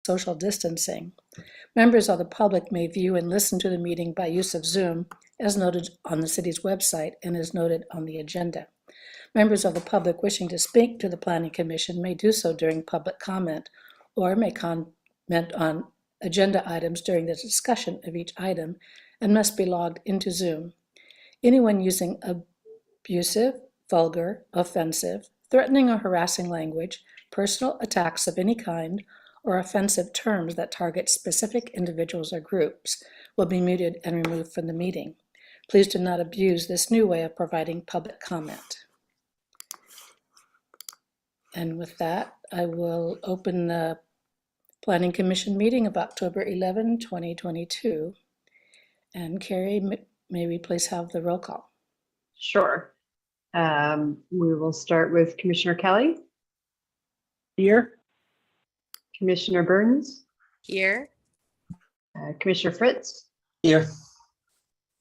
social distancing. Members of the public may view and listen to the meeting by use of Zoom, as noted on the city's website and as noted on the agenda. Members of the public wishing to speak to the Planning Commission may do so during public comment or may comment on agenda items during the discussion of each item and must be logged into Zoom. Anyone using abusive, vulgar, offensive, threatening or harassing language, personal attacks of any kind, or offensive terms that target specific individuals or groups will be muted and removed from the meeting. Please do not abuse this new way of providing public comment. And with that, I will open the Planning Commission meeting of October 11, 2022. And Carrie, may we please have the roll call? Sure. We will start with Commissioner Kelly. Here. Commissioner Burns. Here. Commissioner Fritz. Here.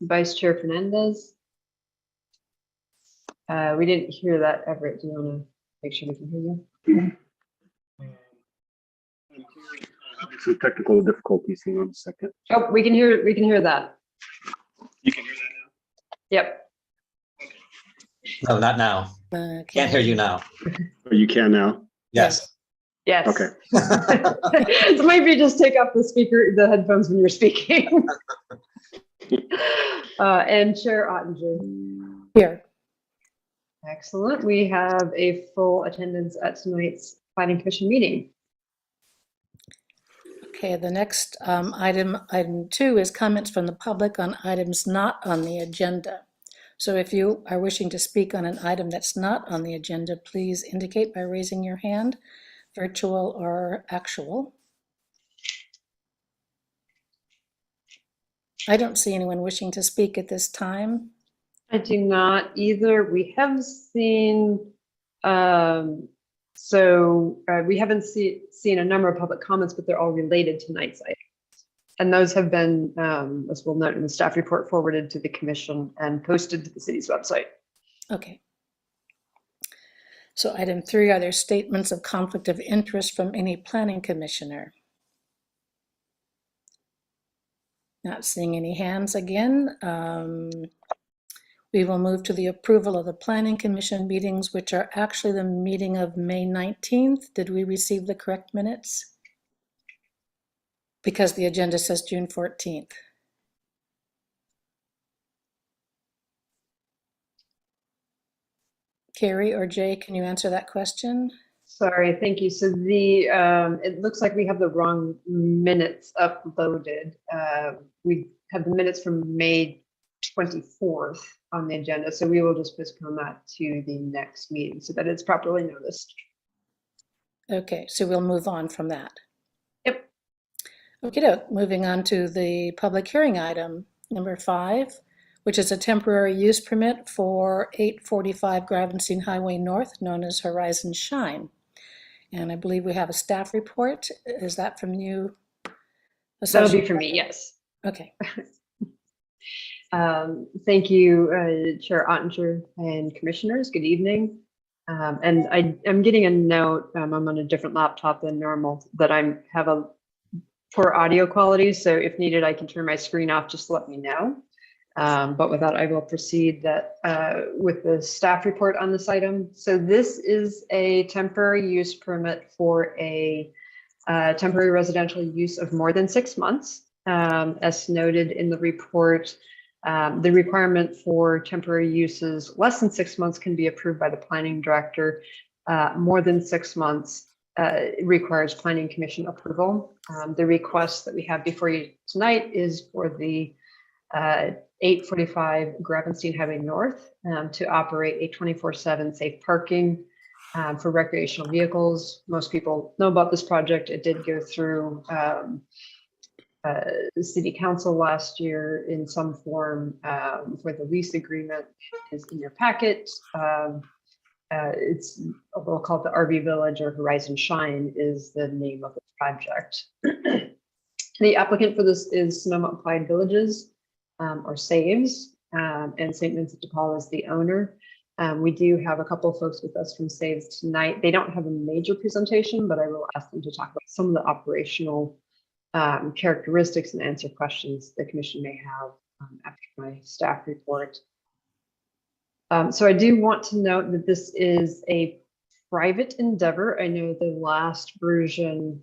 Vice Chair Fernandez. We didn't hear that, Everett. Do you want to make sure we can hear you? Having some technical difficulties. Hang on a second. Oh, we can hear that. You can hear that now? Yep. No, not now. Can't hear you now. Oh, you can now? Yes. Yes. Okay. So maybe just take off the headphones when you're speaking. And Chair Ottinger. Here. Excellent. We have a full attendance at tonight's Planning Commission meeting. Okay, the next item 2, is comments from the public on items not on the agenda. So if you are wishing to speak on an item that's not on the agenda, please indicate by raising your hand, virtual or actual. I don't see anyone wishing to speak at this time. I do not either. We have seen, we haven't seen a number of public comments, but they're all related to tonight's item. And those have been, as we'll note in the staff report, forwarded to the commission and posted to the city's website. Okay. So item 3, are there statements of conflict of interest from any planning commissioner? Not seeing any hands again. We will move to the approval of the Planning Commission meetings, which are actually the meeting of May 19th. Did we receive the correct minutes? Because the agenda says June 14th. Carrie or Jay, can you answer that question? Sorry, thank you. So it looks like we have the wrong minutes uploaded. We have the minutes from May 24th on the agenda, so we will just postpone that to the next meeting so that it's properly noticed. Okay, so we'll move on from that. Yep. Okay, moving on to the public hearing item number 5, which is a temporary use permit for 845 Gravenstein Highway North, known as Horizon Shine. And I believe we have a staff report. Is that from you? That'll be from me, yes. Okay. Thank you, Chair Ottinger and commissioners. Good evening. And I'm getting a note, I'm on a different laptop than normal, that I have a poor audio quality. So if needed, I can turn my screen off, just let me know. But with that, I will proceed with the staff report on this item. So this is a temporary use permit for a temporary residential use of more than 6 months. As noted in the report, the requirement for temporary uses less than 6 months can be approved by the planning director. More than 6 months requires planning commission approval. The request that we have before you tonight is for the 845 Gravenstein Highway North to operate a 24/7 safe parking for recreational vehicles. Most people know about this project. It did go through the city council last year in some form for the lease agreement is in your packet. It's we'll call it the RV Village, or Horizon Shine is the name of the project. The applicant for this is Sonoma Applied Villages, or SAVES, and St. Vincent de Paul is the owner. We do have a couple of folks with us from SAVES tonight. They don't have a major presentation, but I will ask them to talk about some of the operational characteristics and answer questions the commission may have after my staff report. So I do want to note that this is a private endeavor. I know the last version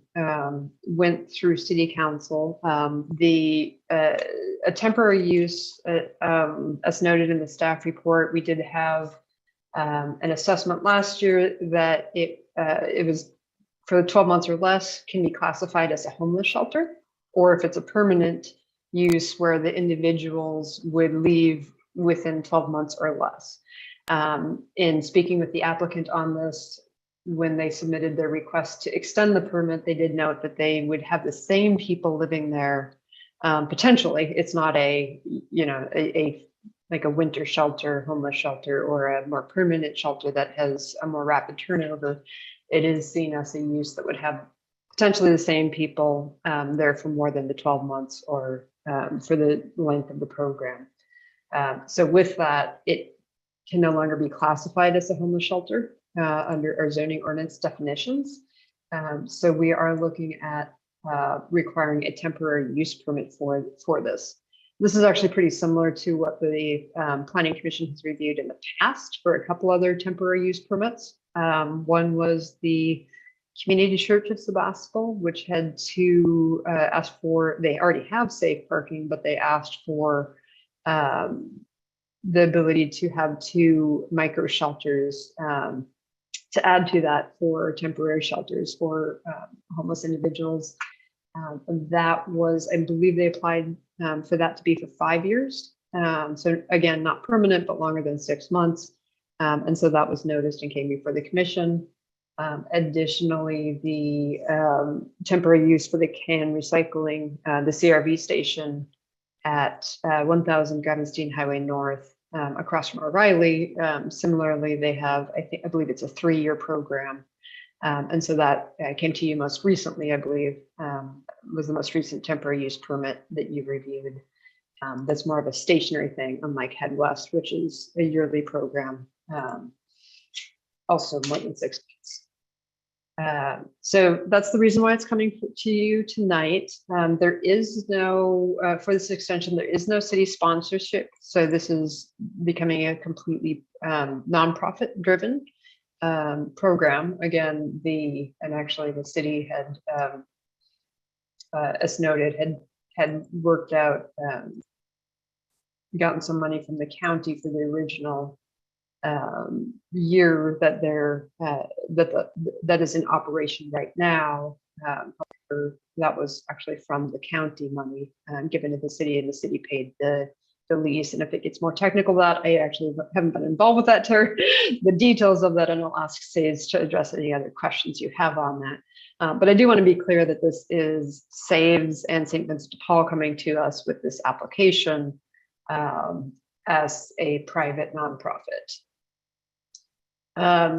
went through City Council. A temporary use, as noted in the staff report, we did have an assessment last year that it was for 12 months or less can be classified as a homeless shelter, or if it's a permanent use where the individuals would leave within 12 months or less. In speaking with the applicant on this, when they submitted their request to extend the permit, they did note that they would have the same people living there. Potentially, it's not a like a winter shelter, homeless shelter, or a more permanent shelter that has a more rapid turnover. It is seen as a use that would have potentially the same people there for more than the 12 months or for the length of the program. So with that, it can no longer be classified as a homeless shelter under our zoning ordinance definitions. So we are looking at requiring a temporary use permit for this. This is actually pretty similar to what the Planning Commission has reviewed in the past for a couple other temporary use permits. One was the Community Church of Sebastopol, which had to ask for, they already have safe parking, but they asked for the ability to have 2 micro shelters to add to that for temporary shelters for homeless individuals. That was, I believe they applied for that to be for 5 years. So again, not permanent, but longer than 6 months. And so that was noticed and came before the commission. Additionally, the temporary use for the can recycling, the CRV station at 1000 Gravenstein Highway North, across from O'Reilly. Similarly, they have, I believe it's a 3-year program. And so that came to you most recently, I believe, was the most recent temporary use permit that you reviewed. That's more of a stationary thing, unlike Head West, which is a yearly program, also more than 6 months. So that's the reason why it's coming to you tonight. There is no, for this extension, there is no city sponsorship. So this is becoming a completely nonprofit driven program. Again, and actually the city had, as noted, had worked out, gotten some money from the county for the original year that they're that is in operation right now. That was actually from the county money given to the city, and the city paid the lease. And if it gets more technical, that I actually haven't been involved with that, the details of that, and I'll ask SAVES to address any other questions you have on that. But I do want to be clear that this is SAVES and St. Vincent de Paul coming to us with this application as a private nonprofit.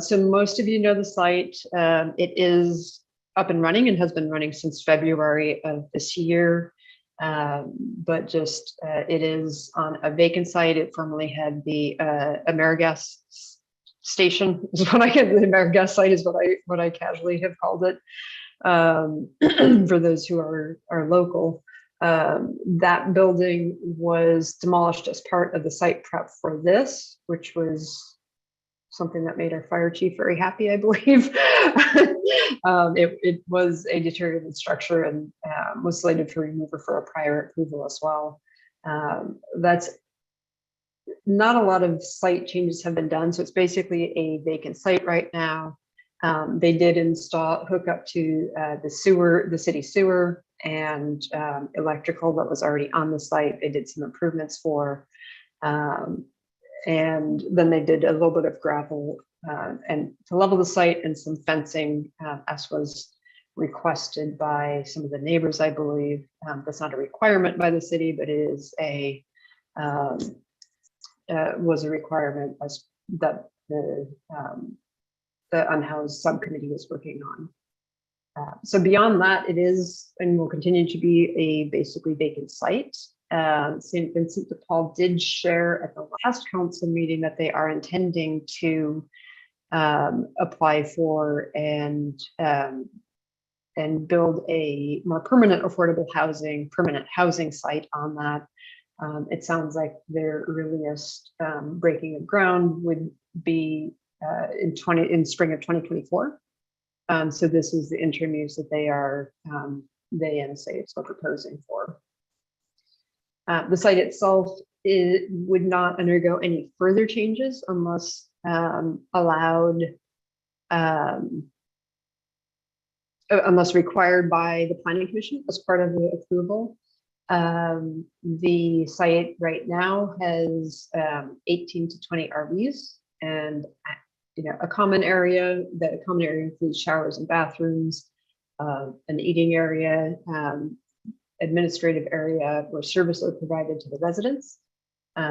So most of you know the site. It is up and running and has been running since February of this year. But just it is on a vacant site. It formerly had the AmeriGas station. Is what I get. The AmeriGas site is what I casually have called it for those who are local. That building was demolished as part of the site prep for this, which was something that made our fire chief very happy, I believe. It was a deteriorated structure and was slated for removal for a prior approval as well. That's not a lot of site changes have been done, so it's basically a vacant site right now. They did hook up to the city sewer and electrical that was already on the site. They did some improvements for. And then they did a little bit of gravel and to level the site and some fencing, as was requested by some of the neighbors, I believe. That's not a requirement by the city, but it is was a requirement as that the unhoused subcommittee was working on. So beyond that, it is and will continue to be a basically vacant site. St. Vincent de Paul did share at the last council meeting that they are intending to apply for and build a more permanent affordable housing site on that. It sounds like their earliest breaking of ground would be in spring of 2024. So this is the interim use that they and SAFES are proposing for. The site itself would not undergo any further changes unless allowed, unless required by the Planning Commission as part of the approval. The site right now has 18 to 20 RVs and a common area. That common area includes showers and bathrooms, an eating area, administrative area where service are provided to the residents.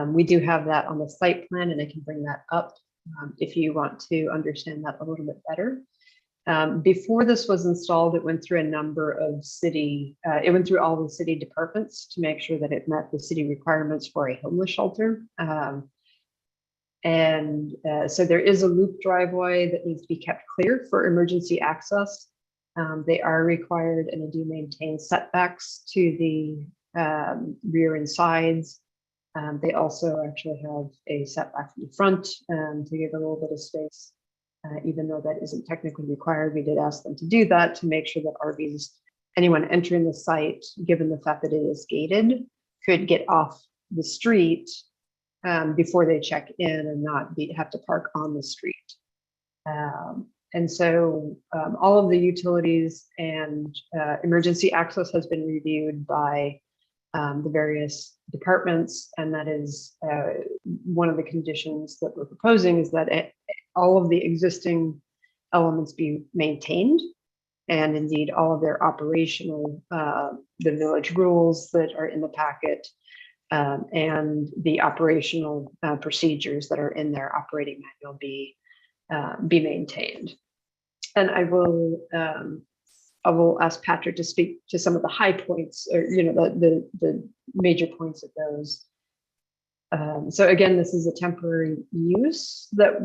We do have that on the site plan, and I can bring that up if you want to understand that a little bit better. Before this was installed, it went through a number of it went through all the city departments to make sure that it met the city requirements for a homeless shelter. So there is a loop driveway that needs to be kept clear for emergency access. They are required, and they do maintain setbacks to the rear and sides. They also actually have a setback from the front to give a little bit of space. Even though that isn't technically required, we did ask them to do that to make sure that RVs, anyone entering the site, given the fact that it is gated, could get off the street before they check in and not have to park on the street. And so all of the utilities and emergency access has been reviewed by the various departments, and that is one of the conditions that we're proposing, is that all of the existing elements be maintained, and indeed all of their operational, the village rules that are in the packet, and the operational procedures that are in their operating manual be maintained. And I will ask Patrick to speak to some of the high points, or the major points of those. So again, this is a temporary use that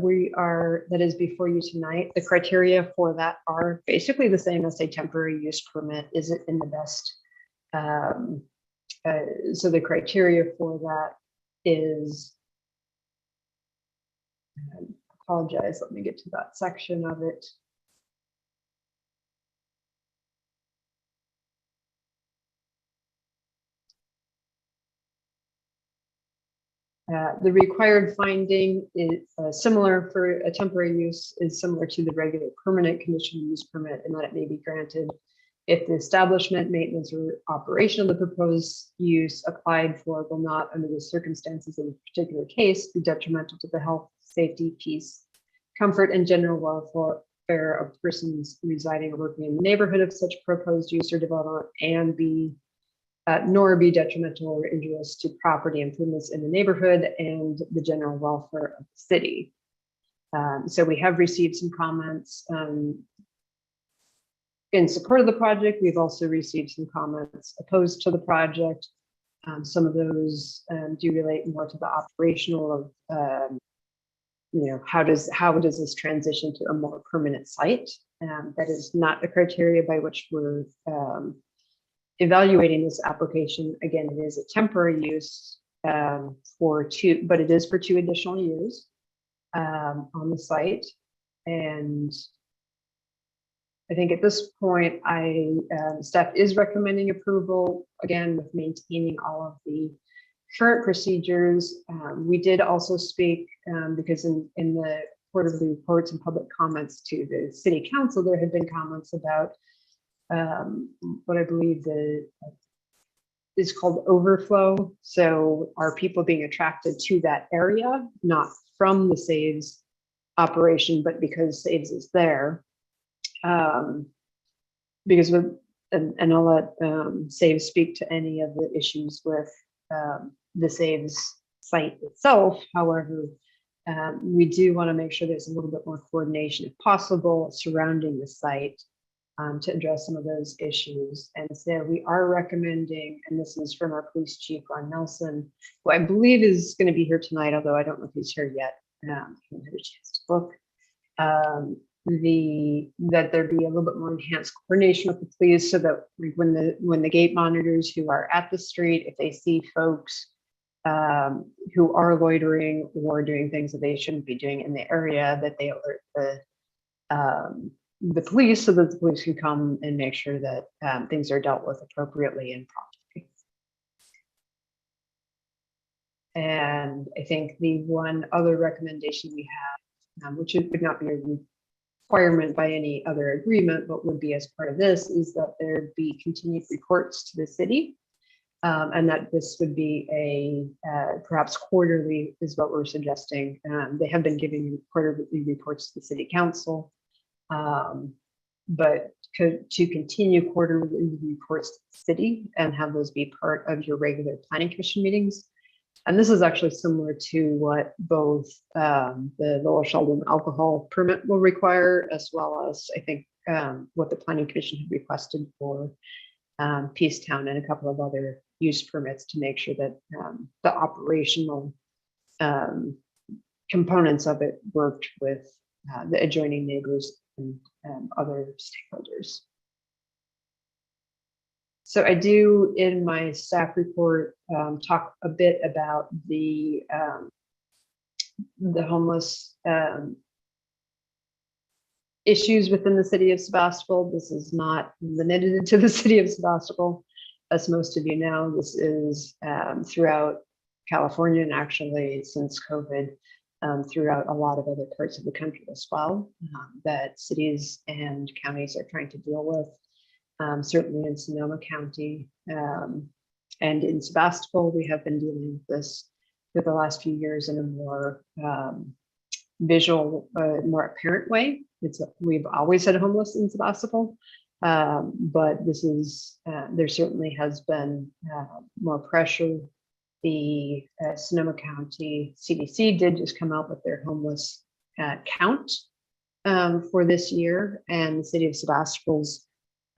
is before you tonight. The criteria for that are basically the same as a temporary use permit. Is it in the best? So the criteria for that is, I apologize, let me get to that section of it. The required finding is similar for a temporary use, is similar to the regular permanent conditional use permit, in that it may be granted if the establishment, maintenance, or operation of the proposed use applied for will not, under the circumstances of a particular case, be detrimental to the health, safety, peace, comfort, and general welfare of persons residing or working in the neighborhood of such proposed use or development, and nor be detrimental or injurious to property improvements in the neighborhood and the general welfare of the city. So we have received some comments in support of the project. We've also received some comments opposed to the project. Some of those do relate more to the operational of, how does this transition to a more permanent site? That is not a criteria by which we're evaluating this application. Again, it is a temporary use but it is for 2 additional years on the site. And I think at this point, staff is recommending approval, again, with maintaining all of the current procedures. We did also speak, because in the quarterly reports and public comments to the city council, there had been comments about what I believe is called overflow. So are people being attracted to that area, not from the SAVES operation, but because SAVES is there? Because and I'll let SAVES speak to any of the issues with the SAVES site itself. However, we do want to make sure there's a little bit more coordination, if possible, surrounding the site, to address some of those issues. And so we are recommending, and this is from our police chief, Ron Nelson, who I believe is going to be here tonight, although I don't know if he's here yet. I haven't had a chance to look. That there be a little bit more enhanced coordination with the police, so that when the gate monitors who are at the street, if they see folks who are loitering or doing things that they shouldn't be doing in the area, that they alert the police, so that the police can come and make sure that things are dealt with appropriately and promptly. And I think the one other recommendation we have, which would not be a requirement by any other agreement, but would be as part of this, is that there be continued reports to the city, and that this would be a perhaps quarterly is what we're suggesting. They have been giving quarterly reports to the city council. But to continue quarterly reports to the city and have those be part of your regular planning commission meetings. And this is actually similar to what both the Lower Sheldon alcohol permit will require, as well as I think what the planning commission had requested for Peacetown and a couple of other use permits, to make sure that the operational components of it worked with the adjoining neighbors and other stakeholders. So I do, in my staff report, talk a bit about the homeless issues within the city of Sebastopol. This is not limited to the city of Sebastopol. As most of you know, this is throughout California, and actually since COVID, throughout a lot of other parts of the country as well, that cities and counties are trying to deal with. Certainly in Sonoma County and in Sebastopol, we have been dealing with this for the last few years in a more visual, more apparent way. We've always had homeless in Sebastopol, but this is there certainly has been more pressure. The Sonoma County CDC did just come out with their homeless count for this year, and the city of Sebastopol's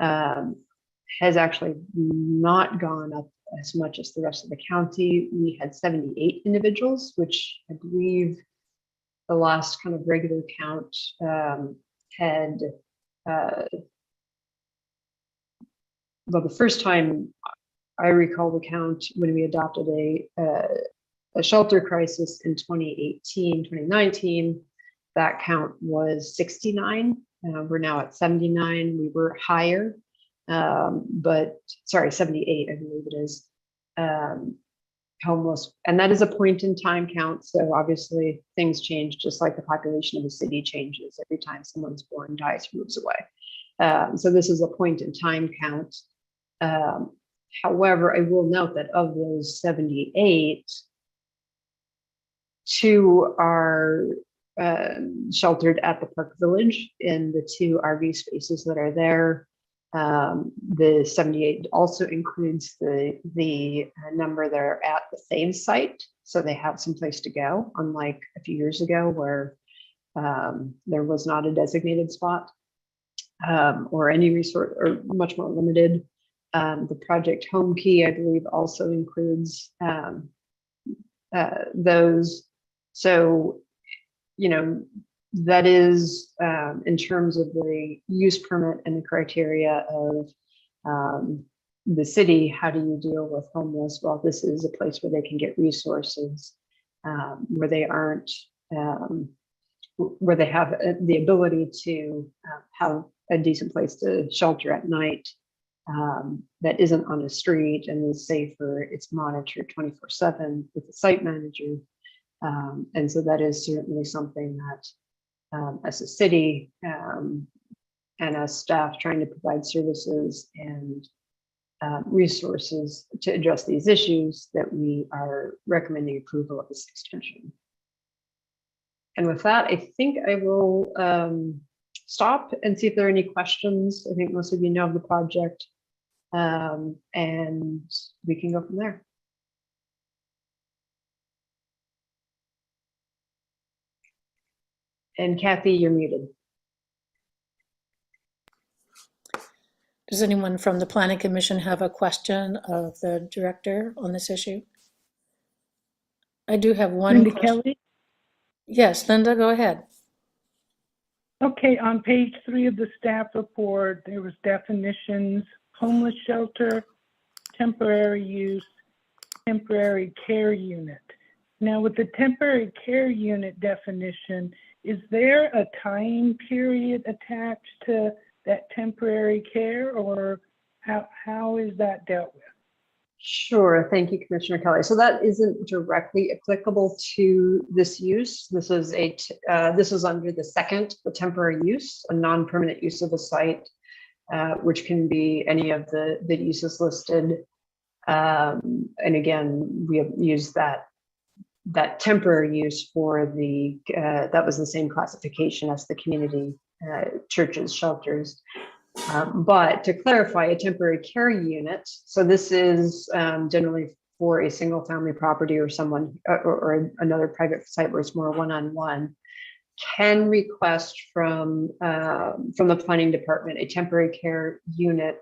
has actually not gone up as much as the rest of the county. We had 78 individuals, which I believe the last kind of regular count had, well, the first time I recall the count when we adopted a shelter crisis in 2019, that count was 69. We're now at 79. We were higher, but sorry, 78, I believe it is, homeless. And that is a point in time count. So obviously things change, just like the population of the city changes every time someone's born, dies, moves away. So this is a point in time count. However, I will note that of those 78, 2 are sheltered at the Park Village in the 2 RV spaces that are there. The 78 also includes the number that are at the Save site, so they have some place to go, unlike a few years ago where there was not a designated spot or any resort, or much more limited. The Project Home Key, I believe, also includes those. So, you know, that is in terms of the use permit and the criteria of the city. How do you deal with homeless? Well, this is a place where they can get resources, where they aren't, where they have the ability to have a decent place to shelter at night, that isn't on a street and is safer. It's monitored 24/7 with the site manager. And so that is certainly something that as a city and as staff trying to provide services and resources to address these issues, that we are recommending approval of this extension. And with that, I think I will stop and see if there are any questions. I think most of you know of the project, and we can go from there. And Kathy, you're muted. Does anyone from the Planning Commission have a question of the director on this issue? I do have one Linda question. Kelly. Yes, Linda, go ahead. Okay, on page 3 of the staff report, there was definitions: homeless shelter, temporary use, temporary care unit. Now, with the temporary care unit definition, is there a time period attached to that temporary care, or how is that dealt with? Sure. Thank you, Commissioner Kelly. So that isn't directly applicable to this use. This is this is under the temporary use, a non-permanent use of the site, which can be any of the uses listed. And again, we have used that temporary use for that was the same classification as the community churches, shelters. But to clarify, a temporary care unit, so this is generally for a single family property or someone or another private site where it's more one-on-one, can request from the planning department a temporary care unit,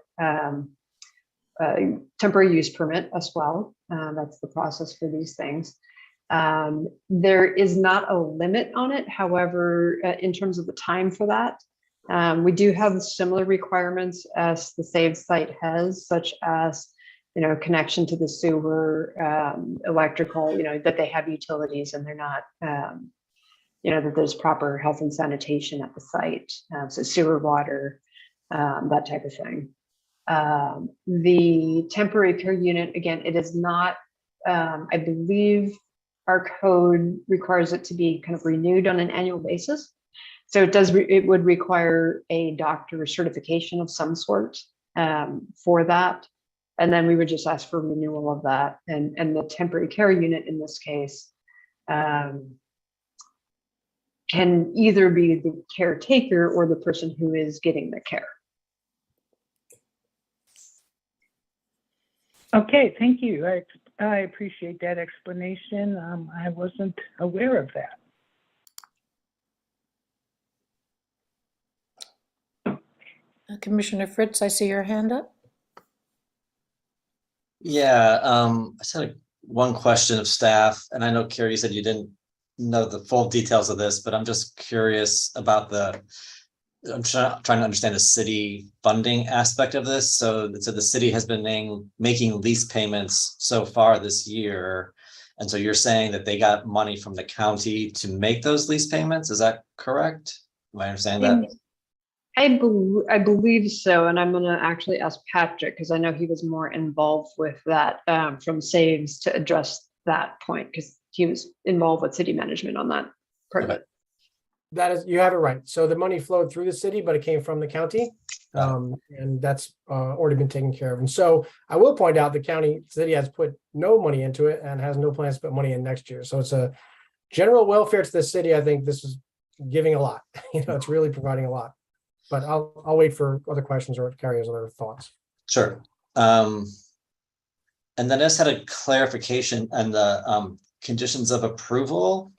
temporary use permit as well. That's the process for these things. There is not a limit on it. However, in terms of the time for that, we do have similar requirements as the SAVE site has, such as, connection to the sewer, electrical, that they have utilities and they're not, that there's proper health and sanitation at the site. So sewer, water, that type of thing. The temporary care unit, again, it is not, I believe our code requires it to be kind of renewed on an annual basis. So it would require a doctor certification of some sort for that. And then we would just ask for renewal of that. And the temporary care unit in this case can either be the caretaker or the person who is getting the care. Okay, thank you. I appreciate that explanation. I wasn't aware of that. Commissioner Fritz, I see your hand up. Yeah, I just had one question of staff, and I know, Carrie, you said you didn't know the full details of this, but I'm just curious about I'm trying to understand the city funding aspect of this. So the city has been making lease payments so far this year. And so you're saying that they got money from the county to make those lease payments. Is that correct? Am I understanding that? I believe so. And I'm going to actually ask Patrick, because I know he was more involved with that from SAVES to address that point, because he was involved with city management on that part of it. That is, you have it right. So the money flowed through the city, but it came from the county. And that's already been taken care of. And so I will point out the city has put no money into it and has no plans to put money in next year. So it's a general welfare to the city. I think this is giving a lot. It's really providing a lot. But I'll wait for other questions or Carrie has other thoughts. Sure. And then I just had a clarification on the conditions of approval.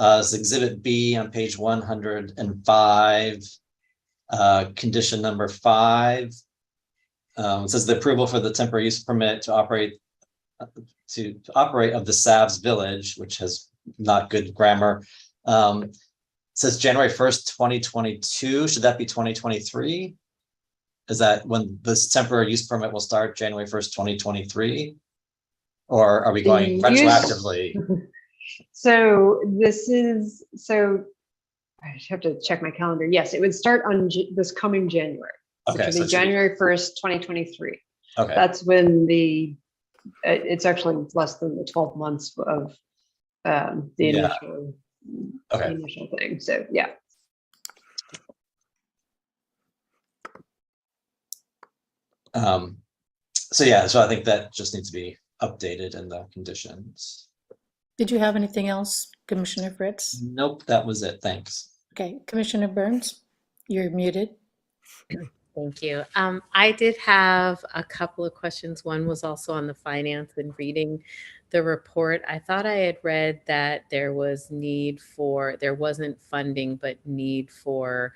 It's Exhibit B on page 105, condition number 5. It says the approval for the temporary use permit to operate of the SAVS Village, which has not good grammar. Says January 1st, 2022. Should that be 2023? Is that when this temporary use permit will start, January 1st, 2023? Or are we going retroactively? So I have to check my calendar. Yes, it would start on this coming January. Okay, which so would be January 1st, 2023. Okay. That's when it's actually less than the 12 months of the initial thing. So yeah. So I think that just needs to be updated in the conditions. Did you have anything else, Commissioner Fritz? Nope, that was it. Thanks. Okay, Commissioner Burns, you're muted. Thank you. I did have a couple of questions. One was also on the finance and reading the report. I thought I had read that there wasn't funding, but need for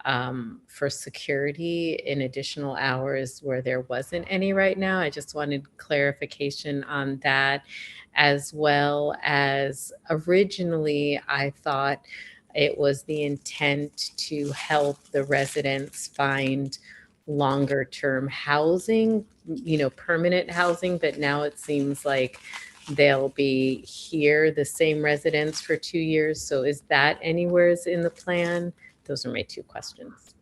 for security in additional hours where there wasn't any right now. I just wanted clarification on that, as well as originally I thought it was the intent to help the residents find longer term housing, permanent housing, but now it seems like they'll be here, the same residents for 2 years. So is that anywheres in the plan? Those are my two questions.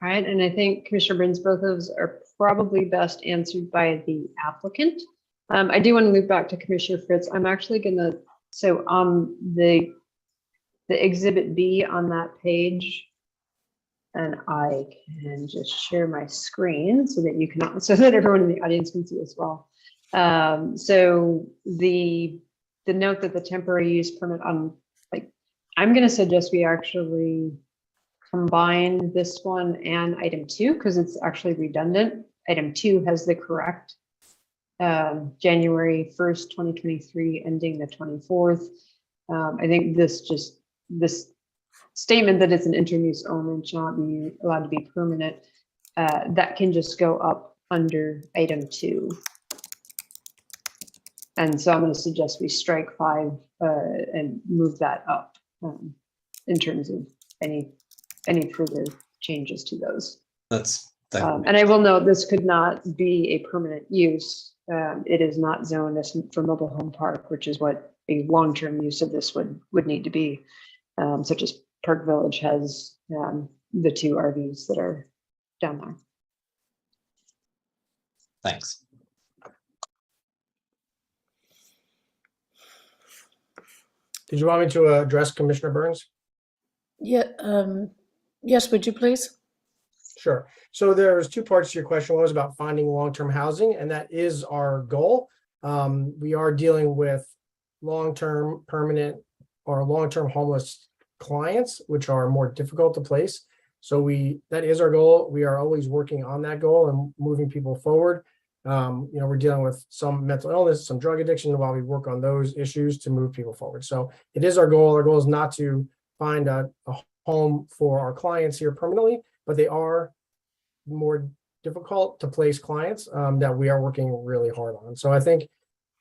All right, and I think Commissioner Burns, both of those are probably best answered by the applicant. I do want to loop back to Commissioner Fritz. I'm actually gonna, so on the exhibit B on that page, and I can just share my screen so that you can, so that everyone in the audience can see as well. So the note that the temporary use permit on, like, I'm gonna suggest we actually combine this one and item 2 because it's actually redundant. Item 2 has the correct January 1st, 2023, ending the 24th. I think this statement that it's an interim use only and shall not be allowed to be permanent, that can just go up under item 2. And so I'm going to suggest we strike 5 and move that up in terms of any further changes to those. And I will note this could not be a permanent use. It is not zoned as for mobile home park, which is what a long-term use of this would need to be, such as Park Village has the 2 RVs that are down there. Thanks. Did you want me to address Commissioner Burns? Yeah, yes, would you please? Sure. So there's 2 parts to your question. One was about finding long-term housing, and that is our goal. We are dealing with long-term permanent or long-term homeless clients, which are more difficult to place. So that is our goal. We are always working on that goal and moving people forward. We're dealing with some mental illness, some drug addiction, while we work on those issues to move people forward. So it is our goal. Our goal is not to find a home for our clients here permanently, but they are more difficult to place clients that we are working really hard on. So I think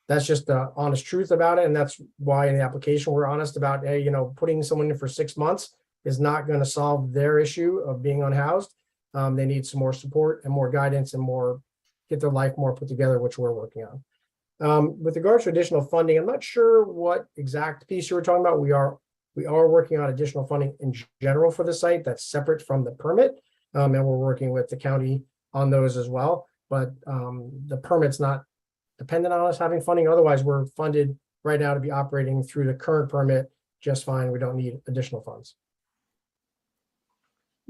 that's just the honest truth about it. And that's why in the application, we're honest about, hey, putting someone in for 6 months is not going to solve their issue of being unhoused. They need some more support and more guidance and get their life more put together, which we're working on. With regards to additional funding, I'm not sure what exact piece you were talking about. We are working on additional funding in general for the site that's separate from the permit. And we're working with the county on those as well. But the permit's not dependent on us having funding. Otherwise, we're funded right now to be operating through the current permit just fine. We don't need additional funds.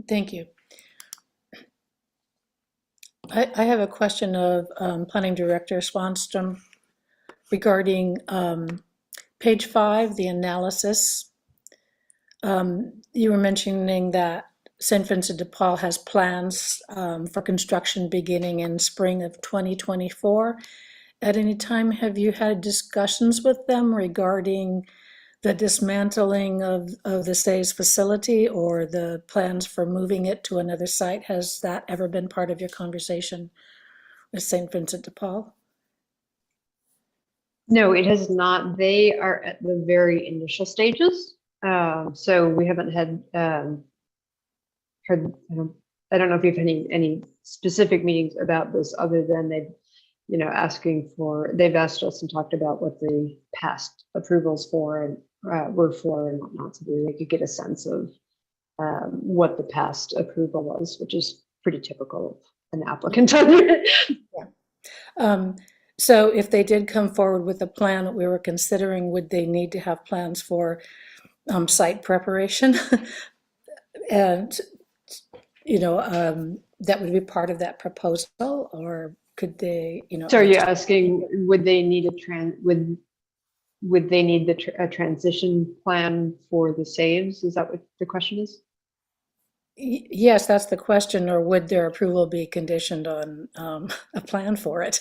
Thank you. I have a question of Planning Director Swanstrom regarding page 5, the analysis. You were mentioning that St. Vincent de Paul has plans for construction beginning in spring of 2024. At any time, have you had discussions with them regarding the dismantling of the Say's facility or the plans for moving it to another site? Has that ever been part of your conversation with St. Vincent de Paul? No, it has not. They are at the very initial stages. So we haven't had heard, I don't know if you've had any specific meetings about this other than they've asked us and talked about what the past approvals were for and whatnot, so they could get a sense of what the past approval was, which is pretty typical of an applicant. Yeah. So if they did come forward with a plan that we were considering, would they need to have plans for site preparation? And that would be part of that proposal, or could they, So are you asking, would they need would they need a transition plan for the saves? Is that what the question is? Yes, that's the question. Or would their approval be conditioned on a plan for it?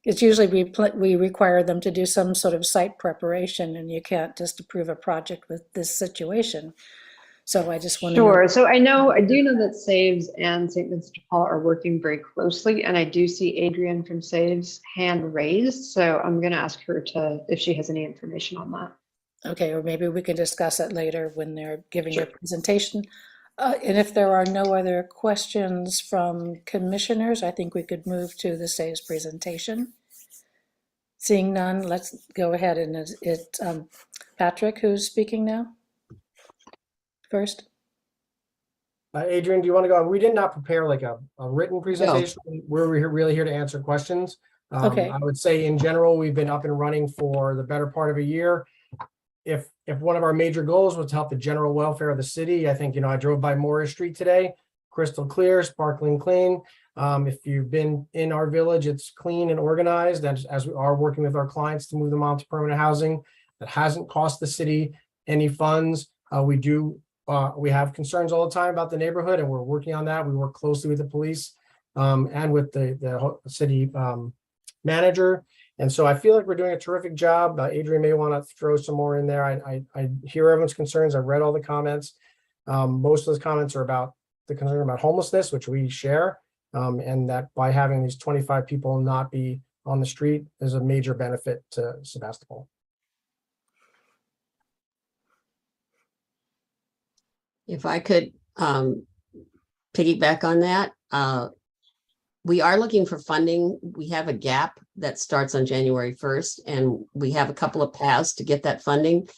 It's usually we require them to do some sort of site preparation, and you can't just approve a project with this situation. So I just want to know. Sure. So I do know that Saves and St. Vincent de Paul are working very closely, and I do see Adrienne from Saves hand raised. So I'm going to ask her if she has any information on that. Okay, or maybe we can discuss it later when they're giving their Sure. presentation. And if there are no other questions from commissioners, I think we could move to the SAVES presentation. Seeing none, let's go ahead, and it's Patrick who's speaking now first. Adrian, do you want to go? We did not prepare like a written presentation. We're really here to answer questions. Okay. I would say in general, we've been up and running for the better part of a year. If one of our major goals was to help the general welfare of the city, I think, I drove by Morris Street today, crystal clear, sparkling clean. If you've been in our village, it's clean and organized, and as we are working with our clients to move them on to permanent housing, that hasn't cost the city any funds. We have concerns all the time about the neighborhood, and we're working on that. We work closely with the police and with the city manager. And so I feel like we're doing a terrific job. Adrian may want to throw some more in there. I hear everyone's concerns. I've read all the comments. Most of those comments are about the concern about homelessness, which we share, and that by having these 25 people not be on the street is a major benefit to Sebastopol. If I could piggyback on that, we are looking for funding. We have a gap that starts on January 1st, and we have a couple of paths to get that funding.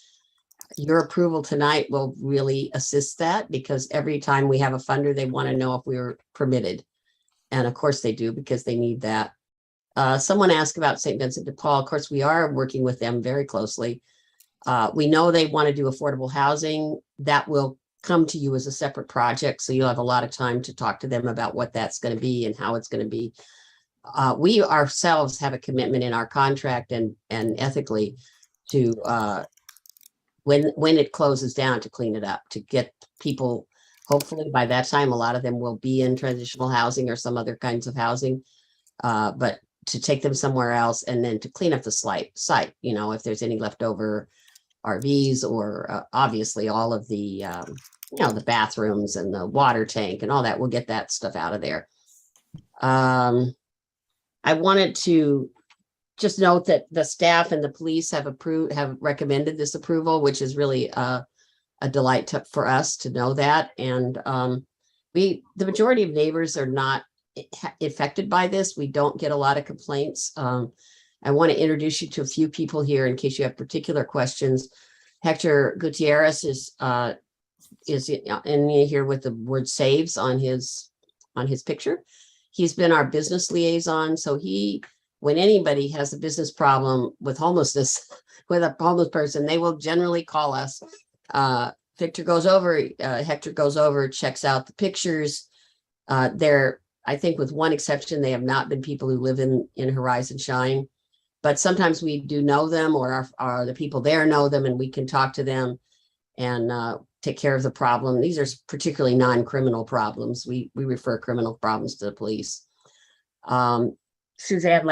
Your approval tonight will really assist that, because every time we have a funder, they want to know if we were permitted. And of course they do, because they need that. Someone asked about St. Vincent de Paul. Of course, we are working with them very closely. We know they want to do affordable housing. That will come to you as a separate project, so you'll have a lot of time to talk to them about what that's going to be and how it's going to be. We ourselves have a commitment in our contract and ethically to when it closes down, to clean it up, to get people, hopefully by that time a lot of them will be in transitional housing or some other kinds of housing, but to take them somewhere else, and then to clean up the site, if there's any leftover RVs or obviously all of the the bathrooms and the water tank and all that. We'll get that stuff out of there. I wanted to just note that the staff and the police have recommended this approval, which is really a delight for us to know that. And the majority of neighbors are not affected by this. We don't get a lot of complaints. I want to introduce you to a few people here in case you have particular questions. Hector Gutierrez is in here with the word SAVES on his picture. He's been our business liaison. So when anybody has a business problem with homelessness, with a homeless person, they will generally call us. Hector goes over, checks out the pictures. I think with one exception, they have not been people who live in Horizon Shine. But sometimes we do know them, or the people there know them, and we can talk to them and take care of the problem. These are particularly non-criminal problems. We refer criminal problems to the police. Suzanne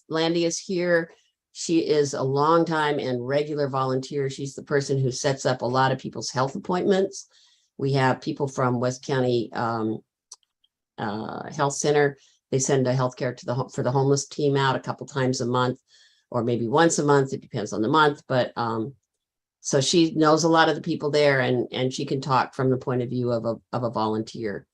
Landy is here. She is a longtime and regular volunteer. She's the person who sets up a lot of people's health appointments. We have people from West County Health Center. They send a healthcare for the homeless team out a couple times a month, or maybe once a month. It depends on the month. But so she knows a lot of the people there, and she can talk from the point of view of a volunteer.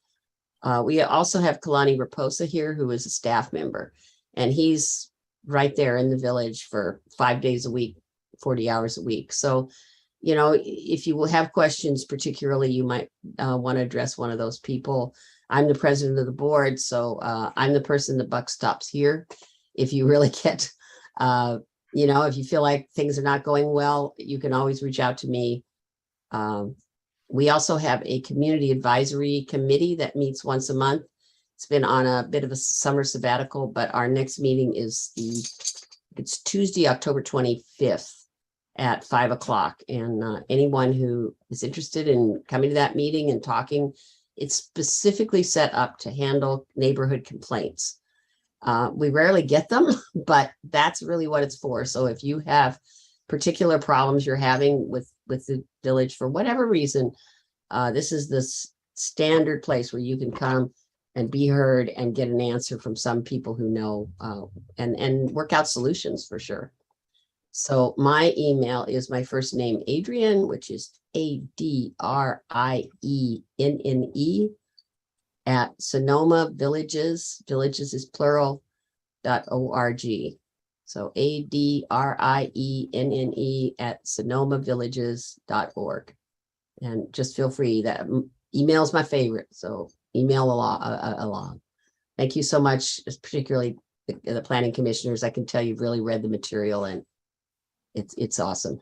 We also have Kalani Raposa here, who is a staff member, and he's right there in the village for 5 days a week, 40 hours a week. So, if you will have questions, particularly, you might want to address one of those people. I'm the president of the board, so I'm the person the buck stops here. If you really get, if you feel like things are not going well, you can always reach out to me. We also have a community advisory committee that meets once a month. It's been on a bit of a summer sabbatical, but our next meeting is it's Tuesday, October 25th at 5:00. And anyone who is interested in coming to that meeting and talking, it's specifically set up to handle neighborhood complaints. We rarely get them, but that's really what it's for. So if you have particular problems you're having with the village for whatever reason, this is the standard place where you can come and be heard and get an answer from some people who know, and work out solutions for sure. So my email is my first name, Adrienne, which is ADRIENNE at Sonoma Villages, villages is plural, .org. So ADRIENNE at sonomavillages.org. And just feel free, that email is my favorite. So email along. Thank you so much, particularly the planning commissioners. I can tell you've really read the material and it's awesome.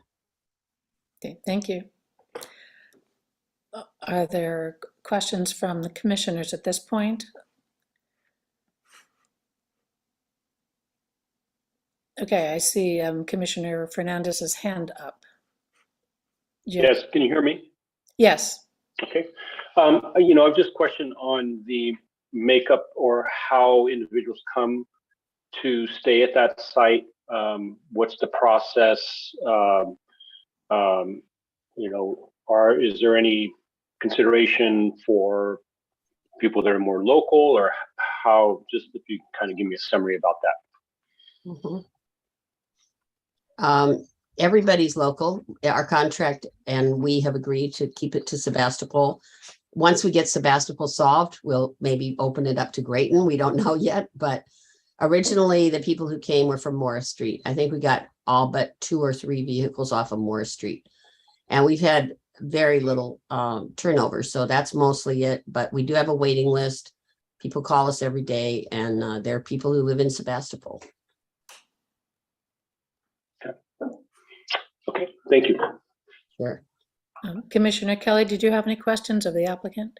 Okay, thank you. Are there questions from the commissioners at this point? Okay, I see Commissioner Fernandez's hand up. Yes, can you hear me? Yes. Okay. I've just questioned on the makeup or how individuals come to stay at that site. What's the process? Is there any consideration for people that are more local, or how? Just if you kind of give me a summary about that. Everybody's local. Our contract, and we have agreed to keep it to Sebastopol. Once we get Sebastopol solved, we'll maybe open it up to Grayton. We don't know yet, but originally the people who came were from Morris Street. I think we got all but 2 or 3 vehicles off of Morris Street, and we've had very little turnover. So that's mostly it, but we do have a waiting list. People call us every day, and there are people who live in Sebastopol. Okay, thank you. Sure. Commissioner Kelly, did you have any questions of the applicant?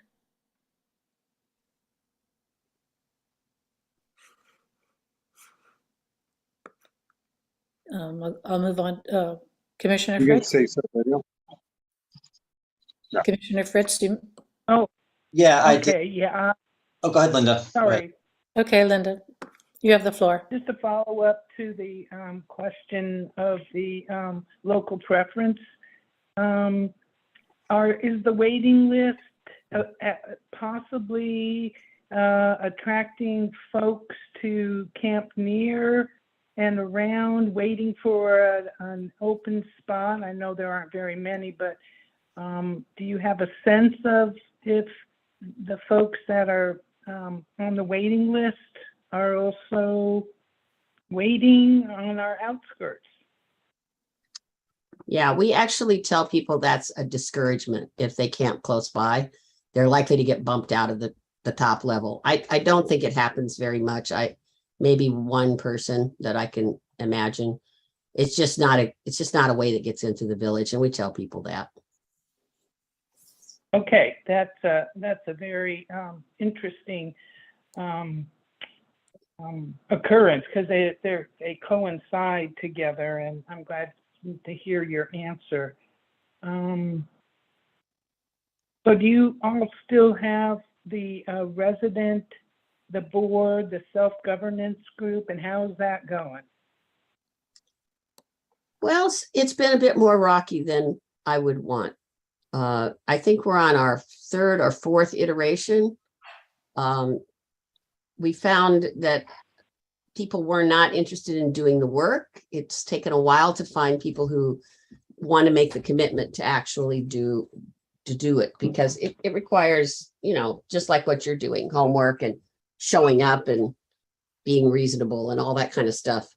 I'll move on. Commissioner You can Fritz? say something. No? Commissioner Fritz, do you? Oh, Yeah, I did. okay, yeah, Oh, go ahead, Linda. Go ahead. sorry. Okay, Linda, you have the floor. Just to follow up to the question of the local preference, is the waiting list possibly attracting folks to camp near and around, waiting for an open spot? I know there aren't very many, but do you have a sense of if the folks that are on the waiting list are also waiting on our outskirts? Yeah, we actually tell people that's a discouragement. If they camp close by, they're likely to get bumped out of the top level. I don't think it happens very much. Maybe one person that I can imagine. It's just not a way that gets into the village, and we tell people that. Okay, that's a very interesting occurrence, because they coincide together, and I'm glad to hear your answer. So do you all still have the resident, the board, the self-governance group, and how's that going? Well, it's been a bit more rocky than I would want. I think we're on our 3rd or 4th iteration. We found that people were not interested in doing the work. It's taken a while to find people who want to make the commitment to actually do it, because it requires, just like what you're doing, homework and showing up and being reasonable and all that kind of stuff.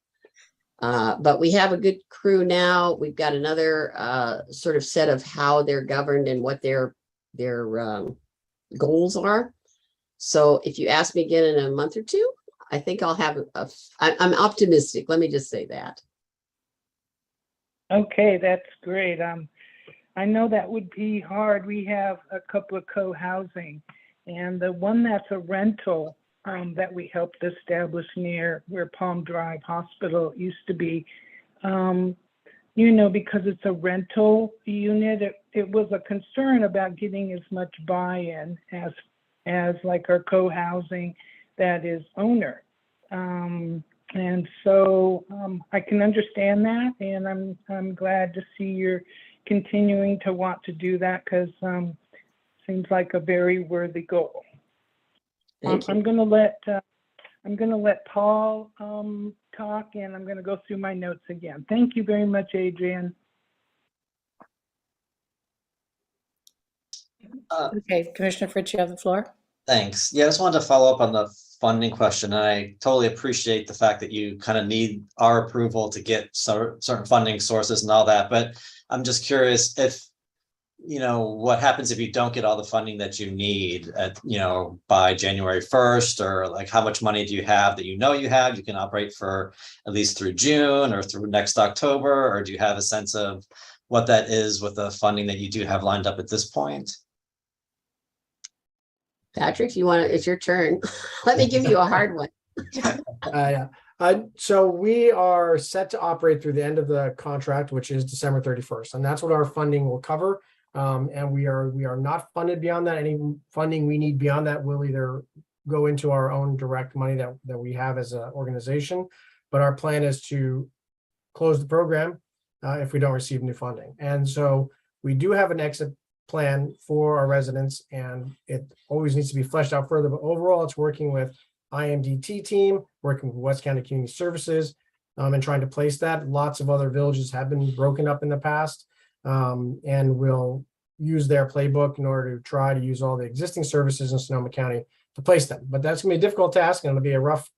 But we have a good crew now. We've got another sort of set of how they're governed and what their goals are. So if you ask me again in a month or 2, I think I'll have I'm optimistic. Let me just say that. Okay, that's great. I know that would be hard. We have a couple of co-housing, and the one that's a rental that we helped establish near where Palm Drive Hospital used to be, because it's a rental unit, it was a concern about getting as much buy-in as like our co-housing that is owner. And so I can understand that, and I'm glad to see you're continuing to want to do that, because seems like a very worthy goal. Thank you. I'm gonna let Paul talk, and I'm gonna go through my notes again. Thank you very much, Adrian. Okay, Commissioner Fritz, you have the floor. Thanks. Yeah, I just wanted to follow up on the funding question. And I totally appreciate the fact that you kind of need our approval to get certain funding sources and all that. But I'm just curious if, what happens if you don't get all the funding that you need by January 1st, or like how much money do you have that you have? You can operate for at least through June or through next October, or do you have a sense of what that is with the funding that you do have lined up at this point? Patrick, it's your turn. Let me give you a hard one. Yeah. So we are set to operate through the end of the contract, which is December 31st, and that's what our funding will cover. And we are not funded beyond that. Any funding we need beyond that will either go into our own direct money that we have as an organization. But our plan is to close the program if we don't receive new funding. And so we do have an exit plan for our residents, and it always needs to be fleshed out further. But overall, it's working with IMDT team, working with West County Community Services, and trying to place that. Lots of other villages have been broken up in the past, and we'll use their playbook in order to try to use all the existing services in Sonoma County to place them. But that's gonna be a difficult task, and it'll be a rough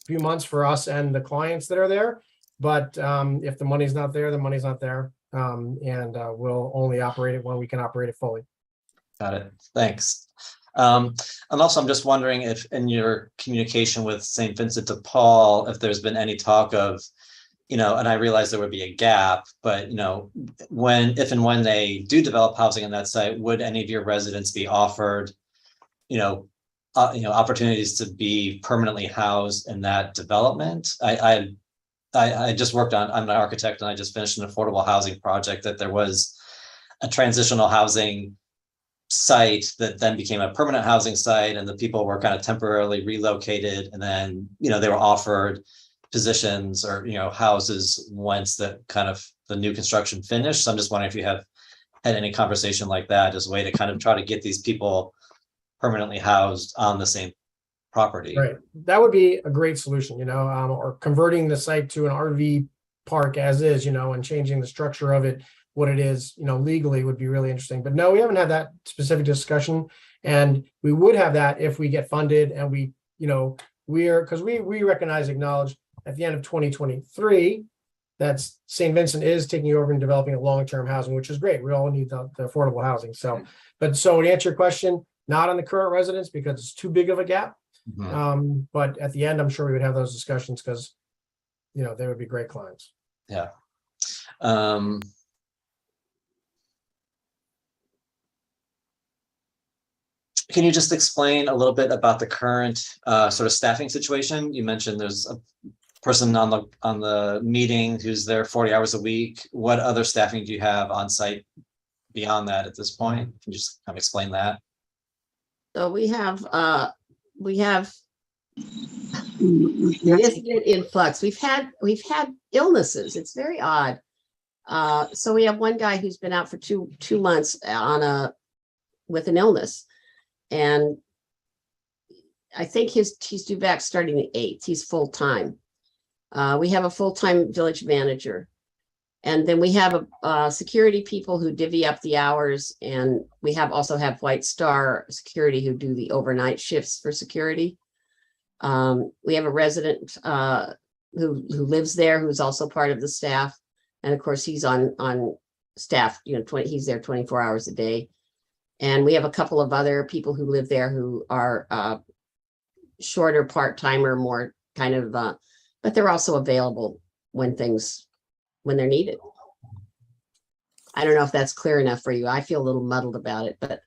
few months for us and the clients that are there. But if the money's not there, the money's not there. And we'll only operate it when we can operate it fully. Got it. Thanks. And also, I'm just wondering if in your communication with St. Vincent de Paul, if there's been any talk of, and I realize there would be a gap, but, if and when they do develop housing on that site, would any of your residents be offered, opportunities to be permanently housed in that development? I just I'm an architect, and I just finished an affordable housing project that there was a transitional housing site that then became a permanent housing site, and the people were kind of temporarily relocated, and then they were offered positions or houses once the new construction finished. So I'm just wondering if you have had any conversation like that as a way to kind of try to get these people permanently housed on the same property. Right. That would be a great solution, or converting the site to an RV park as is, and changing the structure of it, what it is, legally would be really interesting. But no, we haven't had that specific discussion. And we would have that if we get funded, and because we recognize, acknowledge at the end of 2023, that St. Vincent is taking over and developing a long-term housing, which is great. We all need the affordable housing. So to answer your question, not on the current residents because it's too big of a gap. Mm-hmm. But at the end, I'm sure we would have those discussions because, they would be great clients. Yeah. Can you just explain a little bit about the current sort of staffing situation? You mentioned there's a person on the meeting who's there 40 hours a week. What other staffing do you have on site beyond that at this point? Can you just kind of explain that? So we have it is in flux. We've had illnesses. It's very odd. So we have one guy who's been out for two months with an illness, and I think he's due back starting the 8th. He's full time. We have a full-time village manager, and then we have security people who divvy up the hours, and we also have White Star Security who do the overnight shifts for security. We have a resident who lives there, who's also part of the staff, and of course he's on staff. He's there 24 hours a day, and we have a couple of other people who live there who are shorter part-timer, more kind of, but they're also available when they're needed. I don't know if that's clear enough for you. I feel a little muddled about it, but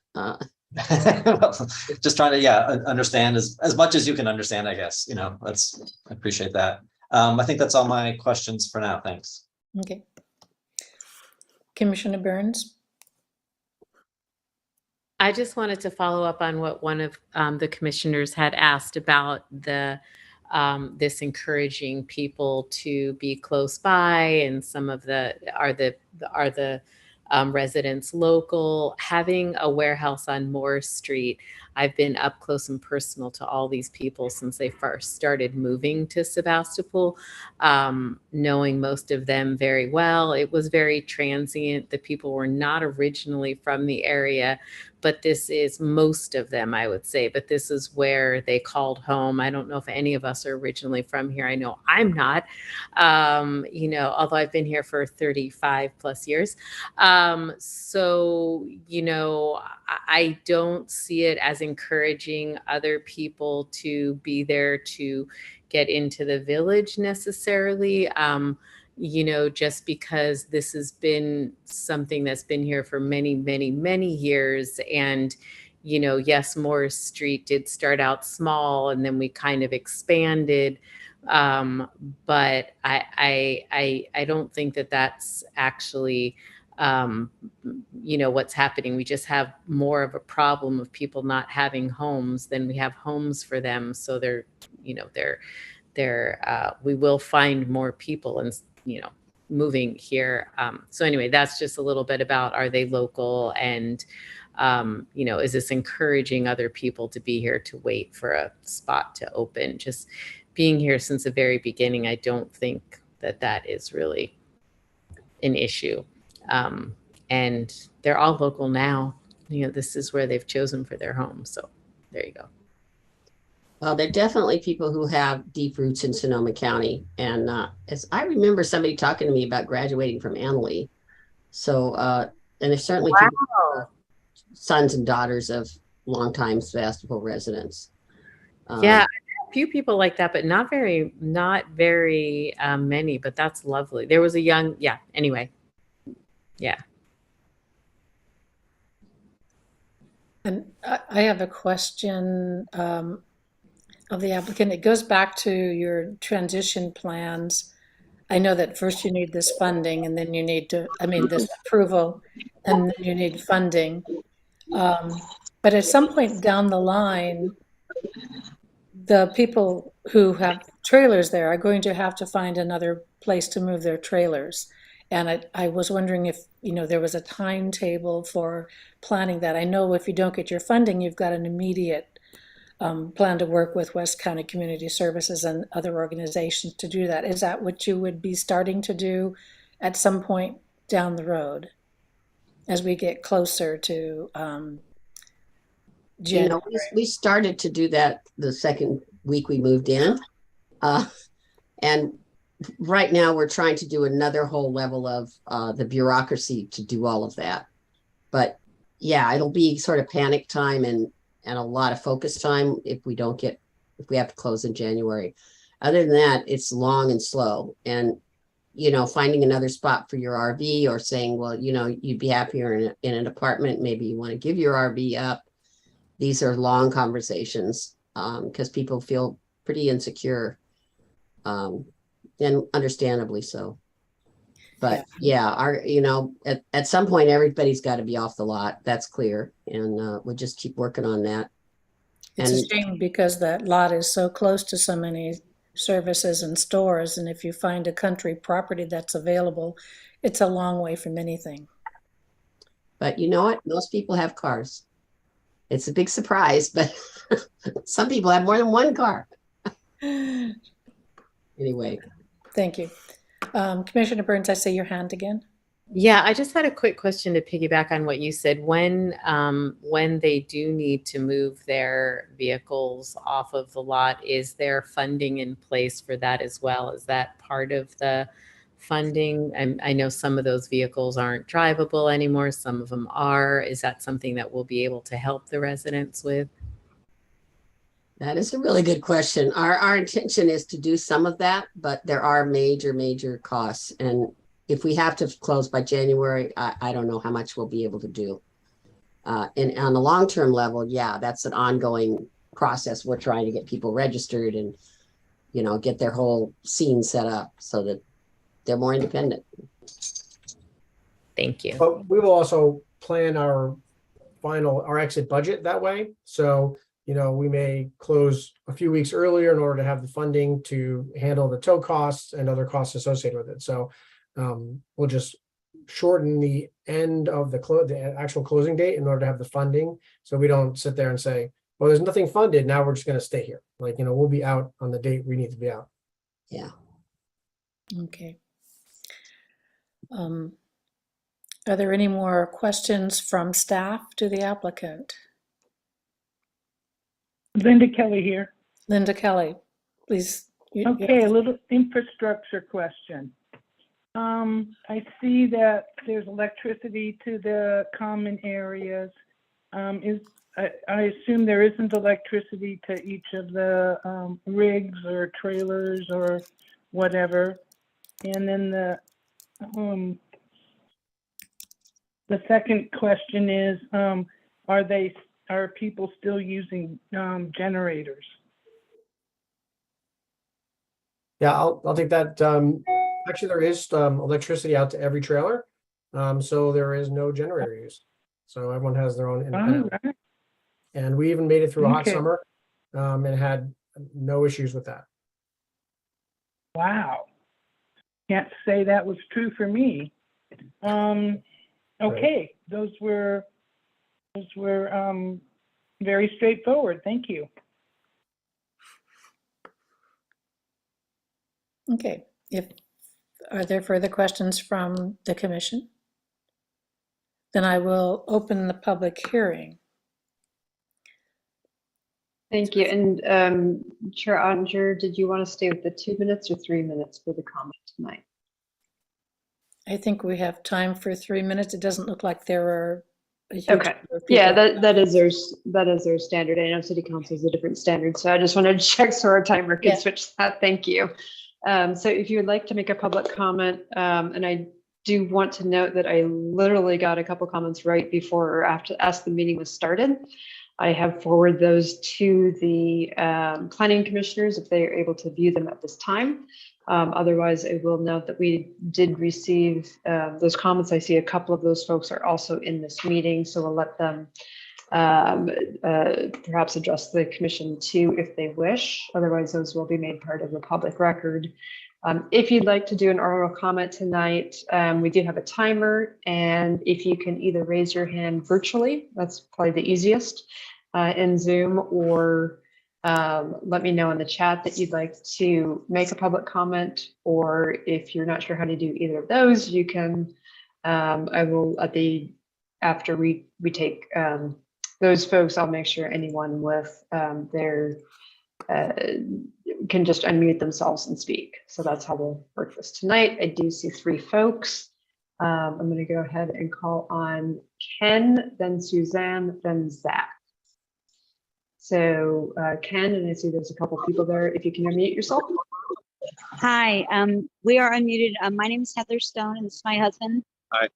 just trying to understand as much as you can understand, I guess. I appreciate that. I think that's all my questions for now. Thanks. Okay. Commissioner Burns? I just wanted to follow up on what one of the commissioners had asked about the this encouraging people to be close by, and some of the residents local. Having a warehouse on Moore Street, I've been up close and personal to all these people since they first started moving to Sebastopol, knowing most of them very well. It was very transient. The people were not originally from the area, but this is most of them, I would say. But this is where they called home. I don't know if any of us are originally from here. I know I'm not, although I've been here for 35 plus years. So, I don't see it as encouraging other people to be there to get into the village necessarily. Just because this has been something that's been here for many, many, many years. And, yes, Morris Street did start out small and then we kind of expanded. But I don't think that that's actually, what's happening. We just have more of a problem of people not having homes than we have homes for them. So we will find more people and, moving here. So anyway, that's just a little bit about, are they local? And, is this encouraging other people to be here to wait for a spot to open? Just being here since the very beginning, I don't think that is really an issue. And they're all local now. This is where they've chosen for their home. So there you go. Well, there are definitely people who have deep roots in Sonoma County. And as I remember somebody talking to me about graduating from Annalee. So, and there's certainly people, sons and daughters of longtime Sebastopol residents. Yeah, a few people like that, but not very many, but that's lovely. There was a young, anyway. Yeah. And I have a question of the applicant. It goes back to your transition plans. I know that first you need this funding and then you need this approval, and then you need funding. But at some point down the line, the people who have trailers there are going to have to find another place to move their trailers. And I was wondering if, there was a timetable for planning that. I know if you don't get your funding, you've got an immediate plan to work with West County Community Services and other organizations to do that. Is that what you would be starting to do at some point down the road as we get closer to January? We started to do that the second week we moved in. And right now we're trying to do another whole level of the bureaucracy to do all of that. But yeah, it'll be sort of panic time and a lot of focus time if we have to close in January. Other than that, it's long and slow. And, finding another spot for your RV, or saying, well, you'd be happier in an apartment. Maybe you want to give your RV up. These are long conversations because people feel pretty insecure, and understandably so. But at some point, everybody's got to be off the lot. That's clear. And we'll just keep working on that. It's a shame because that lot is so close to so many services and stores. And if you find a country property that's available, it's a long way from anything. But you know what? Most people have cars. It's a big surprise, but some people have more than one car. Anyway. Thank you. Commissioner Burns, I see your hand again. Yeah, I just had a quick question to piggyback on what you said. When they do need to move their vehicles off of the lot, is there funding in place for that as well? Is that part of the funding? I know some of those vehicles aren't drivable anymore. Some of them are. Is that something that we'll be able to help the residents with? That is a really good question. Our intention is to do some of that, but there are major costs. And if we have to close by January, I don't know how much we'll be able to do. And on the long-term level, that's an ongoing process. We're trying to get people registered and, get their whole scene set up so that they're more independent. Thank you. But we will also plan our exit budget that way. So we may close a few weeks earlier in order to have the funding to handle the tow costs and other costs associated with it. So we'll just shorten the end of the actual closing date in order to have the funding. So we don't sit there and say, well, there's nothing funded. Now we're just going to stay here. We'll be out on the date we need to be out. Yeah. Okay. Are there any more questions from staff to the applicant? Linda Kelly here. Linda Kelly, please. Okay, a little infrastructure question. I see that there's electricity to the common areas. I assume there isn't electricity to each of the rigs or trailers or whatever. And then the second question is, are people still using generators? Yeah, I'll take that. Actually, there is electricity out to every trailer. So there is no generator use. So everyone has their own independent. All right. And we even made it through a hot Okay. summer and had no issues with that. Wow. Can't say that was true for me. Okay, those were very straightforward. Thank you. Okay, are there further questions from the commission? Then I will open the public hearing. Thank you. And Chair Ottinger, did you want to stay with the 2 minutes or 3 minutes for the comment tonight? I think we have time for 3 minutes. It doesn't look like there are a huge Okay. number of Yeah, people. that is their standard. I know City Council is a different standard, so I just wanted to check so our timer could Yeah. switch that. Thank you. So if you would like to make a public comment, and I do want to note that I literally got a couple comments right before or after as the meeting was started. I have forwarded those to the planning commissioners if they are able to view them at this time. Otherwise, I will note that we did receive those comments. I see a couple of those folks are also in this meeting, so we'll let them perhaps address the commission too if they wish. Otherwise, those will be made part of the public record. If you'd like to do an oral comment tonight, we do have a timer, and if you can either raise your hand virtually, that's probably the easiest in Zoom, or let me know in the chat that you'd like to make a public comment, or if you're not sure how to do either of those, you can, I will after we take those folks, I'll make sure anyone with their can just unmute themselves and speak. So that's how we'll work this tonight. I do see 3 folks. I'm going to go ahead and call on Ken, then Suzanne, then Zach. So Ken, and I see there's a couple people there. If you can unmute yourself. Hi, we are unmuted. My name is Heather Stone, and this is my husband. Hi.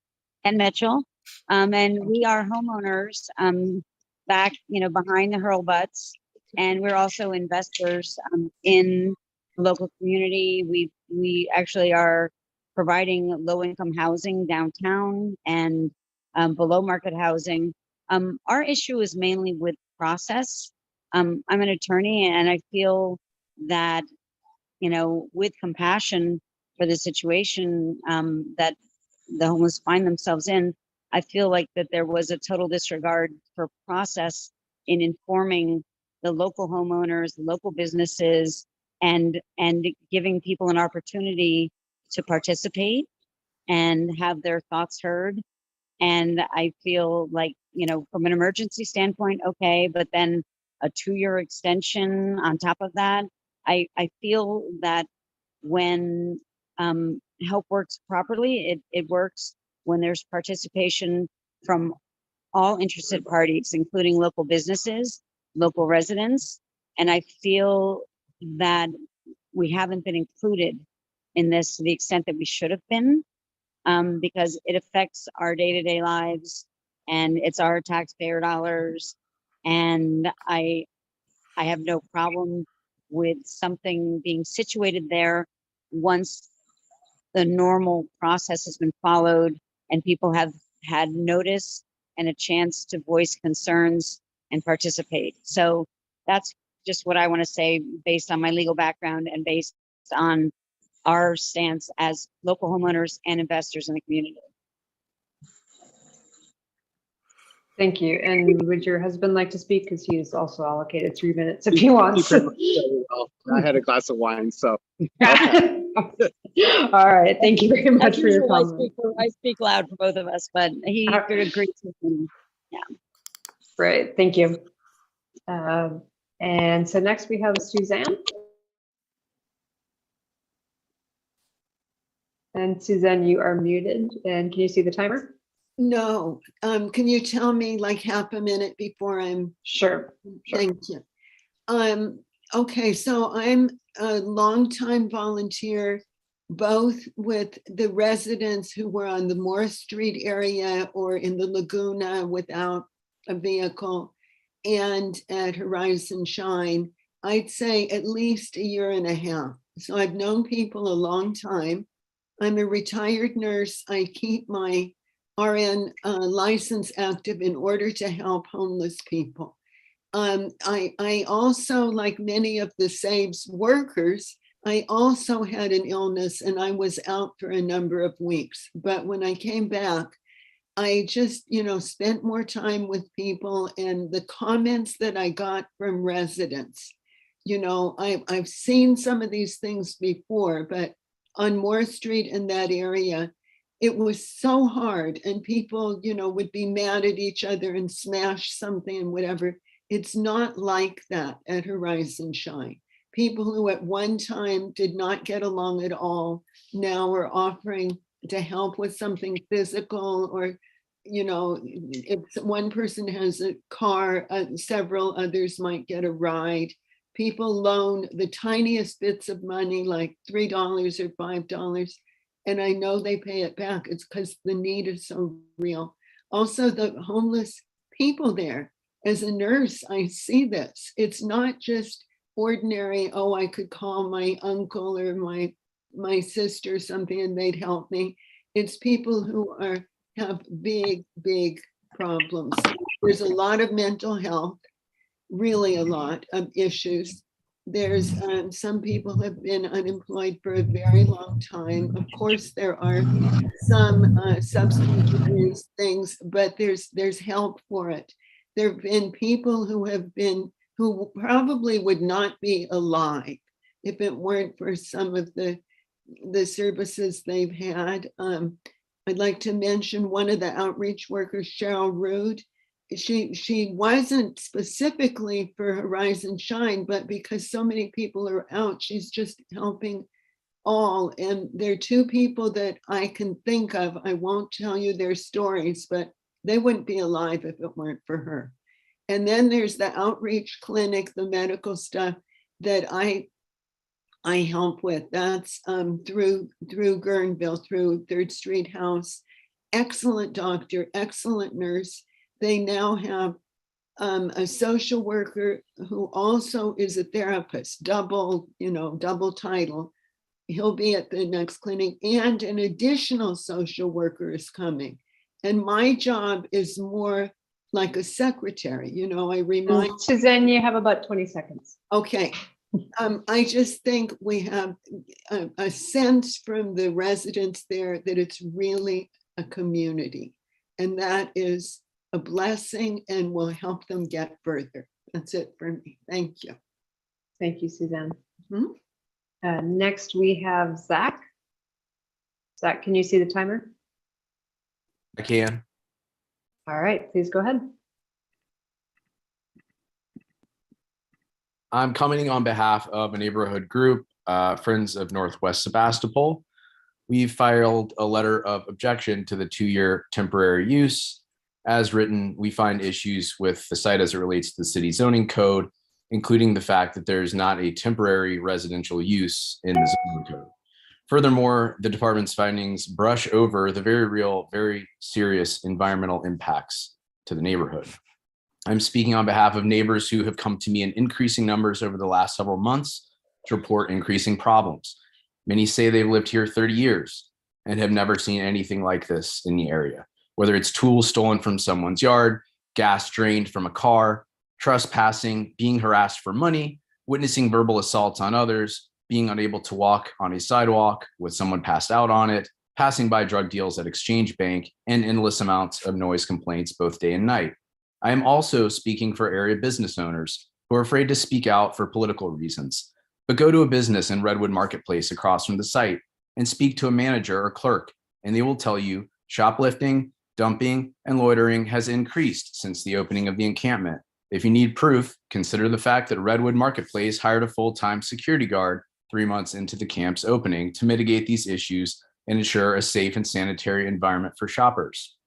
Ken Mitchell. And we are homeowners back, behind the Hurlbutts. And we're also investors in the local community. We actually are providing low-income housing downtown and below market housing. Our issue is mainly with process. I'm an attorney, and I feel that, with compassion for the situation that the homeless find themselves in, I feel like that there was a total disregard for process in informing the local homeowners, the local businesses, and giving people an opportunity to participate and have their thoughts heard. And I feel like, from an emergency standpoint, okay, but then a 2-year extension on top of that, I feel that when help works properly, it works when there's participation from all interested parties, including local businesses, local residents. And I feel that we haven't been included in this to the extent that we should have been, because it affects our day-to-day lives, and it's our taxpayer dollars. And I have no problem with something being situated there once the normal process has been followed and people have had notice and a chance to voice concerns and participate. So that's just what I want to say based on my legal background and based on our stance as local homeowners and investors in the community. Thank you. And would your husband like to speak? Because he's also allocated 3 minutes if he wants. I had a glass of wine, so. All right. Thank you very much As for your usual, comment. I speak loud for both of us, but he agrees with me. Great. Thank you. And so next we have Suzanne. And Suzanne, you are muted. And can you see the timer? No. Can you tell me like half a minute before I'm? Sure. Thank you. Okay, so I'm a longtime volunteer, both with the residents who were on the Moore Street area or in the Laguna without a vehicle, and at Horizon Shine, I'd say at least a year and a half. So I've known people a long time. I'm a retired nurse. I keep my RN license active in order to help homeless people. I also, like many of the SAVES workers, I also had an illness and I was out for a number of weeks. But when I came back, I just, spent more time with people, and the comments that I got from residents, I've seen some of these things before, but on Moore Street in that area, it was so hard, and people, would be mad at each other and smash something and whatever. It's not like that at Horizon Shine. People who at one time did not get along at all now are offering to help with something physical, or, if one person has a car, several others might get a ride. People loan the tiniest bits of money, like $3 or $5, and I know they pay it back. It's because the need is so real. Also, the homeless people there, as a nurse, I see this. It's not just ordinary, oh, I could call my uncle or my sister or something and they'd help me. It's people who have big, big problems. There's a lot of mental health, really a lot of issues. There's some people have been unemployed for a very long time. Of course, there are some substance abuse things, but there's help for it. There have been people who probably would not be alive if it weren't for some of the services they've had. I'd like to mention one of the outreach workers, Cheryl Rude. She wasn't specifically for Horizon Shine, but because so many people are out, she's just helping all. And there are two people that I can think of. I won't tell you their stories, but they wouldn't be alive if it weren't for her. And then there's the outreach clinic, the medical stuff that I help with. That's through Guerneville, through 3rd Street House. Excellent doctor, excellent nurse. They now have a social worker who also is a therapist, double title. He'll be at the next clinic, and an additional social worker is coming. And my job is more like a secretary, I remind. Suzanne, you have about 20 seconds. Okay. I just think we have a sense from the residents there that it's really a community, and that is a blessing and will help them get further. That's it for me. Thank you. Thank you, Suzanne. Next, we have Zach. Zach, can you see the timer? I can. All right, please go ahead. I'm coming on behalf of a neighborhood group, Friends of Northwest Sebastopol. We filed a letter of objection to the 2-year temporary use. As written, we find issues with the site as it relates to the city zoning code, including the fact that there's not a temporary residential use in the zoning code. Furthermore, the department's findings brush over the very real, very serious environmental impacts to the neighborhood. I'm speaking on behalf of neighbors who have come to me in increasing numbers over the last several months to report increasing problems. Many say they've lived here 30 years and have never seen anything like this in the area, whether it's tools stolen from someone's yard, gas drained from a car, trespassing, being harassed for money, witnessing verbal assaults on others, being unable to walk on a sidewalk with someone passed out on it, passing by drug deals at Exchange Bank, and endless amounts of noise complaints both day and night. I am also speaking for area business owners who are afraid to speak out for political reasons, but go to a business in Redwood Marketplace across from the site and speak to a manager or clerk, and they will tell you shoplifting, dumping, and loitering has increased since the opening of the encampment. If you need proof, consider the fact that Redwood Marketplace hired a full-time security guard 3 months into the camp's opening to mitigate these issues and ensure a safe and sanitary environment for shoppers.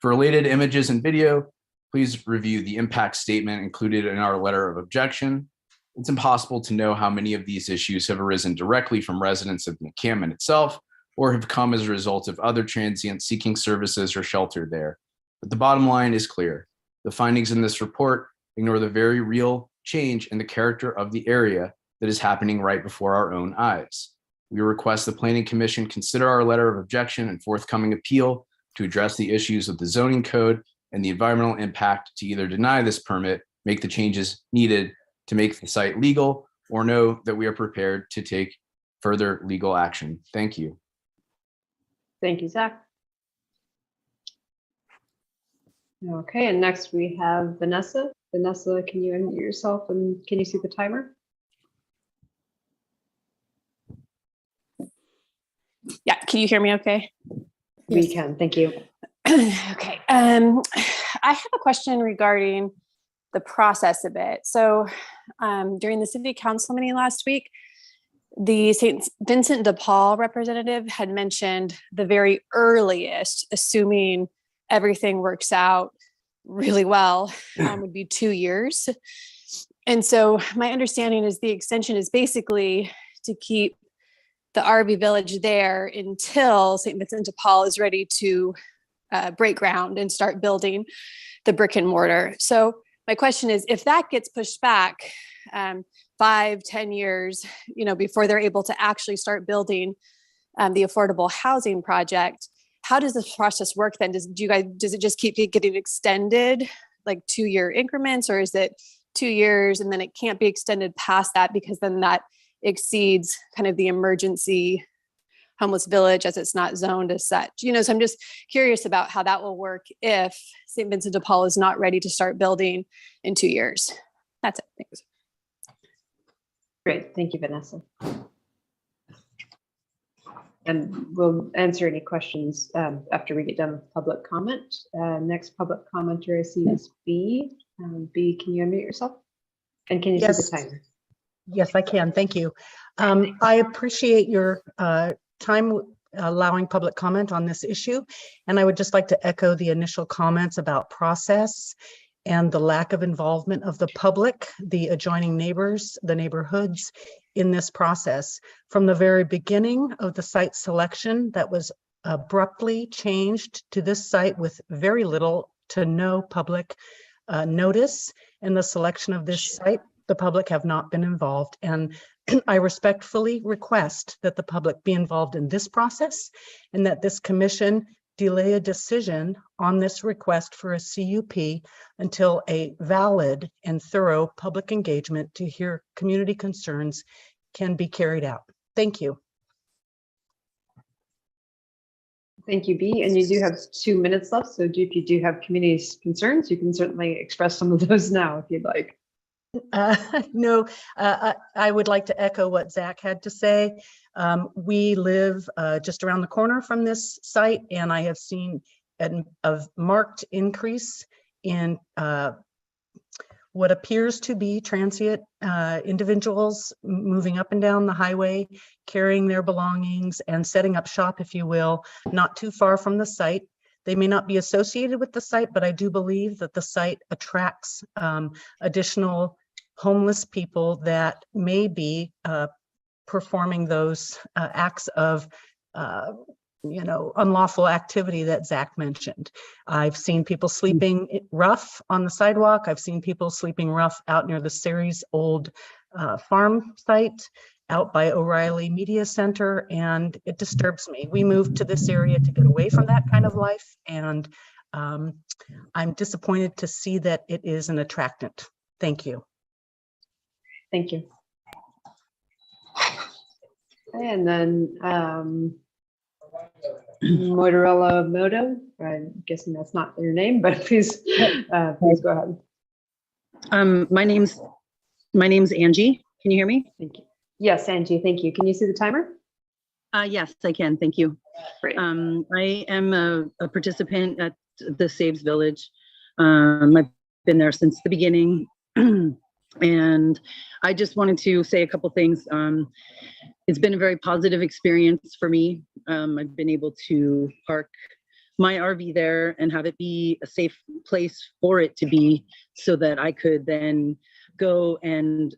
For related images and video, please review the impact statement included in our letter of objection. It's impossible to know how many of these issues have arisen directly from residents of the encampment itself or have come as a result of other transients seeking services or shelter there. But the bottom line is clear. The findings in this report ignore the very real change in the character of the area that is happening right before our own eyes. We request the Planning Commission consider our letter of objection and forthcoming appeal to address the issues of the zoning code and the environmental impact to either deny this permit, make the changes needed to make the site legal, or know that we are prepared to take further legal action. Thank you. Thank you, Zach. Okay, and next we have Vanessa. Vanessa, can you unmute yourself and can you see the timer? Yeah, can you hear me okay? We can, thank you. Okay, I have a question regarding the process a bit. So during the city council meeting last week, the St. Vincent de Paul representative had mentioned the very earliest, assuming everything works out really well, would be 2 years. And so my understanding is the extension is basically to keep the RV village there until St. Vincent de Paul is ready to break ground and start building the brick and mortar. So my question is, if that gets pushed back 5-10 years, before they're able to actually start building the affordable housing project, how does this process work then? Does it just keep getting extended, like 2-year increments, or is it 2 years and then it can't be extended past that because then that exceeds kind of the emergency homeless village as it's not zoned as such? So I'm just curious about how that will work if St. Vincent de Paul is not ready to start building in 2 years. That's it. Thanks. Great, thank you, Vanessa. And we'll answer any questions after we get done with public comment. Next public commenter I see is B. B, can you unmute yourself? And can you see the timer? Yes, I can. Thank you. I appreciate your time allowing public comment on this issue. And I would just like to echo the initial comments about process and the lack of involvement of the public, the adjoining neighbors, the neighborhoods in this process. From the very beginning of the site selection that was abruptly changed to this site with very little to no public notice in the selection of this site, the public have not been involved. And I respectfully request that the public be involved in this process and that this commission delay a decision on this request for a CUP until a valid and thorough public engagement to hear community concerns can be carried out. Thank you. Thank you, B. And you do have 2 minutes left. So if you do have community concerns, you can certainly express some of those now if you'd like. No, I would like to echo what Zach had to say. We live just around the corner from this site, and I have seen a marked increase in what appears to be transient individuals moving up and down the highway, carrying their belongings and setting up shop, if you will, not too far from the site. They may not be associated with the site, but I do believe that the site attracts additional homeless people that may be performing those acts of unlawful activity that Zach mentioned. I've seen people sleeping rough on the sidewalk. I've seen people sleeping rough out near the Ceres old farm site out by O'Reilly Media Center, and it disturbs me. We moved to this area to get away from that kind of life, and I'm disappointed to see that it is an attractant. Thank you. Thank you. And then Motorola Moto, I'm guessing that's not your name, but please go ahead. My name's Angie. Can you hear me? Thank you. Yes, Angie, thank you. Can you see the timer? Yes, I can. Thank you. Great. I am a participant at the Saves Village. I've been there since the beginning. And I just wanted to say a couple things. It's been a very positive experience for me. I've been able to park my RV there and have it be a safe place for it to be, so that I could then go and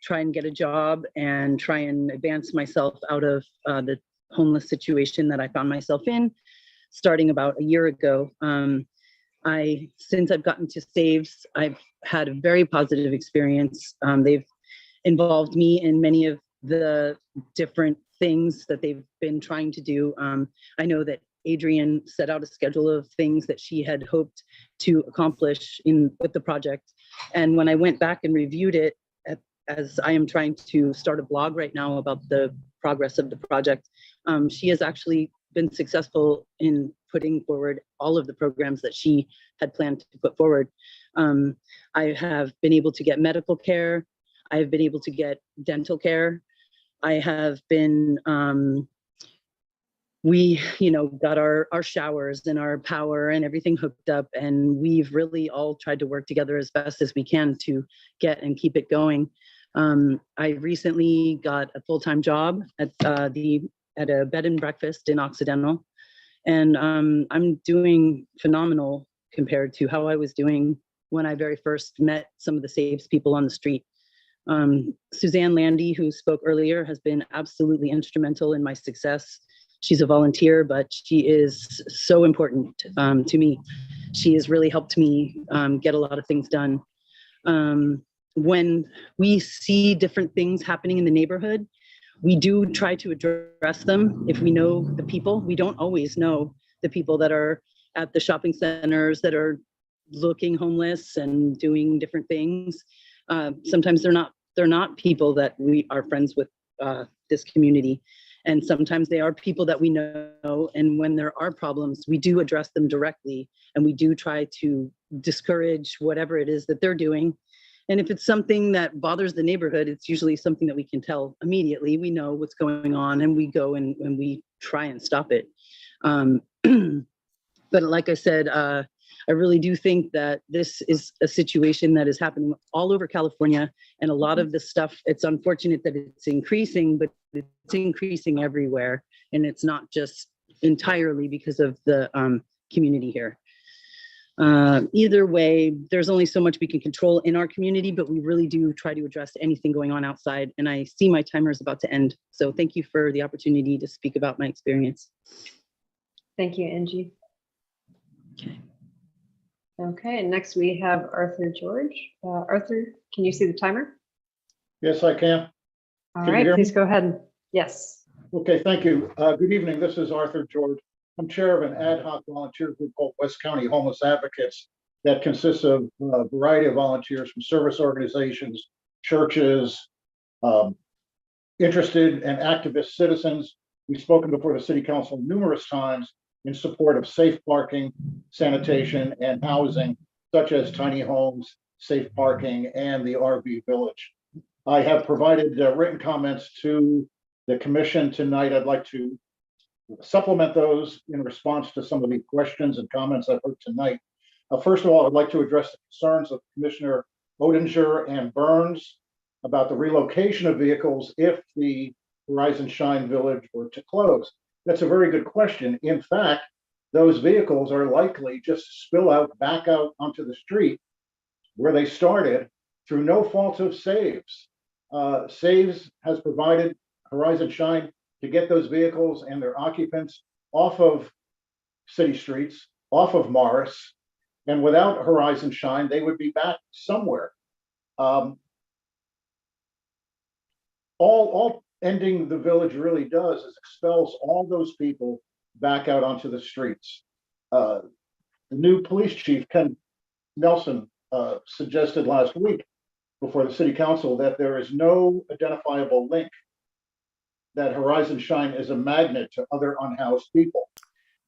try and get a job and try and advance myself out of the homeless situation that I found myself in starting about a year ago. Since I've gotten to Saves, I've had a very positive experience. They've involved me in many of the different things that they've been trying to do. I know that Adrienne set out a schedule of things that she had hoped to accomplish with the project. And when I went back and reviewed it, as I am trying to start a blog right now about the progress of the project, she has actually been successful in putting forward all of the programs that she had planned to put forward. I have been able to get medical care. I have been able to get dental care. I have been, we, got our showers and our power and everything hooked up, and we've really all tried to work together as best as we can to get and keep it going. I recently got a full-time job at a bed and breakfast in Occidental, and I'm doing phenomenal compared to how I was doing when I very first met some of the Saves people on the street. Suzanne Landy, who spoke earlier, has been absolutely instrumental in my success. She's a volunteer, but she is so important to me. She has really helped me get a lot of things done. When we see different things happening in the neighborhood, we do try to address them if we know the people. We don't always know the people that are at the shopping centers that are looking homeless and doing different things. Sometimes they're not people that we are friends with this community. And sometimes they are people that we know. And when there are problems, we do address them directly, and we do try to discourage whatever it is that they're doing. And if it's something that bothers the neighborhood, it's usually something that we can tell immediately. We know what's going on, and we go and we try and stop it. But like I said, I really do think that this is a situation that is happening all over California, and a lot of the stuff, it's unfortunate that it's increasing, but it's increasing everywhere. And it's not just entirely because of the community here. Either way, there's only so much we can control in our community, but we really do try to address anything going on outside. And I see my timer is about to end. So thank you for the opportunity to speak about my experience. Thank you, Angie. Okay, and next we have Arthur George. Arthur, can you see the timer? Yes, I can. All Can you right, hear please me? go ahead. Yes. Okay, thank you. Good evening. This is Arthur George. I'm chair of an ad hoc volunteer group called West County Homeless Advocates that consists of a variety of volunteers from service organizations, churches, interested and activist citizens. We've spoken before the city council numerous times in support of safe parking, sanitation, and housing, such as tiny homes, safe parking, and the RV village. I have provided written comments to the commission tonight. I'd like to supplement those in response to some of the questions and comments I've heard tonight. First of all, I'd like to address the concerns of Commissioner Odinger and Burns about the relocation of vehicles if the Horizon Shine Village were to close. That's a very good question. In fact, those vehicles are likely just to spill out back out onto the street where they started through no fault of Saves. Saves has provided Horizon Shine to get those vehicles and their occupants off of city streets, off of Morris, and without Horizon Shine, they would be back somewhere. All ending the village really does is expels all those people back out onto the streets. The new police chief, Ken Nelson, suggested last week before the city council that there is no identifiable link that Horizon Shine is a magnet to other unhoused people.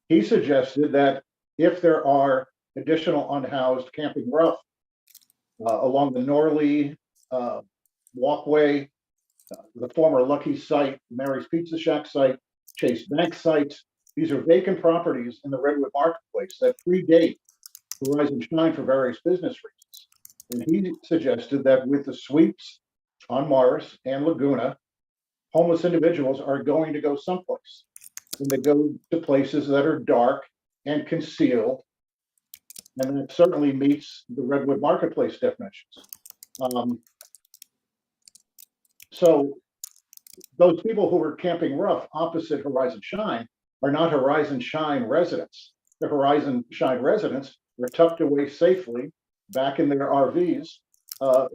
He suggested that if there are additional unhoused camping rough along the Norley walkway, the former Lucky site, Mary's Pizza Shack site, Chase Bank sites, these are vacant properties in the Redwood Marketplace that predate Horizon Shine for various business reasons. And he suggested that with the sweeps on Morris and Laguna, homeless individuals are going to go someplace. And they go to places that are dark and concealed. And that certainly meets the Redwood Marketplace definitions. So those people who are camping rough opposite Horizon Shine are not Horizon Shine residents. The Horizon Shine residents were tucked away safely back in their RVs,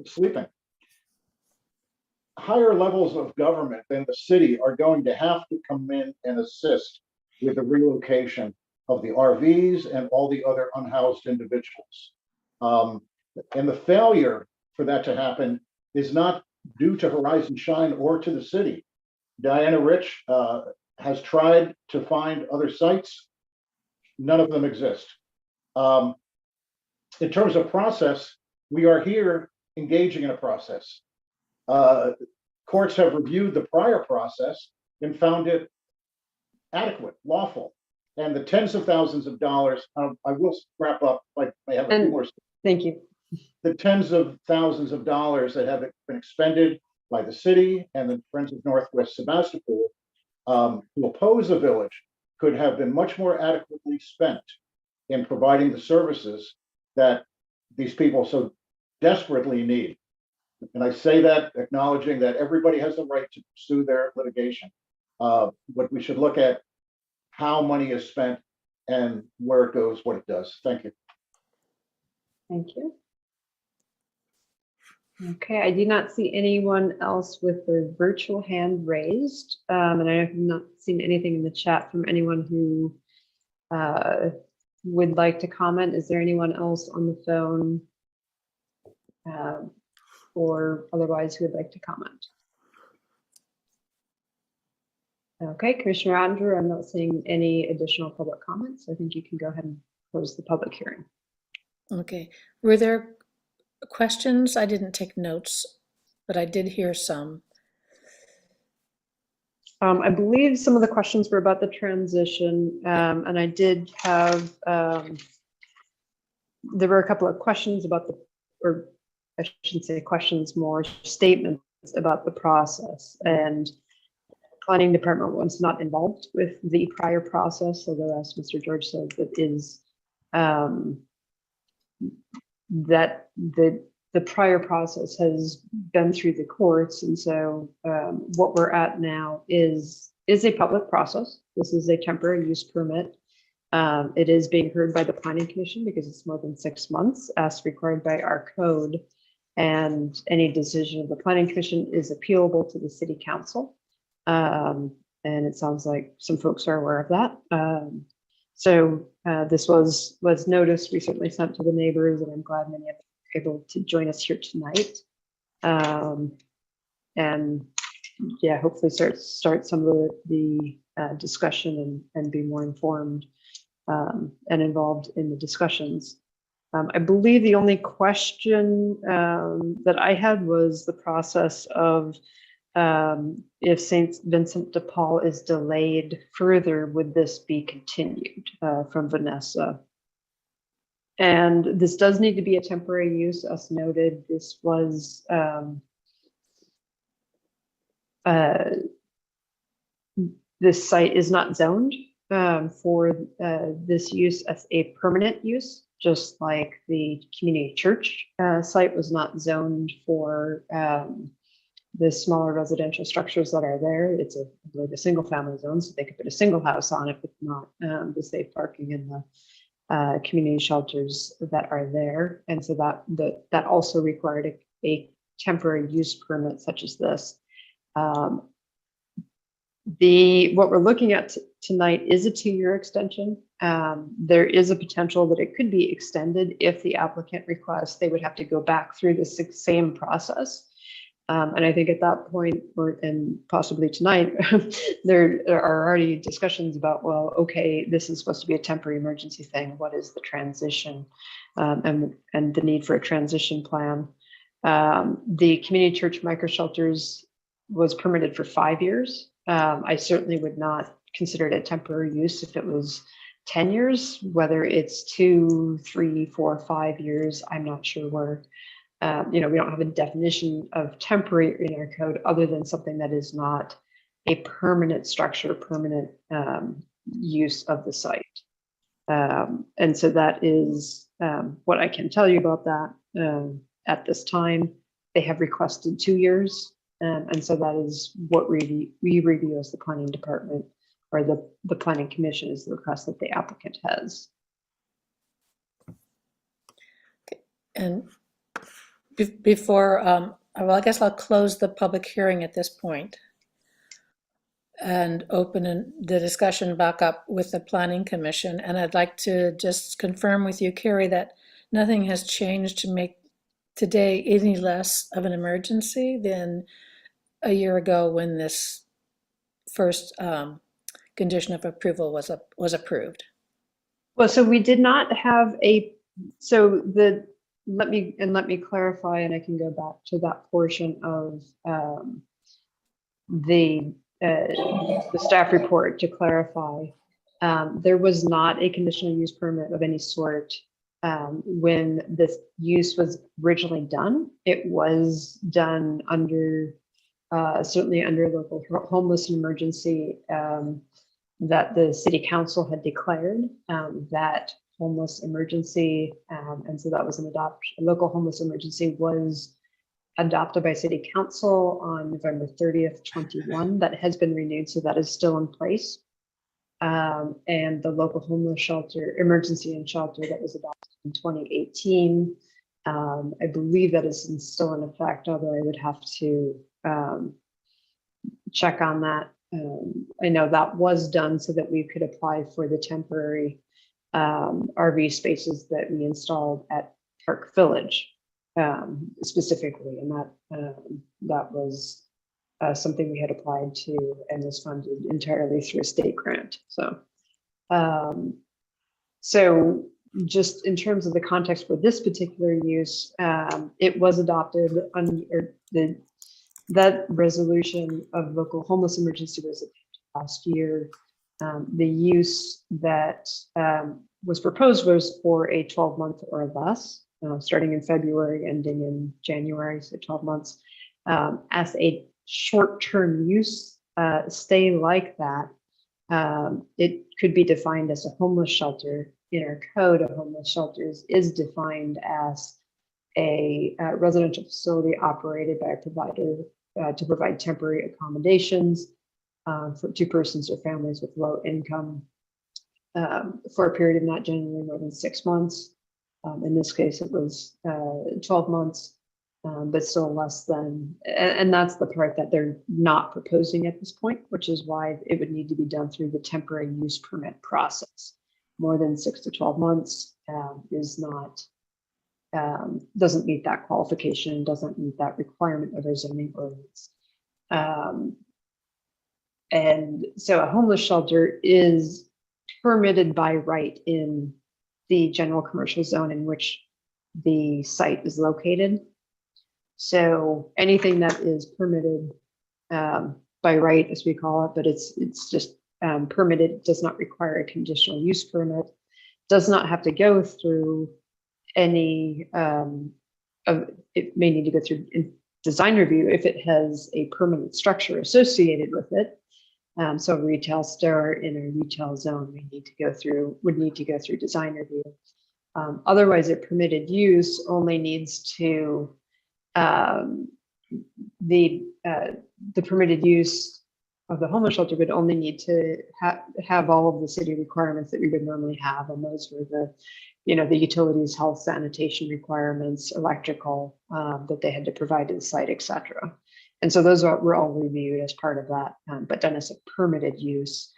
sleeping. Higher levels of government than the city are going to have to come in and assist with the relocation of the RVs and all the other unhoused individuals. And the failure for that to happen is not due to Horizon Shine or to the city. Diana Rich has tried to find other sites. None of them exist. In terms of process, we are here engaging in a process. Courts have reviewed the prior process and found it adequate, lawful. And the tens of thousands of dollars, I will wrap up, I have a few more. Thank you. The tens of thousands of dollars that have been expended by the city and the Friends of Northwest Sebastopol to oppose the village could have been much more adequately spent in providing the services that these people so desperately need. And I say that acknowledging that everybody has the right to pursue their litigation. But we should look at how money is spent and where it goes, what it does. Thank you. Thank you. Okay, I do not see anyone else with their virtual hand raised. And I have not seen anything in the chat from anyone who would like to comment. Is there anyone else on the phone or otherwise who would like to comment? Okay, Commissioner Andrew, I'm not seeing any additional public comments. I think you can go ahead and close the public hearing. Okay, were there questions? I didn't take notes, but I did hear some. I believe some of the questions were about the transition, and I did have, there were a couple of questions about the, or I shouldn't say questions, more statements about the process. And planning department was not involved with the prior process, although as Mr. George said, that is that the prior process has been through the courts. And so what we're at now is a public process. This is a temporary use permit. It is being heard by the Planning Commission because it's more than 6 months as required by our code. And any decision of the Planning Commission is appealable to the City Council. And it sounds like some folks are aware of that. So this was noticed, we certainly sent to the neighbors, and I'm glad many of them were able to join us here tonight. And yeah, hopefully start some of the discussion and be more informed and involved in the discussions. I believe the only question that I had was the process of if St. Vincent de Paul is delayed further, would this be continued from Vanessa? And this does need to be a temporary use, as noted. This was this site is not zoned for this use as a permanent use, just like the community church site was not zoned for the smaller residential structures that are there. It's like a single family zone, so they could put a single house on it, but not the safe parking and the community shelters that are there. And so that also required a temporary use permit such as this. What we're looking at tonight is a 2-year extension. There is a potential that it could be extended if the applicant requests. They would have to go back through the same process. And I think at that point, and possibly tonight, there are already discussions about, well, okay, this is supposed to be a temporary emergency thing. What is the transition, and the need for a transition plan? The community church microshelters was permitted for 5 years. I certainly would not consider it a temporary use if it was 10 years, whether it's 2, 3, 4, 5 years. I'm not sure where. We don't have a definition of temporary in our code other than something that is not a permanent structure, permanent use of the site. And so that is what I can tell you about that. At this time, they have requested 2 years. And so that is what we review as the planning department, or the planning commission is the request that the applicant has. And before, well, I guess I'll close the public hearing at this point and open the discussion back up with the planning commission. And I'd like to just confirm with you, Carrie, that nothing has changed to make today any less of an emergency than a year ago when this first condition of approval was approved. Well, so we did not have let me clarify, and I can go back to that portion of the staff report to clarify. There was not a conditional use permit of any sort when this use was originally done. It was done under certainly under local homeless emergency that the city council had declared that homeless emergency, and so that was a local homeless emergency was adopted by city council on November 30th, 21. That has been renewed, so that is still in place. And the local homeless shelter, emergency and shelter, that was adopted in 2018. I believe that is still in effect, although I would have to check on that. I know that was done so that we could apply for the temporary RV spaces that we installed at Park Village specifically, and that was something we had applied to and was funded entirely through a state grant. So just in terms of the context for this particular use, it was adopted under that resolution of local homeless emergency was last year. The use that was proposed was for a 12-month or less, starting in February, ending in January, so 12 months. As a short-term use stay like that, it could be defined as a homeless shelter. In our code of homeless shelters is defined as a residential facility operated by a provider to provide temporary accommodations to persons or families with low income for a period of not generally more than 6 months. In this case, it was 12 months, but still less than, and that's the part that they're not proposing at this point, which is why it would need to be done through the temporary use permit process. More than 6 to 12 months is not, doesn't meet that qualification, doesn't meet that requirement of our zoning ordinance. And so a homeless shelter is permitted by right in the general commercial zone in which the site is located. So anything that is permitted by right, as we call it, but it's just permitted, does not require a conditional use permit, does not have to go through any it may need to go through design review if it has a permanent structure associated with it. So a retail store in a retail zone would need to go through design review. Otherwise, a permitted use only needs to the permitted use of the homeless shelter would only need to have all of the city requirements that we would normally have, and those were the utilities, health, sanitation requirements, electrical that they had to provide to the site, etc. And so those were all reviewed as part of that, but done as a permitted use.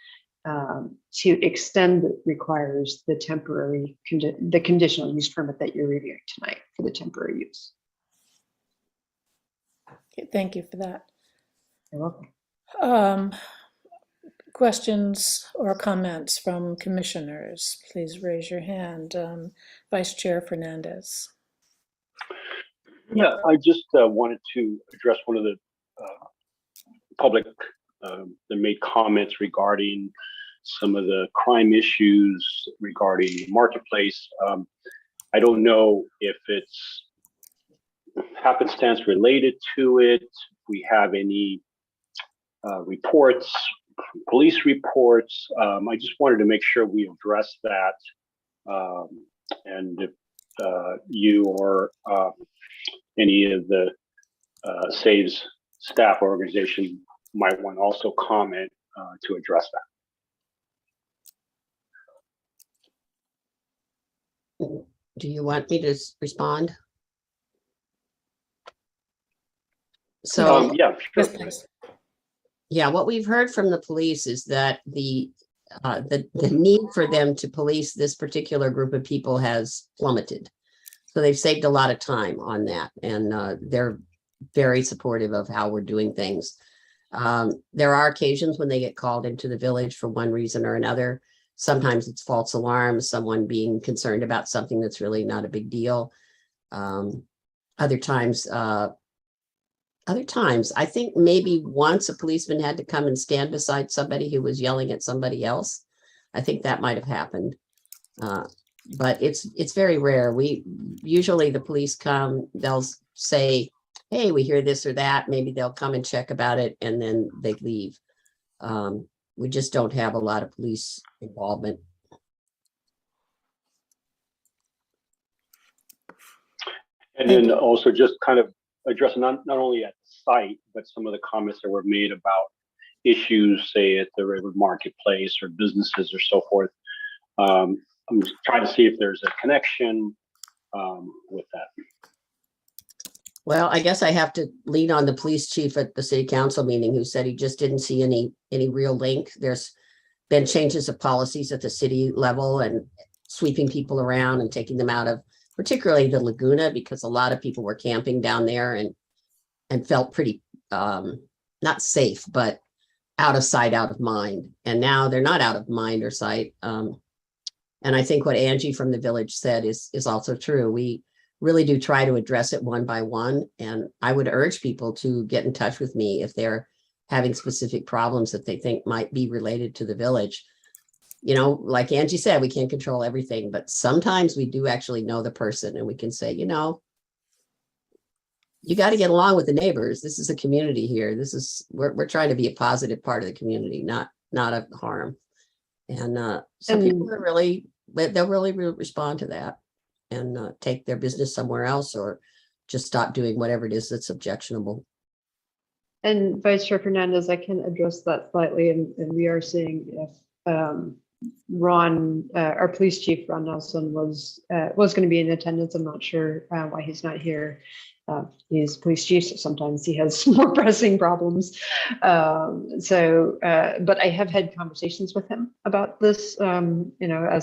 to extend requires the temporary, the conditional use permit that you're reviewing tonight for the temporary use. Okay, thank you for that. You're welcome. Questions or comments from commissioners? Please raise your hand. Vice Chair Fernandez. Yeah, I just wanted to address one of the public that made comments regarding some of the crime issues regarding the marketplace. I don't know if it's happenstance related to it. If we have any reports, police reports. I just wanted to make sure we address that. And if you or any of the SAVES staff organization might want to also comment to address that. Do you want me to respond? So Yeah, sure. yeah, what we've heard from the police is that the need for them to police this particular group of people has plummeted. So they've saved a lot of time on that, and they're very supportive of how we're doing things. There are occasions when they get called into the village for one reason or another. Sometimes it's false alarms, someone being concerned about something that's really not a big deal. Other times, I think maybe once a policeman had to come and stand beside somebody who was yelling at somebody else. I think that might have happened. But it's very rare. We usually the police come, they'll say, hey, we hear this or that. Maybe they'll come and check about it and then they leave. We just don't have a lot of police involvement. And then also just kind of addressing not only at the site, but some of the comments that were made about issues, say at the river marketplace or businesses or so forth. I'm just trying to see if there's a connection with that. Well, I guess I have to lean on the police chief at the city council meeting who said he just didn't see any real link. There's been changes of policies at the city level and sweeping people around and taking them out of particularly the Laguna, because a lot of people were camping down there and felt pretty not safe, but out of sight, out of mind. And now they're not out of mind or sight. And I think what Angie from the village said is also true. We really do try to address it one by one. And I would urge people to get in touch with me if they're having specific problems that they think might be related to the village. You know, like Angie said, we can't control everything, but sometimes we do actually know the person and we can say, you know, you got to get along with the neighbors. This is a community here. We're trying to be a positive part of the community, not a harm. And some people are they'll really respond to that and take their business somewhere else or just stop doing whatever it is that's objectionable. And Vice Chair Fernandez, I can address that slightly, and we are seeing if Ron, our police chief, Ron Nelson, was going to be in attendance. I'm not sure why he's not here. He's police chief, so sometimes he has more pressing problems. But I have had conversations with him about this. You know,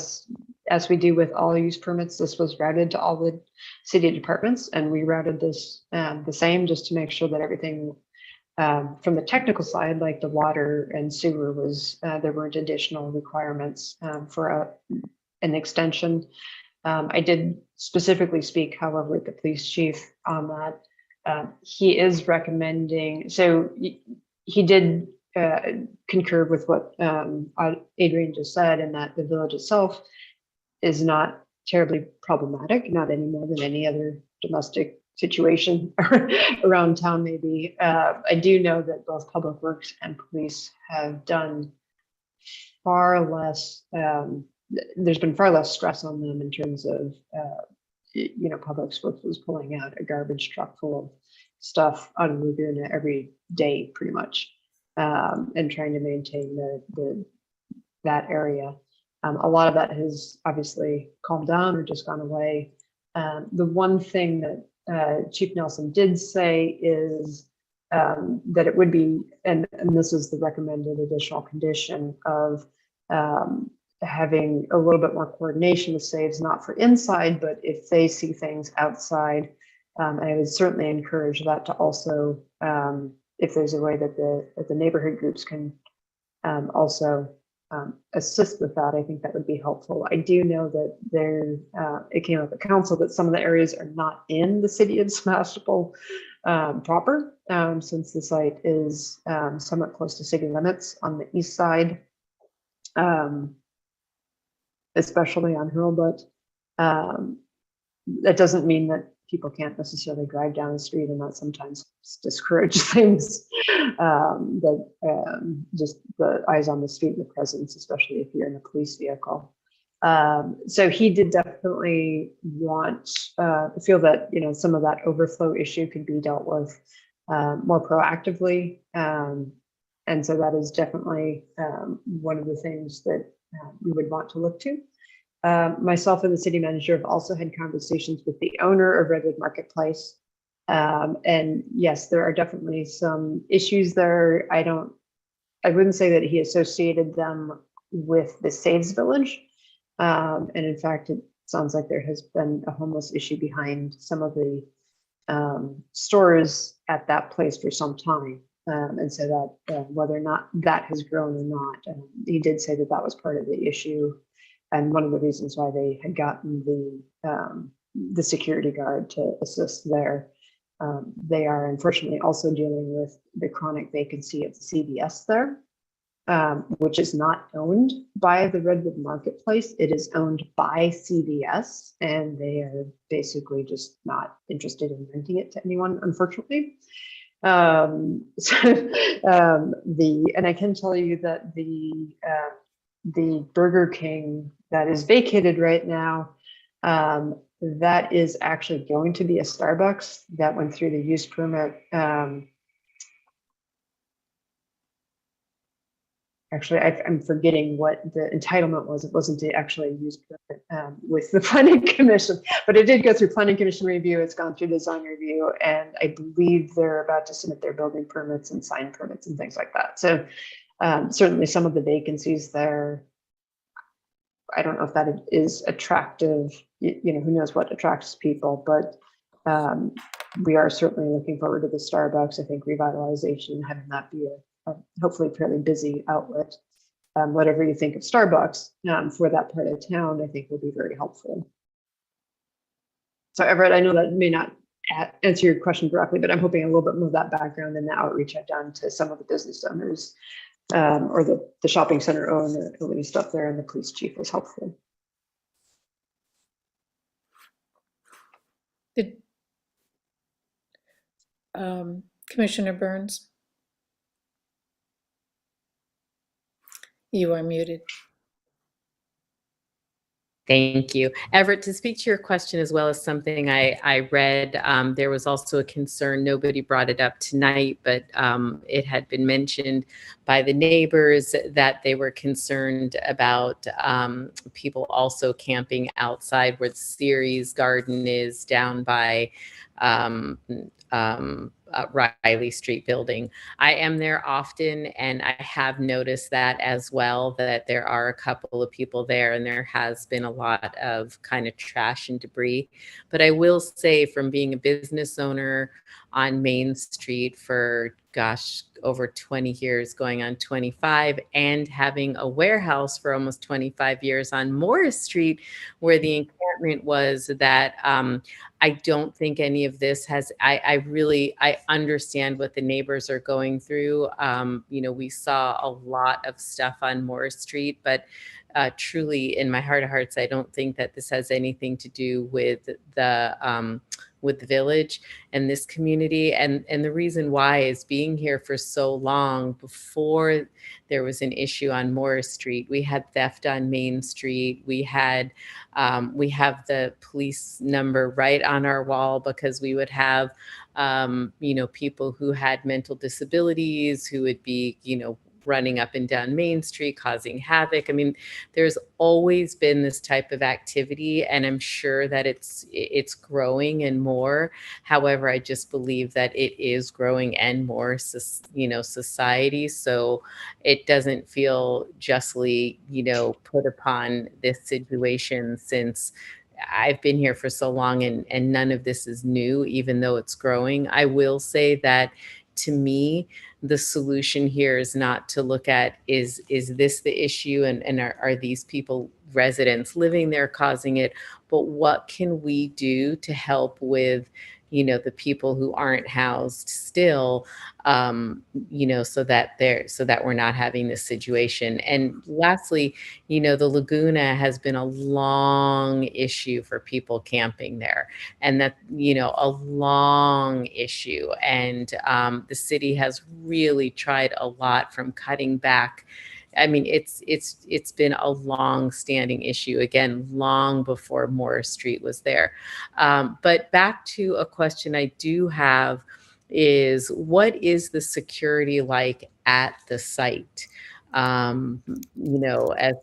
as we do with all use permits, this was routed to all the city departments, and we routed this the same, just to make sure that everything from the technical side, like the water and sewer, was there weren't additional requirements for an extension. I did specifically speak, however, with the police chief on that. He is recommending, so he did concur with what Adrian just said, and that the village itself is not terribly problematic, not any more than any other domestic situation around town maybe. I do know that both Public Works and police have done far less, there's been far less stress on them in terms of, you know, Public Works was pulling out a garbage truck full of stuff out of Laguna every day pretty much, and trying to maintain that area. A lot of that has obviously calmed down or just gone away. The one thing that Chief Nelson did say is that it would be, and this is the recommended additional condition of having a little bit more coordination with saves, not for inside, but if they see things outside. And I would certainly encourage that to also, if there's a way that the neighborhood groups can also assist with that, I think that would be helpful. I do know that it came up at council that some of the areas are not in the city of Sebastopol proper, since the site is somewhat close to city limits on the east side, especially on Hurlbut. That doesn't mean that people can't necessarily drive down the street, and that sometimes discourage things. Just the eyes on the street and the presence, especially if you're in a police vehicle. So he did definitely feel that, you know, some of that overflow issue could be dealt with more proactively. And so that is definitely one of the things that we would want to look to. Myself and the city manager have also had conversations with the owner of Redwood Marketplace. And yes, there are definitely some issues there. I wouldn't say that he associated them with the Saves Village. And in fact, it sounds like there has been a homeless issue behind some of the stores at that place for some time. And so that whether or not that has grown or not, he did say that that was part of the issue. And one of the reasons why they had gotten the security guard to assist there. They are unfortunately also dealing with the chronic vacancy of the CVS there, which is not owned by the Redwood Marketplace. It is owned by CVS, and they are basically just not interested in renting it to anyone, unfortunately. And I can tell you that the Burger King that is vacated right now, that is actually going to be a Starbucks that went through the use permit. Actually, I'm forgetting what the entitlement was. It wasn't actually a use permit with the planning commission, but it did go through planning commission review. It's gone through design review, and I believe they're about to submit their building permits and sign permits and things like that. So certainly some of the vacancies there, I don't know if that is attractive, you know, who knows what attracts people, but we are certainly looking forward to the Starbucks. I think revitalization, having that be a hopefully fairly busy outlet. Whatever you think of Starbucks for that part of town, I think will be very helpful. So Everett, I know that may not answer your question directly, but I'm hoping a little bit more of that background and the outreach I've done to some of the business owners or the shopping center owner, any stuff there, and the police chief was helpful. Commissioner Burns? You are muted. Thank you. Everett, to speak to your question as well as something I read, there was also a concern, nobody brought it up tonight, but it had been mentioned by the neighbors that they were concerned about people also camping outside where the Ceres Garden is down by Riley Street building. I am there often, and I have noticed that as well, that there are a couple of people there, and there has been a lot of kind of trash and debris. But I will say, from being a business owner on Main Street for, gosh, over 20 years, going on 25, and having a warehouse for almost 25 years on Morris Street, where the encampment was, that I don't think any of this has, I understand what the neighbors are going through. You know, we saw a lot of stuff on Morris Street, but truly in my heart of hearts, I don't think that this has anything to do with the village and this community. And the reason why is being here for so long, before there was an issue on Morris Street, we had theft on Main Street. We have the police number right on our wall because we would have, you know, people who had mental disabilities who would be, you know, running up and down Main Street, causing havoc. I mean, there's always been this type of activity, and I'm sure that it's growing and more. However, I just believe that it is growing and more, society. So it doesn't feel justly, put upon this situation, since I've been here for so long, and none of this is new, even though it's growing. I will say that, to me, the solution here is not to look at is this the issue, and are these people, residents living there, causing it, but what can we do to help with the people who aren't housed still, so that we're not having this situation. And lastly, the Laguna has been a long issue for people camping there, and that, a long issue. And the city has really tried a lot, from cutting back. I mean, it's been a long-standing issue, again, long before Morris Street was there. But back to a question I do have is, what is the security like at the site? As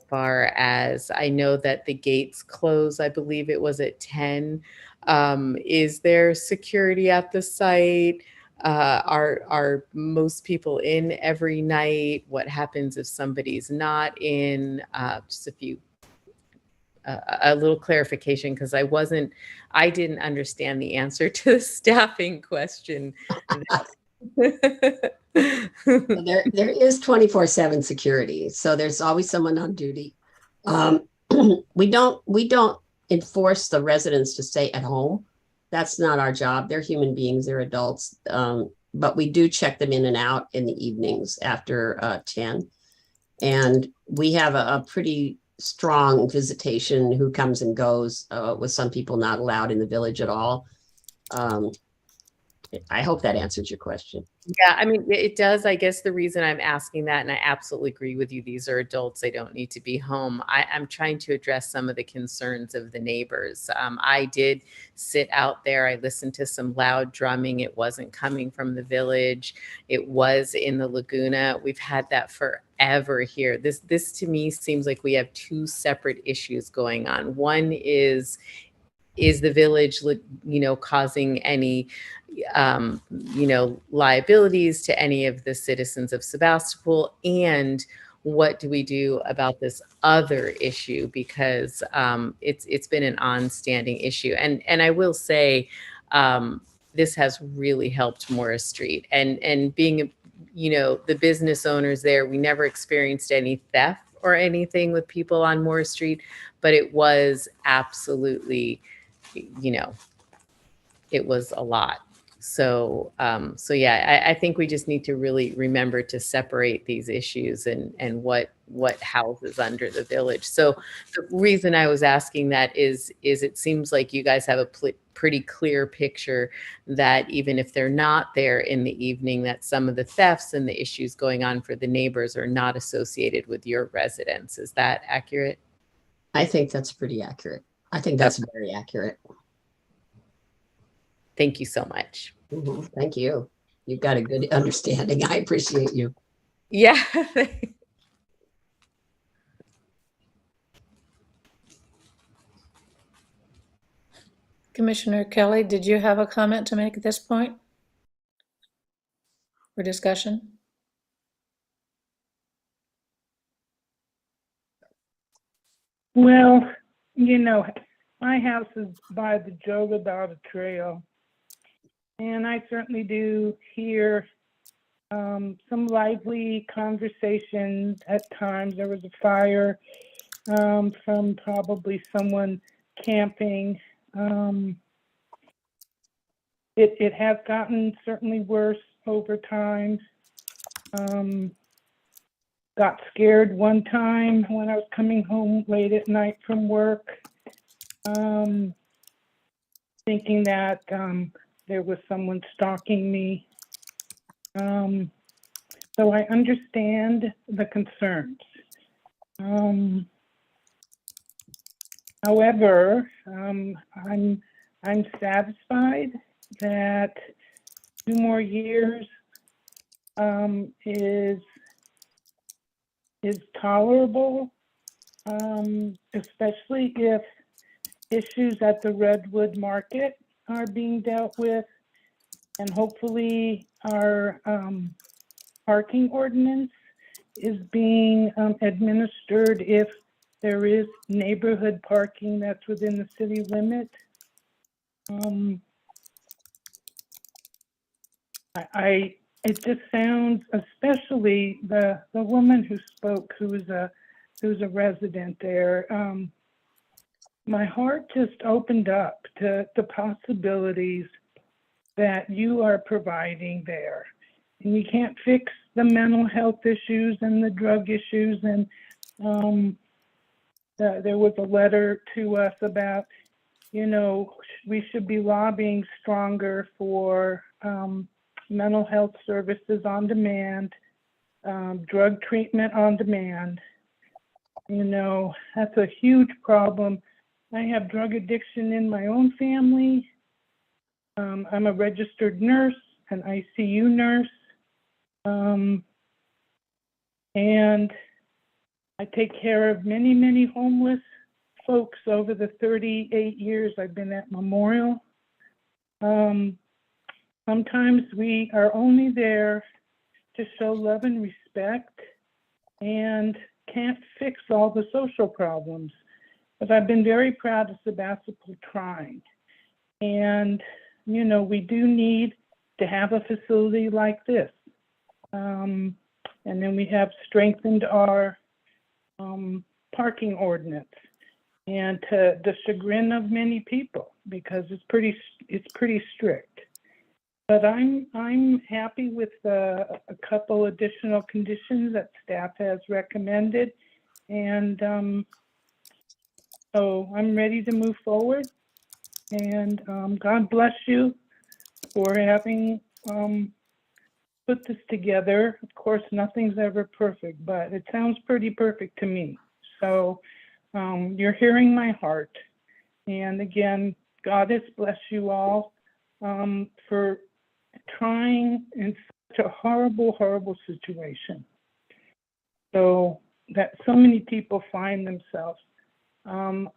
far as I know, that the gates close, I believe it was at 10. Is there security at the site? Are most people in every night? What happens if somebody's not in? Just a little clarification, because I didn't understand the answer to the staffing question. There is 24/7 security, so there's always someone on duty. We don't enforce the residents to stay at home. That's not our job. They're human beings, they're adults. But we do check them in and out in the evenings after 10. And we have a pretty strong visitation who comes and goes, with some people not allowed in the village at all. I hope that answers your question. Yeah, I mean, it does. I guess the reason I'm asking that, and I absolutely agree with you, these are adults, they don't need to be home. I'm trying to address some of the concerns of the neighbors. I did sit out there. I listened to some loud drumming. It wasn't coming from the village. It was in the Laguna. We've had that forever here. This to me seems like we have two separate issues going on. One is the village, causing any, liabilities to any of the citizens of Sebastopol? And what do we do about this other issue? Because it's been an on-standing issue. And I will say, this has really helped Morris Street. And being, the business owners there, we never experienced any theft or anything with people on Morris Street, but it was absolutely, it was a lot. So yeah, I think we just need to really remember to separate these issues and what houses under the village. So the reason I was asking that is it seems like you guys have a pretty clear picture that even if they're not there in the evening, that some of the thefts and the issues going on for the neighbors are not associated with your residents. Is that accurate? I think that's pretty accurate. I think that's very accurate. Thank you so much. Mm-hmm. Thank you. You've got a good understanding. I appreciate you. Yeah. Commissioner Kelly, did you have a comment to make at this point? For discussion? Well, my house is by the Jogadata Trail, and I certainly do hear some lively conversations at times. There was a fire from probably someone camping. It has gotten certainly worse over time. Got scared one time when I was coming home late at night from work, thinking that there was someone stalking me. So I understand the concerns. However, I'm satisfied that 2 more years is is tolerable, especially if issues at the Redwood Market are being dealt with, and hopefully our parking ordinance is being administered if there is neighborhood parking that's within the city limit. It just sounds, especially the woman who spoke, who's a resident there. My heart just opened up to the possibilities that you are providing there. And you can't fix the mental health issues and the drug issues. And there was a letter to us about, we should be lobbying stronger for mental health services on demand, drug treatment on demand. That's a huge problem. I have drug addiction in my own family. I'm a registered nurse, an ICU nurse, and I take care of many, many homeless folks over the 38 years I've been at Memorial. Sometimes we are only there to show love and respect and can't fix all the social problems. But I've been very proud of Sebastopol trying. And, we do need to have a facility like this. And then we have strengthened our parking ordinance, and to the chagrin of many people, because it's pretty strict. But I'm happy with a couple additional conditions that staff has recommended, and so I'm ready to move forward. And God bless you for having put this together. Of course, nothing's ever perfect, but it sounds pretty perfect to me. So you're hearing my heart. And again, God has blessed you all for trying in such a horrible, horrible situation. So that so many people find themselves.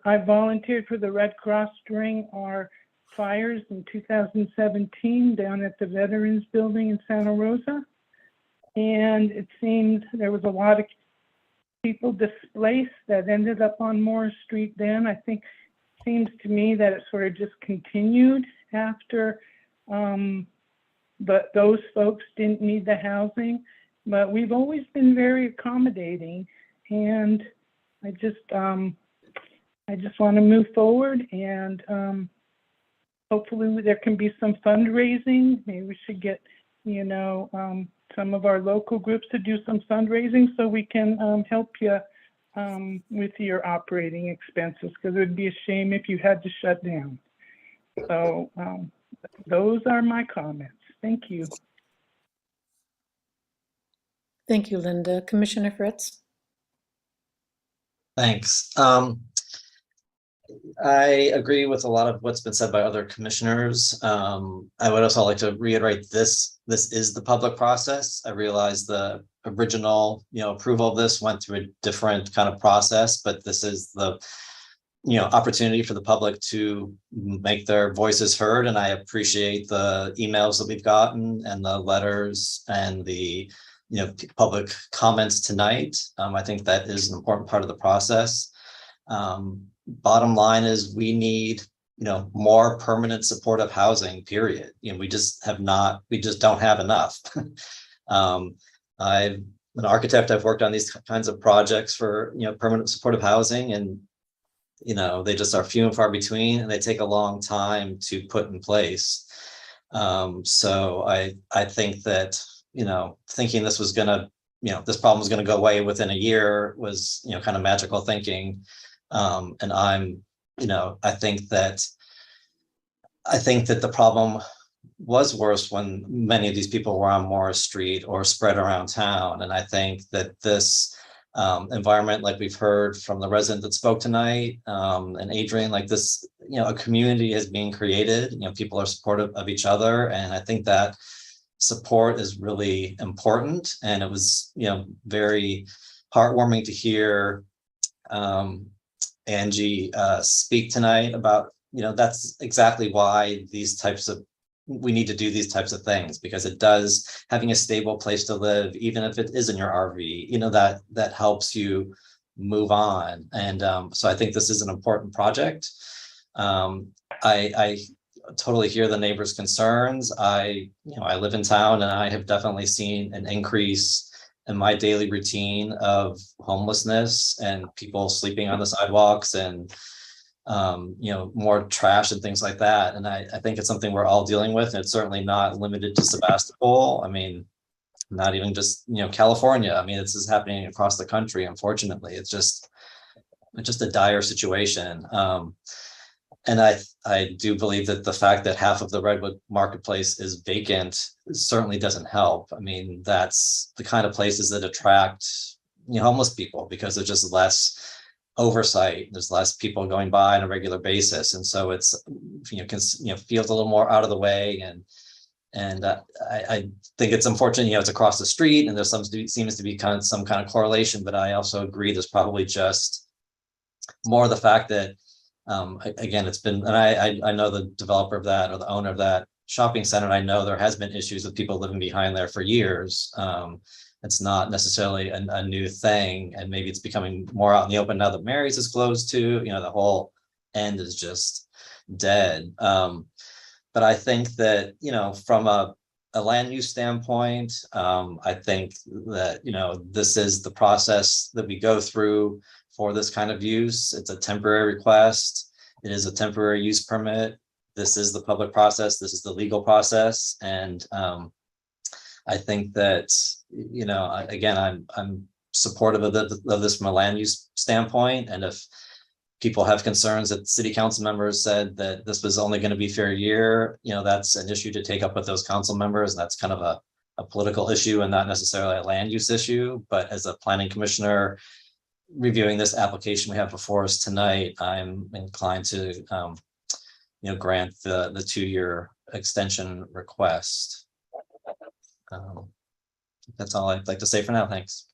I volunteered for the Red Cross during our fires in 2017 down at the Veterans Building in Santa Rosa. And it seemed there was a lot of people displaced that ended up on Morris Street then. I think it seems to me that it sort of just continued after, but those folks didn't need the housing. But we've always been very accommodating, and I just want to move forward, and hopefully there can be some fundraising. Maybe we should get, some of our local groups to do some fundraising so we can help you with your operating expenses, because it would be a shame if you had to shut down. So those are my comments. Thank you. Thank you, Linda. Commissioner Fritz? Thanks. I agree with a lot of what's been said by other commissioners. I would also like to reiterate this is the public process. I realize the original, approval of this went through a different kind of process, but this is the, opportunity for the public to make their voices heard. And I appreciate the emails that we've gotten and the letters and the, public comments tonight. I think that is an important part of the process. Bottom line is we need, more permanent supportive housing, period. We just don't have enough. I'm an architect. I've worked on these kinds of projects for, permanent supportive housing, and, they just are few and far between, and they take a long time to put in place. So I think that, thinking this was gonna, this problem was gonna go away within a year was, kind of magical thinking. And I think that the problem was worse when many of these people were on Morris Street or spread around town. And I think that this environment, like we've heard from the resident that spoke tonight, and Adrian, like this, a community is being created, people are supportive of each other. And I think that support is really important. And it was, very heartwarming to hear Angie speak tonight about, that's exactly why we need to do these types of things, because it does, having a stable place to live, even if it is in your RV, that helps you move on. And so I think this is an important project. I totally hear the neighbors' concerns. I live in town, and I have definitely seen an increase in my daily routine of homelessness and people sleeping on the sidewalks, and more trash and things like that. And I think it's something we're all dealing with. And it's certainly not limited to Sebastopol. I mean, not even just, California. I mean, this is happening across the country, unfortunately. It's just a dire situation. And I do believe that the fact that half of the Redwood Marketplace is vacant certainly doesn't help. I mean, that's the kind of places that attract homeless people, because there's just less oversight. There's less people going by on a regular basis, and so it's feels a little more out of the way. And I think it's unfortunate. It's across the street, and there's seems to be some kind of correlation. But I also agree there's probably just more the fact that. Again, it's been, and I know the developer of that, or the owner of that shopping center, and I know there has been issues with people living behind there for years. It's not necessarily a new thing, and maybe it's becoming more out in the open now that Mary's is closed too. The whole end is just dead. But I think that, from a land use standpoint, I think that, this is the process that we go through for this kind of use. It's a temporary request. It is a temporary use permit. This is the public process. This is the legal process. And I think that, again, I'm supportive of this from a land use standpoint. And if people have concerns that city council members said that this was only going to be for a year, that's an issue to take up with those council members. And that's kind of a political issue and not necessarily a land use issue. But as a planning commissioner, reviewing this application we have before us tonight, I'm inclined to, grant the 2-year extension request. That's all I'd like to say for now. Thanks.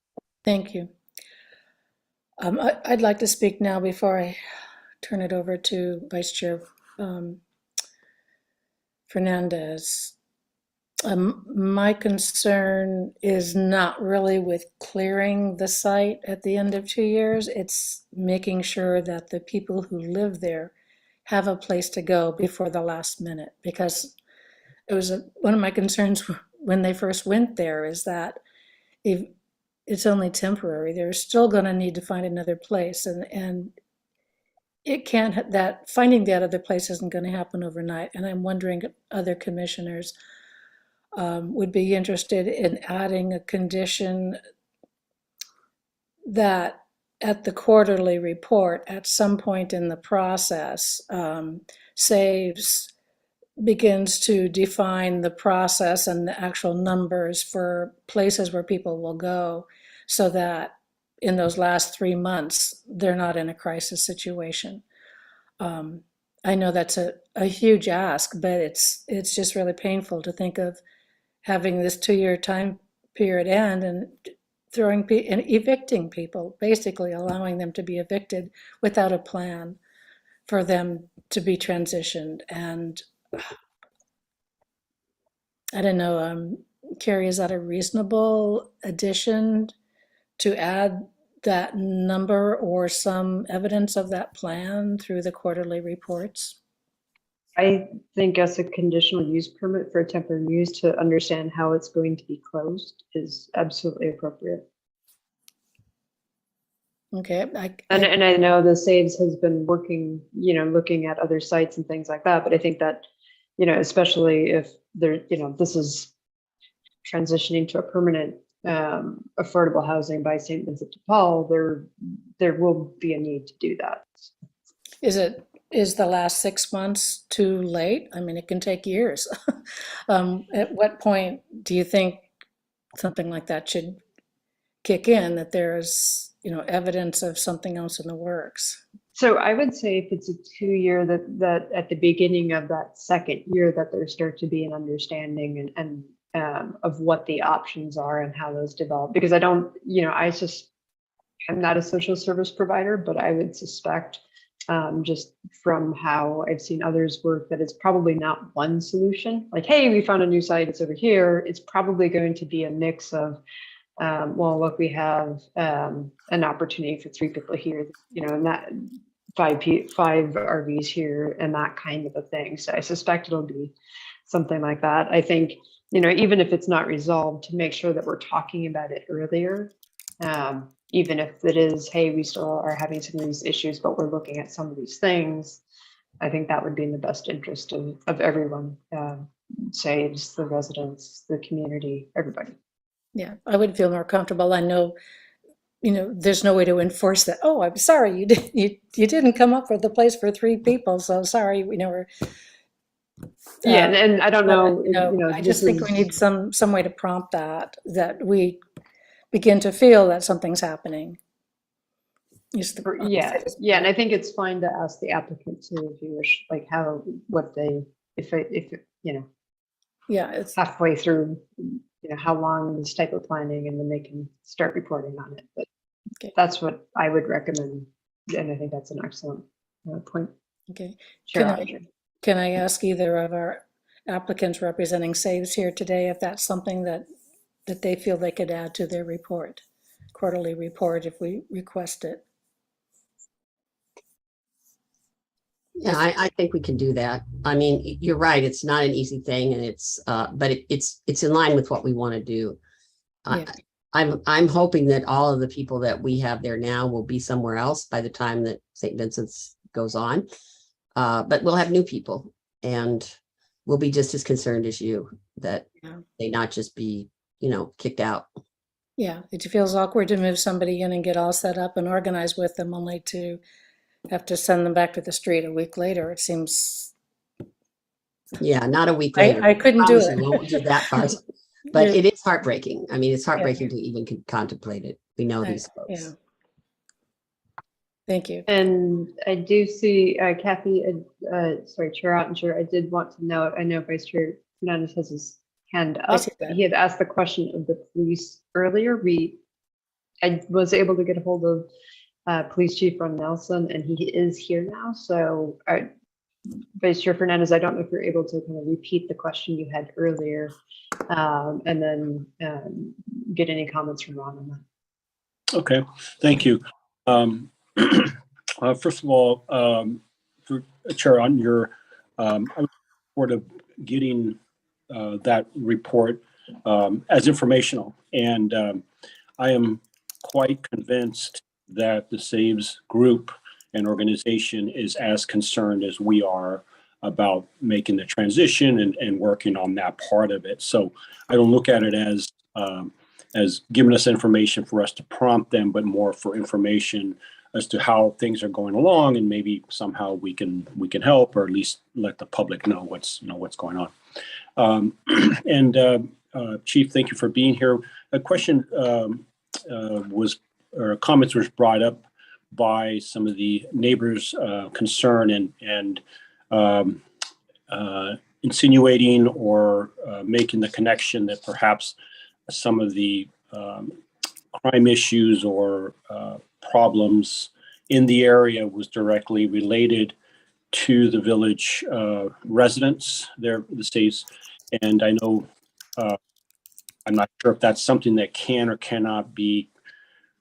Thank you. I'd like to speak now before I turn it over to Vice Chair Fernandez. My concern is not really with clearing the site at the end of 2 years. It's making sure that the people who live there have a place to go before the last minute, because it was one of my concerns when they first went there, is that if it's only temporary, they're still going to need to find another place, and it can't, that finding that other place isn't going to happen overnight. And I'm wondering if other commissioners would be interested in adding a condition that at the quarterly report, at some point in the process, begins to define the process and the actual numbers for places where people will go, so that in those last 3 months, they're not in a crisis situation. I know that's a huge ask, but it's just really painful to think of having this 2-year time period end and and evicting people, basically allowing them to be evicted without a plan for them to be transitioned. And I don't know, Carrie, is that a reasonable addition to add that number or some evidence of that plan through the quarterly reports? I think as a conditional use permit for a temporary use, to understand how it's going to be closed is absolutely appropriate. Okay. And I know the Saves has been working, looking at other sites and things like that, but I think that, especially if there, this is transitioning to a permanent affordable housing by St. Vincent de Paul, there will be a need to do that. Is the last 6 months too late? I mean, it can take years. At what point do you think something like that should kick in, that there's, evidence of something else in the works? So I would say if it's a 2-year, that at the beginning of that second year, that there starts to be an understanding and of what the options are and how those develop. Because I don't, I'm not a social service provider, but I would suspect, just from how I've seen others work, that it's probably not one solution. Like, hey, we found a new site, it's over here. It's probably going to be a mix of, well, look, we have an opportunity for 3 people here, you know, and that five RVs here and that kind of a thing. So I suspect it'll be something like that. I think, you know, even if it's not resolved, to make sure that we're talking about it earlier, even if it is, hey, we still are having some of these issues, but we're looking at some of these things. I think that would be in the best interest of everyone, saves the residents, the community, everybody. Yeah, I would feel more comfortable. I know, you know, there's no way to enforce that. Oh, I'm sorry, you didn't come up with the place for 3 people, so sorry, we never. Yeah, and I don't know, You know, you know, I this just think we is, need some way to prompt that we begin to feel that something's happening. yeah, and I think it's fine to ask the applicant too, if you wish, like how, what they, if you know, yeah, it's halfway through, you know, how long this type of planning, and then they can start reporting on it. But that's what I would recommend, and I think that's an excellent point. okay. Chair Can I ask either of our applicants representing Saves here today if that's something that they feel they could add to their report, quarterly report, if we request it? Yeah, I think we can do that. I mean, you're right. It's not an easy thing, and it's but it's in line with what we want to do. Yeah. I'm hoping that all of the people that we have there now will be somewhere else by the time that St. Vincent's goes on. But we'll have new people, and we'll be just as concerned as you that they not just be, you know, kicked out. Yeah, it feels awkward to move somebody in and get all set up and organized with them, only to have to send them back to the street a week later. It seems. Yeah, not a week later. I couldn't do We it. won't do that part. But it is heartbreaking. I mean, it's heartbreaking to even contemplate it. We know these folks. Yeah. Thank you. And I do see Kathy, sorry, Chair Ottinger, I did want to note, I know Vice Chair Fernandez has his hand up. He had asked the question of the police earlier. I was able to get a hold of Police Chief Ron Nelson, and he is here now. So Vice Chair Fernandez, I don't know if you're able to kind of repeat the question you had earlier, and then get any comments from Ron on that. Okay, thank you. First of all, for Chair, on your, I was sort of getting that report as informational, and I am quite convinced that the Saves group and organization is as concerned as we are about making the transition and working on that part of it. So I don't look at it as giving us information for us to prompt them, but more for information as to how things are going along, and maybe somehow we can help, or at least let the public know what's going on. Chief, thank you for being here. A question comments was brought up by some of the neighbors' concern and insinuating or making the connection that perhaps some of the crime issues or problems in the area was directly related to the village residents there, the Saves. And I know, I'm not sure if that's something that can or cannot be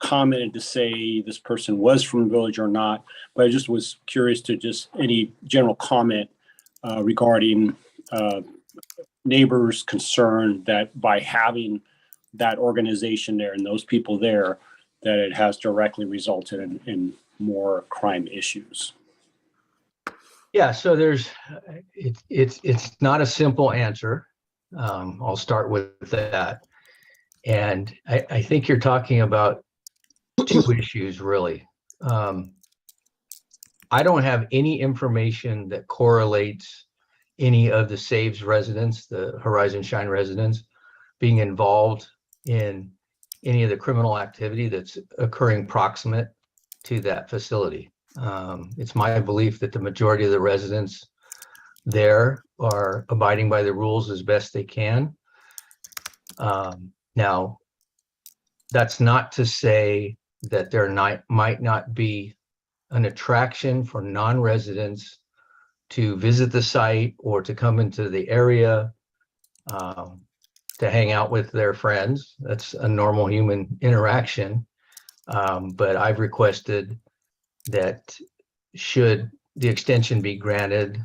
commented to say this person was from the village or not, but I just was curious to just any general comment regarding neighbors' concern that by having that organization there and those people there, that it has directly resulted in more crime issues. Yeah, so it's not a simple answer. I'll start with that. And I think you're talking about 2 issues, really. I don't have any information that correlates any of the Saves residents, the Horizon Shine residents, being involved in any of the criminal activity that's occurring proximate to that facility. It's my belief that the majority of the residents there are abiding by the rules as best they can. Now, that's not to say that there might not be an attraction for non-residents to visit the site or to come into the area to hang out with their friends. That's a normal human interaction. But I've requested that should the extension be granted,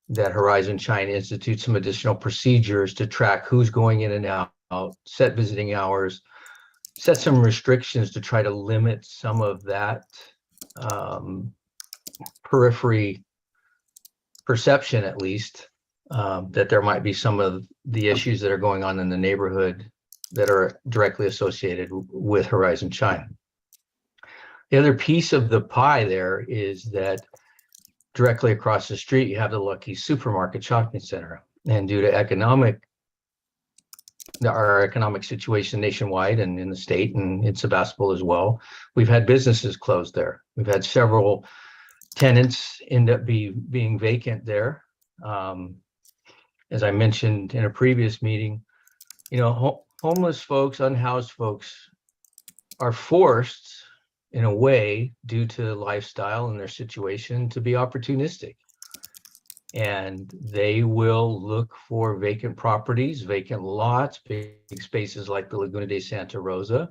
that Horizon Shine institute some additional procedures to track who's going in and out, set visiting hours, set some restrictions to try to limit some of that periphery perception, at least, that there might be some of the issues that are going on in the neighborhood that are directly associated with Horizon Shine. The other piece of the pie there is that directly across the street, you have the Lucky Supermarket Shopping Center. And due to our economic situation nationwide and in the state and in Sebastopol as well, we've had businesses closed there. We've had several tenants end up being vacant there. As I mentioned in a previous meeting, homeless folks, unhoused folks are forced in a way, due to lifestyle and their situation, to be opportunistic. And they will look for vacant properties, vacant lots, big spaces like the Laguna de Santa Rosa,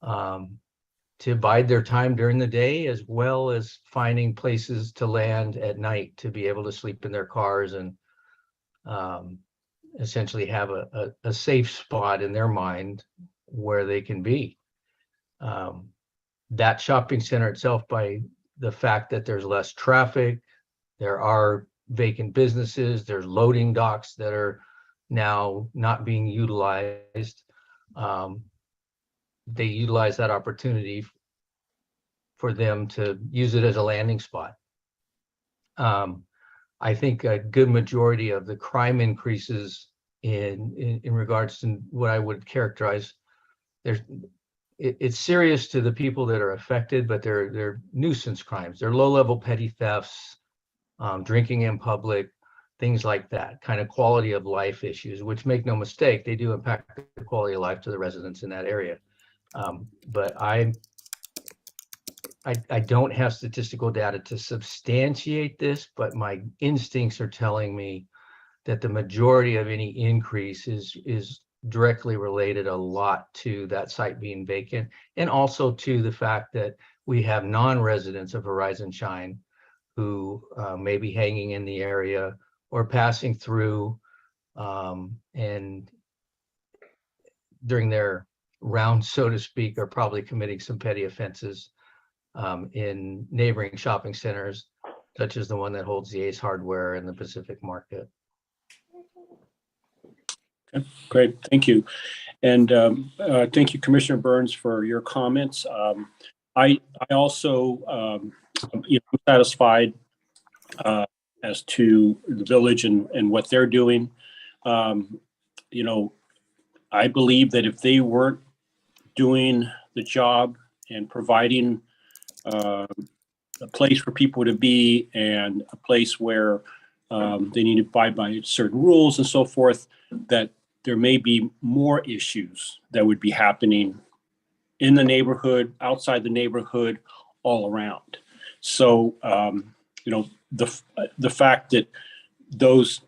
to bide their time during the day, as well as finding places to land at night to be able to sleep in their cars and essentially have a safe spot in their mind where they can be. That shopping center itself, by the fact that there's less traffic, there are vacant businesses, there's loading docks that are now not being utilized. They utilize that opportunity for them to use it as a landing spot. I think a good majority of the crime increases in regards to what I would characterize, it's serious to the people that are affected, but they're nuisance crimes. They're low-level petty thefts, drinking in public, things like that, kind of quality of life issues, which, make no mistake, they do impact the quality of life to the residents in that area. But I don't have statistical data to substantiate this, but my instincts are telling me that the majority of any increase is directly related a lot to that site being vacant, and also to the fact that we have non-residents of Horizon Shine who may be hanging in the area or passing through, and during their round, so to speak, are probably committing some petty offenses in neighboring shopping centers, such as the one that holds the Ace Hardware and the Pacific Market. Okay, great, thank you. And thank you, Commissioner Burns, for your comments. I also, I'm satisfied as to the village and what they're doing. I believe that if they weren't doing the job and providing a place for people to be and a place where they need to abide by certain rules and so forth, that there may be more issues that would be happening in the neighborhood, outside the neighborhood, all around. So, the fact that those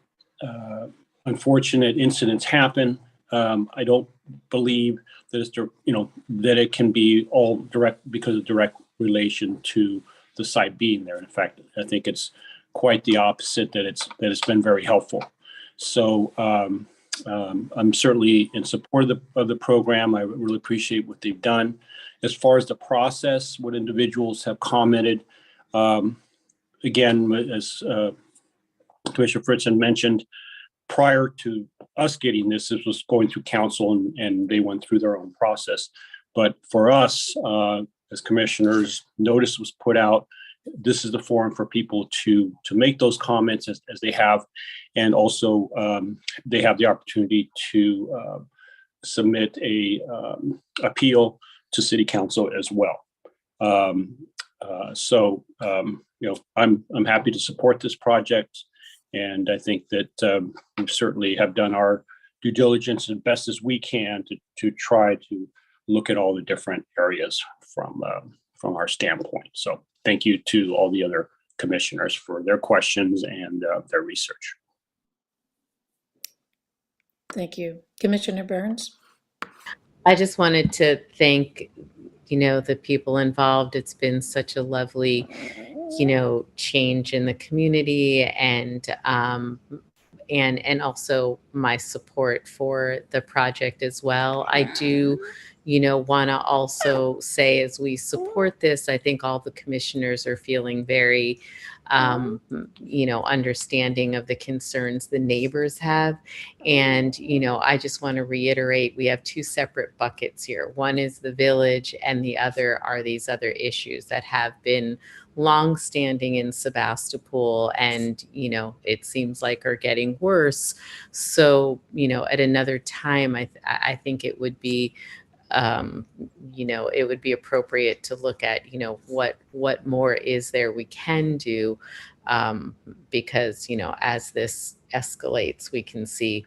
unfortunate incidents happen, I don't believe that that it can be all direct because of direct relation to the site being there. In fact, I think it's quite the opposite, that it's been very helpful. So I'm certainly in support of the program. I really appreciate what they've done. As far as the process, what individuals have commented, again, as Commissioner Fritzen mentioned, prior to us getting this was going through council and they went through their own process. But for us, as commissioners, notice was put out. This is the forum for people to make those comments as they have. And also they have the opportunity to submit a appeal to City Council as well. I'm happy to support this project. And I think that we certainly have done our due diligence as best as we can to try to look at all the different areas from our standpoint. So thank you to all the other commissioners for their questions and their research. Thank you. Commissioner Burns? I just wanted to thank, the people involved. It's been such a lovely, change in the community, and also my support for the project as well. I do, want to also say, as we support this, I think all the commissioners are feeling very, understanding of the concerns the neighbors have. And, I just want to reiterate, we have two separate buckets here. One is the village, and the other are these other issues that have been longstanding in Sebastopol, and it seems like are getting worse. So at another time, I think it would be it would be appropriate to look at what more is there we can do, because as this escalates, we can see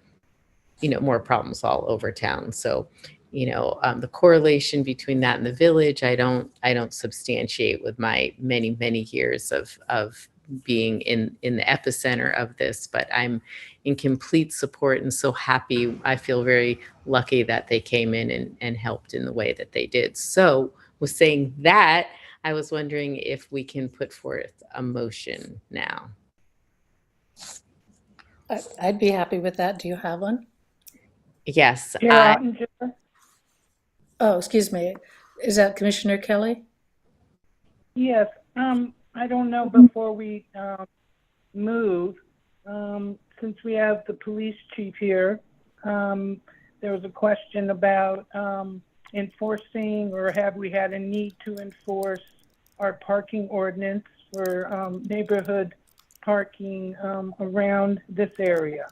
more problems all over town. So the correlation between that and the village, I don't substantiate with my many years of being in the epicenter of this, but I'm in complete support and so happy. I feel very lucky that they came in and helped in the way that they did. So with saying that, I was wondering if we can put forth a motion now. I'd be happy with that. Do you have one? Yes. Oh, excuse me. Is that Commissioner Kelly? Yes. I don't know, before we move, since we have the police chief here, there was a question about enforcing, or have we had a need to enforce our parking ordinance for neighborhood parking around this area.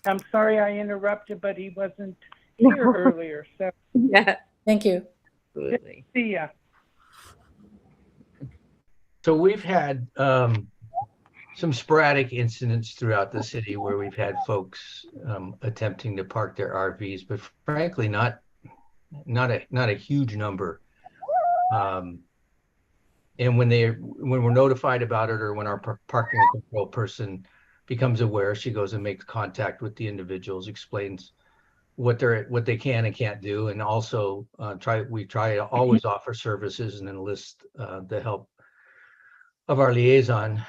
I'm sorry I interrupted, but he wasn't here earlier. So yeah, thank you. Absolutely. See ya. So we've had some sporadic incidents throughout the city where we've had folks attempting to park their RVs, but frankly, not a huge number. And when we're notified about it, or when our parking control person becomes aware, she goes and makes contact with the individuals, explains what they can and can't do, and also we try to always offer services and enlist the help of our liaison,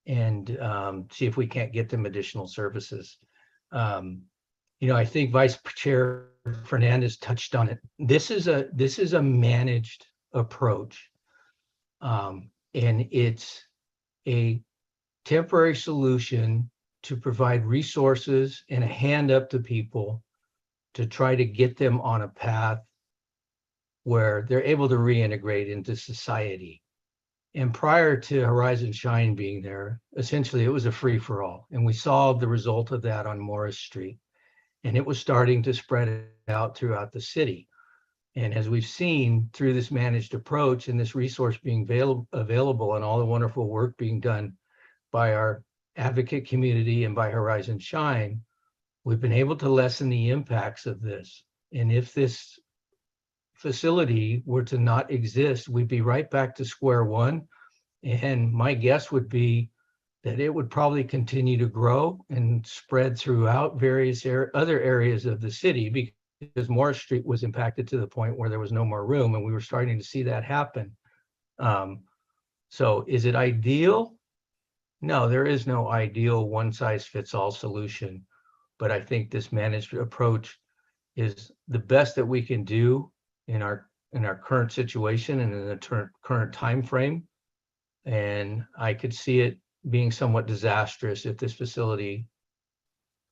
and see if we can't get them additional services. I think Vice Chair Fernandez touched on it. This is a managed approach. And it's a temporary solution to provide resources and a hand up to people to try to get them on a path where they're able to reintegrate into society. And prior to Horizon Shine being there, essentially it was a free-for-all. And we saw the result of that on Morris Street. And it was starting to spread out throughout the city. And as we've seen through this managed approach and this resource being available, and all the wonderful work being done by our advocate community and by Horizon Shine, we've been able to lessen the impacts of this. And if this facility were to not exist, we'd be right back to square one. And my guess would be that it would probably continue to grow and spread throughout various other areas of the city, because Morris Street was impacted to the point where there was no more room, and we were starting to see that happen. So is it ideal? No, there is no ideal one-size-fits-all solution. But I think this managed approach is the best that we can do in our current situation and in the current time frame. And I could see it being somewhat disastrous if this facility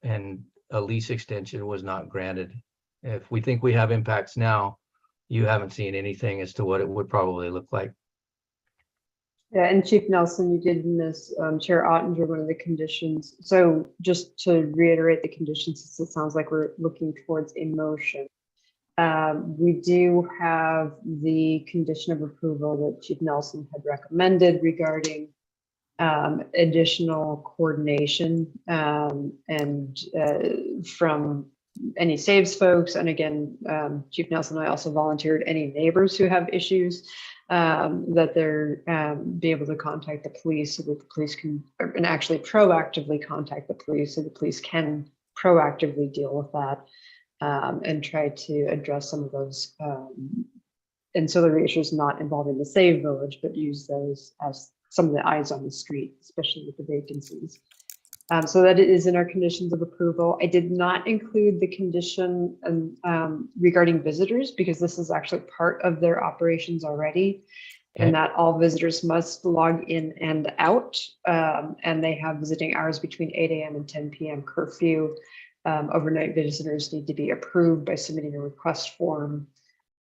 and a lease extension was not granted. If we think we have impacts now, you haven't seen anything as to what it would probably look like. Yeah, and Chief Nelson, you did miss Chair Ottinger, one of the conditions. So just to reiterate the conditions, since it sounds like we're looking towards a motion. We do have the condition of approval that Chief Nelson had recommended regarding additional coordination and from any saves folks. And again, Chief Nelson and I also volunteered any neighbors who have issues that they're be able to contact the police so that the police can, and actually proactively contact the police so the police can proactively deal with that and try to address some of those ancillary issues not involving the save village, but use those as some of the eyes on the street, especially with the vacancies. So that is in our conditions of approval. I did not include the condition regarding visitors because this is actually part of their operations already, and that all visitors must log in and out, and they have visiting hours between 8 a.m. and 10 p.m. curfew. Overnight visitors need to be approved by submitting a request form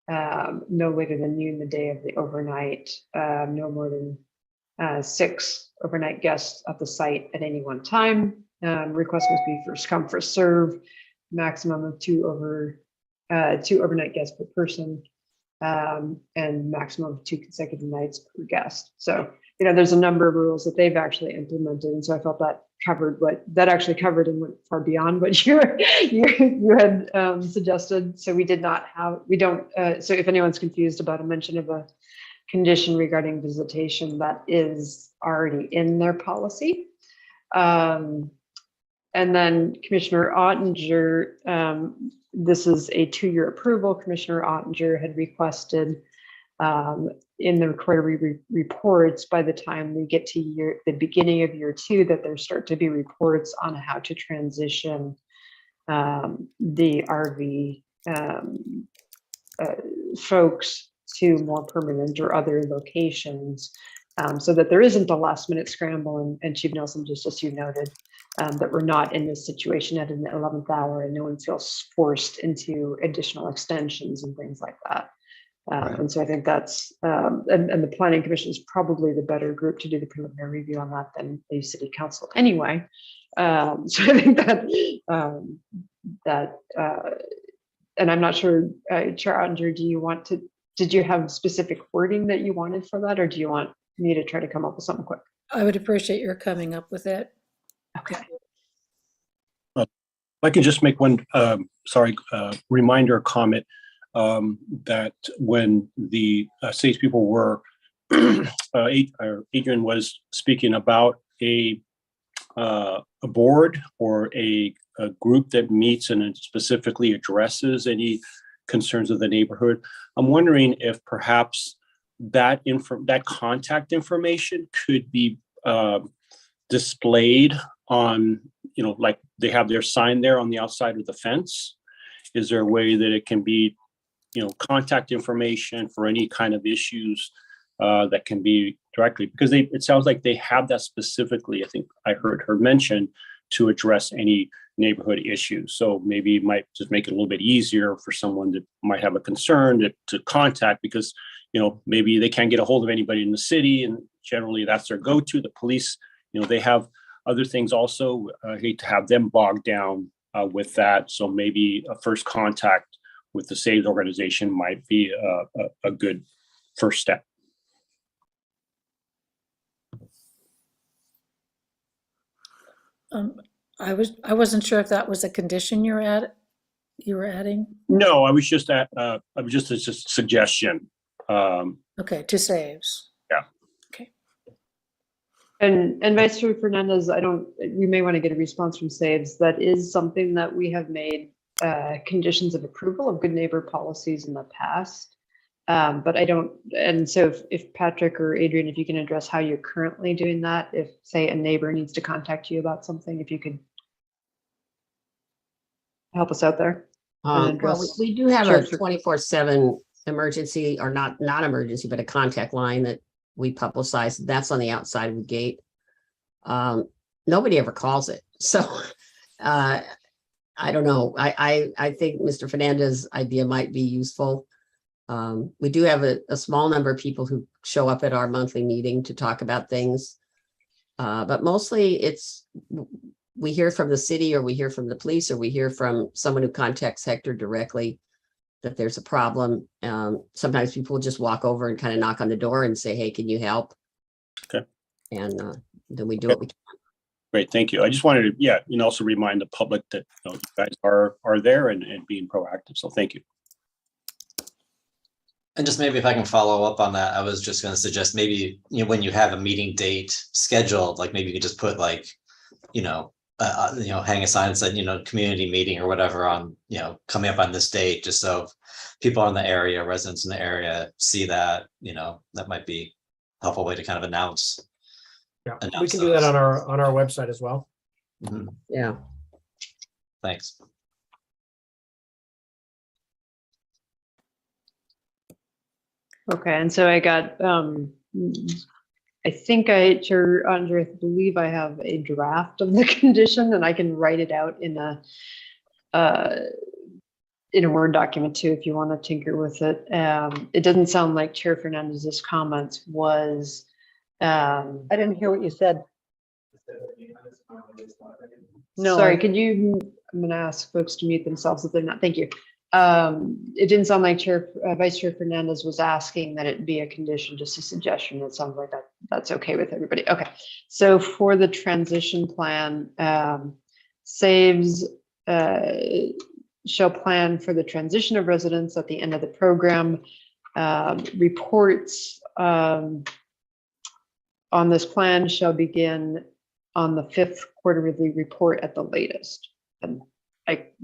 no later than noon the day of the overnight, no more than 6 overnight guests at the site at any one time. Request must be first come, first serve, maximum of 2 overnight guests per person, and maximum of 2 consecutive nights per guest. So, you know, there's a number of rules that they've actually implemented. And so I felt that covered and went far beyond what you had suggested. So we don't, so if anyone's confused about a mention of a condition regarding visitation, that is already in their policy. And then Commissioner Ottinger, this is a 2-year approval. Commissioner Ottinger had requested in the quarterly reports by the time we get to the beginning of year 2 that there start to be reports on how to transition the RV folks to more permanent or other locations, so that there isn't a last minute scramble. And Chief Nelson, just as you noted, that we're not in this situation at an 11th hour and no one feels forced into additional extensions and things like that. And so I think that's, and the Planning Commission is probably the better group to do the preliminary review on that than the City Council anyway. So I think that, and I'm not sure, Chair Ottinger, did you have specific wording that you wanted for that, or do you want me to try to come up with something quick? I would appreciate your coming up with it. Okay. If I can just make one, reminder comment that when the States people were, Adrian was speaking about a board or a group that meets and it specifically addresses any concerns of the neighborhood. I'm wondering if perhaps that contact information could be displayed on, like they have their sign there on the outside of the fence. Is there a way that it can be, contact information for any kind of issues that can be directly, because it sounds like they have that specifically. I think I heard her mention to address any neighborhood issues. So maybe it might just make it a little bit easier for someone that might have a concern to contact, because, maybe they can't get a hold of anybody in the city, and generally that's their go-to. The police, they have other things also. I hate to have them bogged down with that. So maybe a first contact with the SAVES organization might be a good first step. I wasn't sure if that was a condition you were adding. No, I was just a suggestion. Okay, to saves. Yeah. Okay. And Vice Chair Fernandez, we may want to get a response from saves. That is something that we have made conditions of approval of good neighbor policies in the past. But and so if Patrick or Adrian, if you can address how you're currently doing that, if say a neighbor needs to contact you about something, if you could help us out there. Well, we do have a 24/7 emergency, or not emergency, but a contact line that we publicize. That's on the outside of the gate. Nobody ever calls it. So I don't know. I think Mr. Fernandez's idea might be useful. We do have a small number of people who show up at our monthly meeting to talk about things. But mostly we hear from the city, or we hear from the police, or we hear from someone who contacts Hector directly that there's a problem. Sometimes people just walk over and kind of knock on the door and say, hey, can you help? Okay. And then we do what we can. Great, thank you. I just wanted to, yeah, and also remind the public that you guys are there and being proactive. So thank you. And just maybe if I can follow up on that, I was just going to suggest maybe, when you have a meeting date scheduled, like maybe you could just put like, hang a sign and said, community meeting or whatever on, coming up on this date, just so people in the area, residents in the area see that, that might be a helpful way to kind of announce. Yeah, we can do that on our website as well. Mhm. Yeah. Thanks. Okay, and so I got, I think Chair Andre, I believe I have a draft of the condition and I can write it out in a Word document too, if you want to tinker with it. It doesn't sound like Chair Fernandez's comments was. I didn't hear what you said. No, Sorry, could you, I'm going to ask folks to mute themselves if they're not, thank you. It didn't sound like Vice Chair Fernandez was asking that it be a condition, just a suggestion. It sounds like that's okay with everybody. Okay, so for the transition plan, saves shall plan for the transition of residents at the end of the program. Reports on this plan shall begin on the 5th quarterly report at the latest. And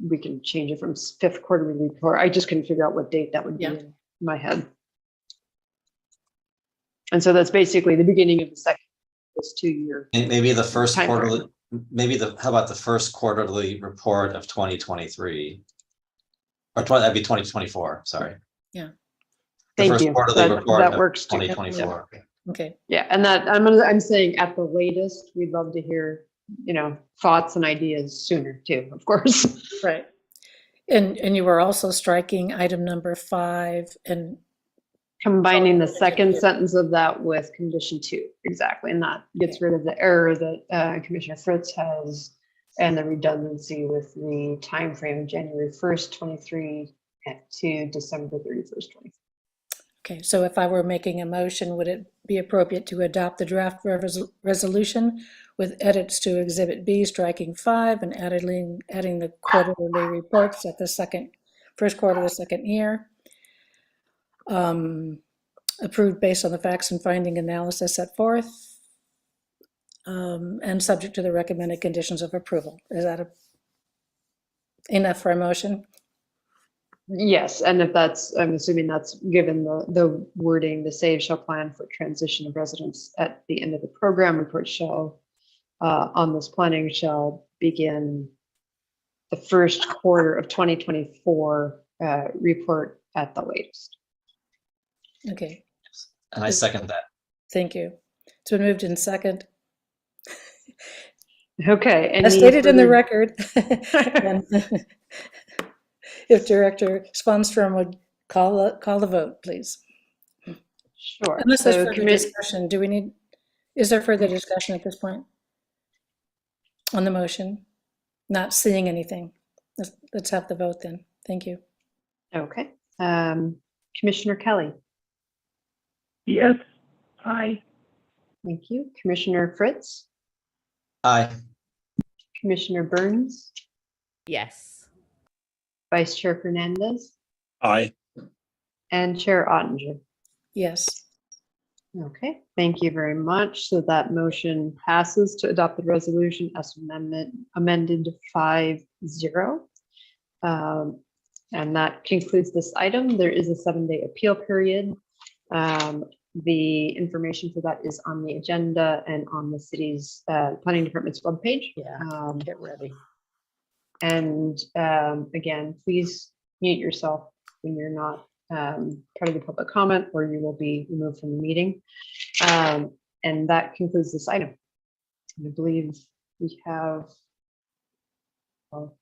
we can change it from 5th quarterly report. I just couldn't figure out what date that would be in my head. And so that's basically the beginning of the second, this 2-year. And maybe the first time quarterly, frame. how about the first quarterly report of 2023? Or that'd be 2024, sorry. Yeah. The Thank first you. quarterly report That of works too. 2024. Okay. Yeah, and that I'm saying at the latest, we'd love to hear, thoughts and ideas sooner too, of course. Right. And you were also striking item number 5 and combining the second sentence of that with condition 2, exactly, and that gets rid of the error that Commissioner Fritz has and the redundancy with the time frame of January 1st, 23 to December 31st, 23. Okay, so if I were making a motion, would it be appropriate to adopt the draft resolution with edits to Exhibit B, striking 5 and adding the quarterly reports at the first quarter of the second year? Approved based on the facts and finding analysis set forth, and subject to the recommended conditions of approval. Is that enough for a motion? Yes, and if that's, I'm assuming that's given the wording, the save shall plan for transition of residents at the end of the program. Report shall, on this planning shall begin the first quarter of 2024, report at the latest. Okay. And I second that. Thank you. It's been moved in second. Okay. As stated in the record. And if Director Svanstrom would call the vote, please. Sure. Unless there's further discussion, is there further discussion at this point on the motion? Not seeing anything. Let's have the vote then. Thank you. Okay. Commissioner Kelly. Yes. Aye. Thank you. Commissioner Fritz. Aye. Commissioner Burns. Yes. Vice Chair Fernandez. Aye. And Chair Ottinger. Yes. Okay, thank you very much. So that motion passes to adopt the resolution as amended 5-0. And that concludes this item. There is a 7-day appeal period. The information for that is on the agenda and on the city's planning department's webpage. Yeah, get ready. And again, please mute yourself when you're not part of the public comment, or you will be removed from the meeting. And that concludes this item. And I believe we have, I'll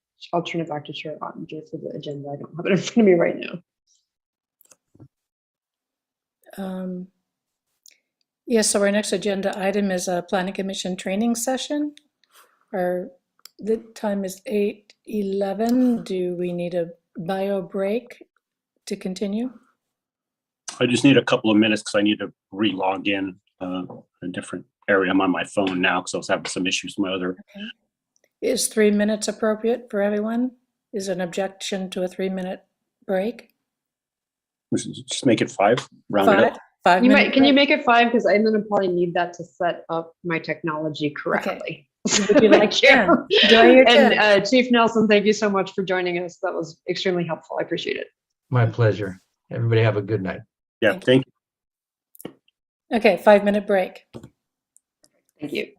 turn it back to Chair Ottinger for the agenda. I don't have it in front of me right now. Yes, so our next agenda item is a planning commission training session. The time is 8:11. Do we need a bio break to continue? I just need a couple of minutes because I need to re-log in a different area. I'm on my phone now because I was having some issues with my other. Okay. Is 3 minutes appropriate for everyone? Is an objection to a 3-minute break? Just make it 5, round it up. 5 You minutes. might, can you make it 5? Because I'm gonna probably need that to set up my technology correctly. Would you like Thank you. 10? Enjoy your 10. And Chief Nelson, thank you so much for joining us. That was extremely helpful. I appreciate it. My pleasure. Everybody have a good night. Yeah, thank you. Okay, 5-minute break. Thank you.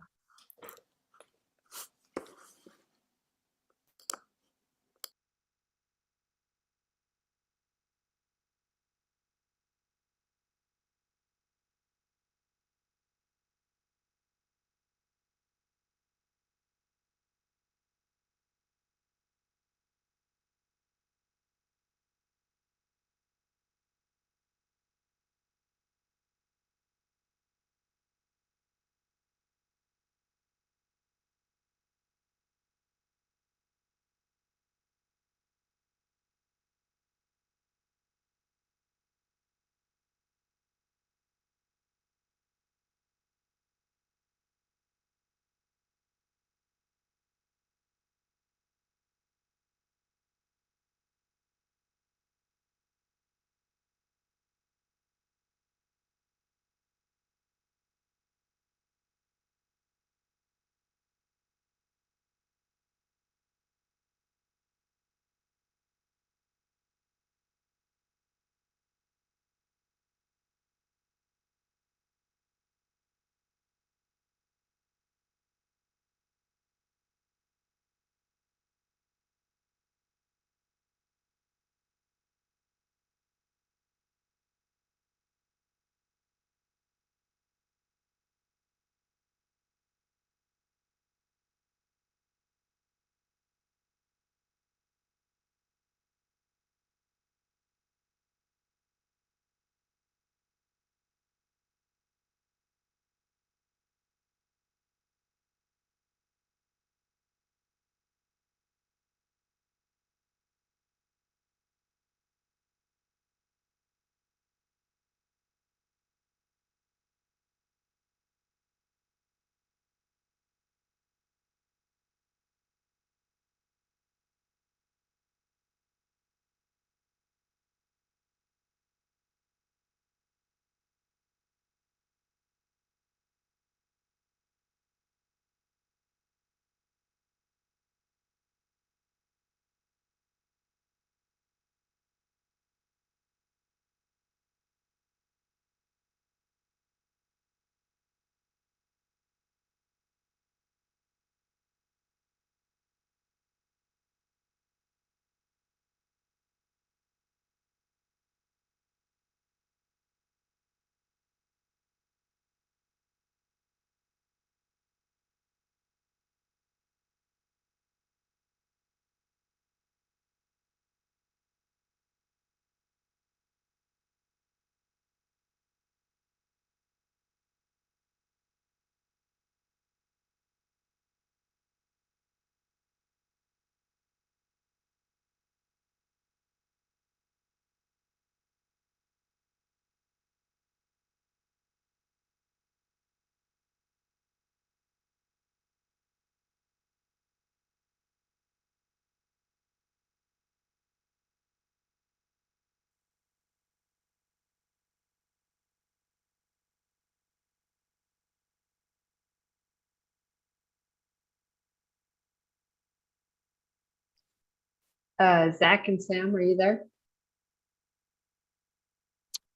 Zach and Sam, are you there?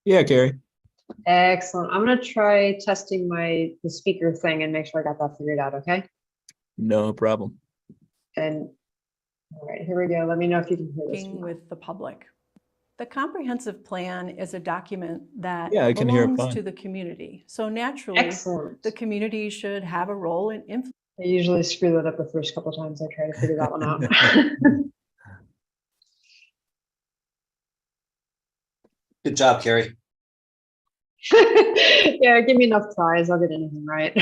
Yeah, Carrie. Excellent. I'm gonna try testing the speaker thing and make sure I got that figured out, okay? No problem. And all right, here we go. Let me know if you can hear this. Working with the public. The comprehensive plan is a document that Yeah, I can hear it belongs fine. to the community. So naturally, Excellent. the community should have a role in influence. I usually screw that up the first couple times I try to figure that one out. Good job, Carrie. Yeah, give me enough tries, I'll get anything right.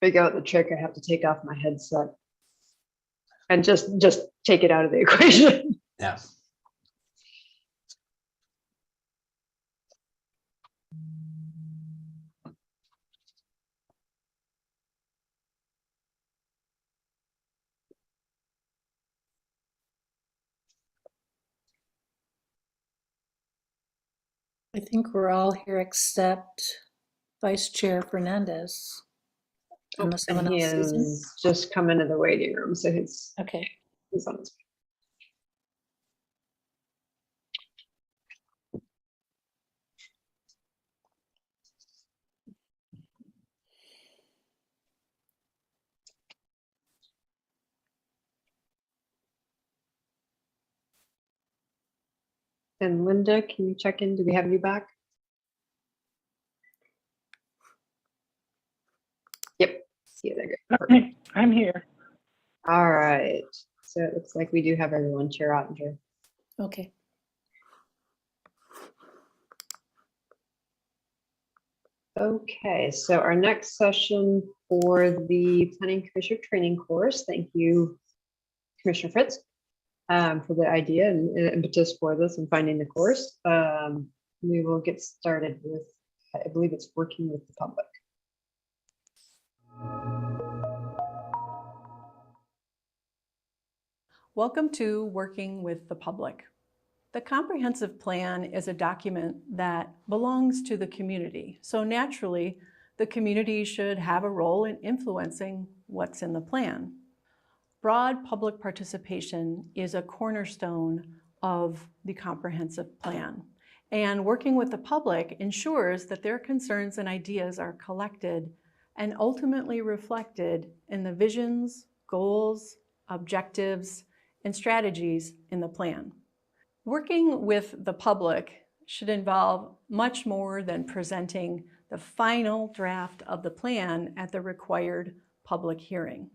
figure out the trick, I have to take off my headset and just take it out of the equation. Yeah. I think we're all here except Vice Chair Fernandez. Unless And someone he else is in. is just come into the waiting room, so he's Okay. on his. And Linda, can you check in? Do we have you back? Yep. See you there. Good. Okay, I'm here. All right. So it looks like we do have everyone. Chair Ottinger. Okay. Okay, so our next session for the Planning Commissioner training course. Thank you, Commissioner Fritz, for the idea and impetus for this and finding the course. We will get started with, I believe it's working with the public. Welcome to Working with the Public. The comprehensive plan is a document that belongs to the community. So naturally, the community should have a role in influencing what's in the plan. Broad public participation is a cornerstone of the comprehensive plan. And working with the public ensures that their concerns and ideas are collected and ultimately reflected in the visions, goals, objectives, and strategies in the plan. Working with the public should involve much more than presenting the final draft of the plan at the required public hearing.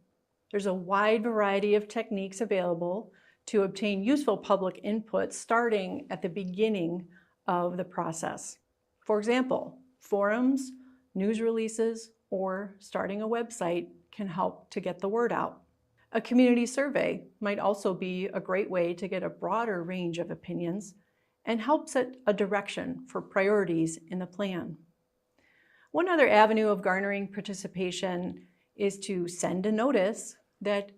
There's a wide variety of techniques available to obtain useful public input starting at the beginning of the process. For example, forums, news releases, or starting a website can help to get the word out. A community survey might also be a great way to get a broader range of opinions and help set a direction for priorities in the plan. One other avenue of garnering participation is to send a notice that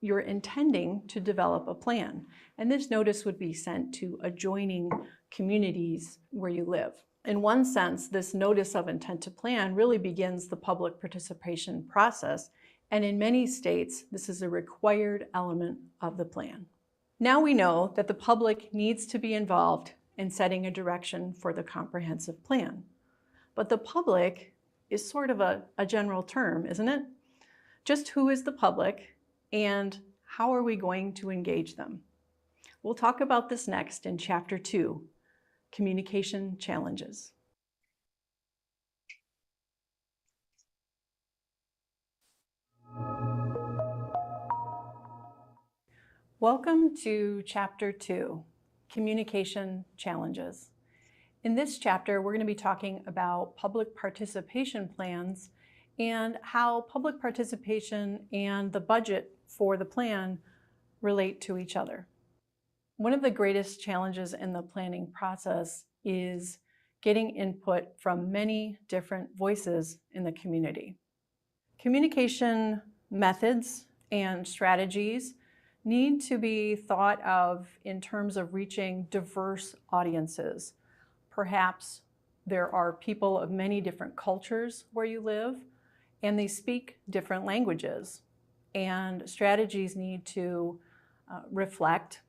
you're intending to develop a plan. And this notice would be sent to adjoining communities where you live. In one sense, this notice of intent to plan really begins the public participation process. And in many states, this is a required element of the plan. Now we know that the public needs to be involved in setting a direction for the comprehensive plan. But the public is sort of a general term, isn't it? Just who is the public and how are we going to engage them? We'll talk about this next in Chapter 2, Communication Challenges. Welcome to Chapter 2, Communication Challenges. In this chapter, we're going to be talking about public participation plans and how public participation and the budget for the plan relate to each other. One of the greatest challenges in the planning process is getting input from many different voices in the community. Communication methods and strategies need to be thought of in terms of reaching diverse audiences. Perhaps there are people of many different cultures where you live, and they speak different languages. And strategies need to reflect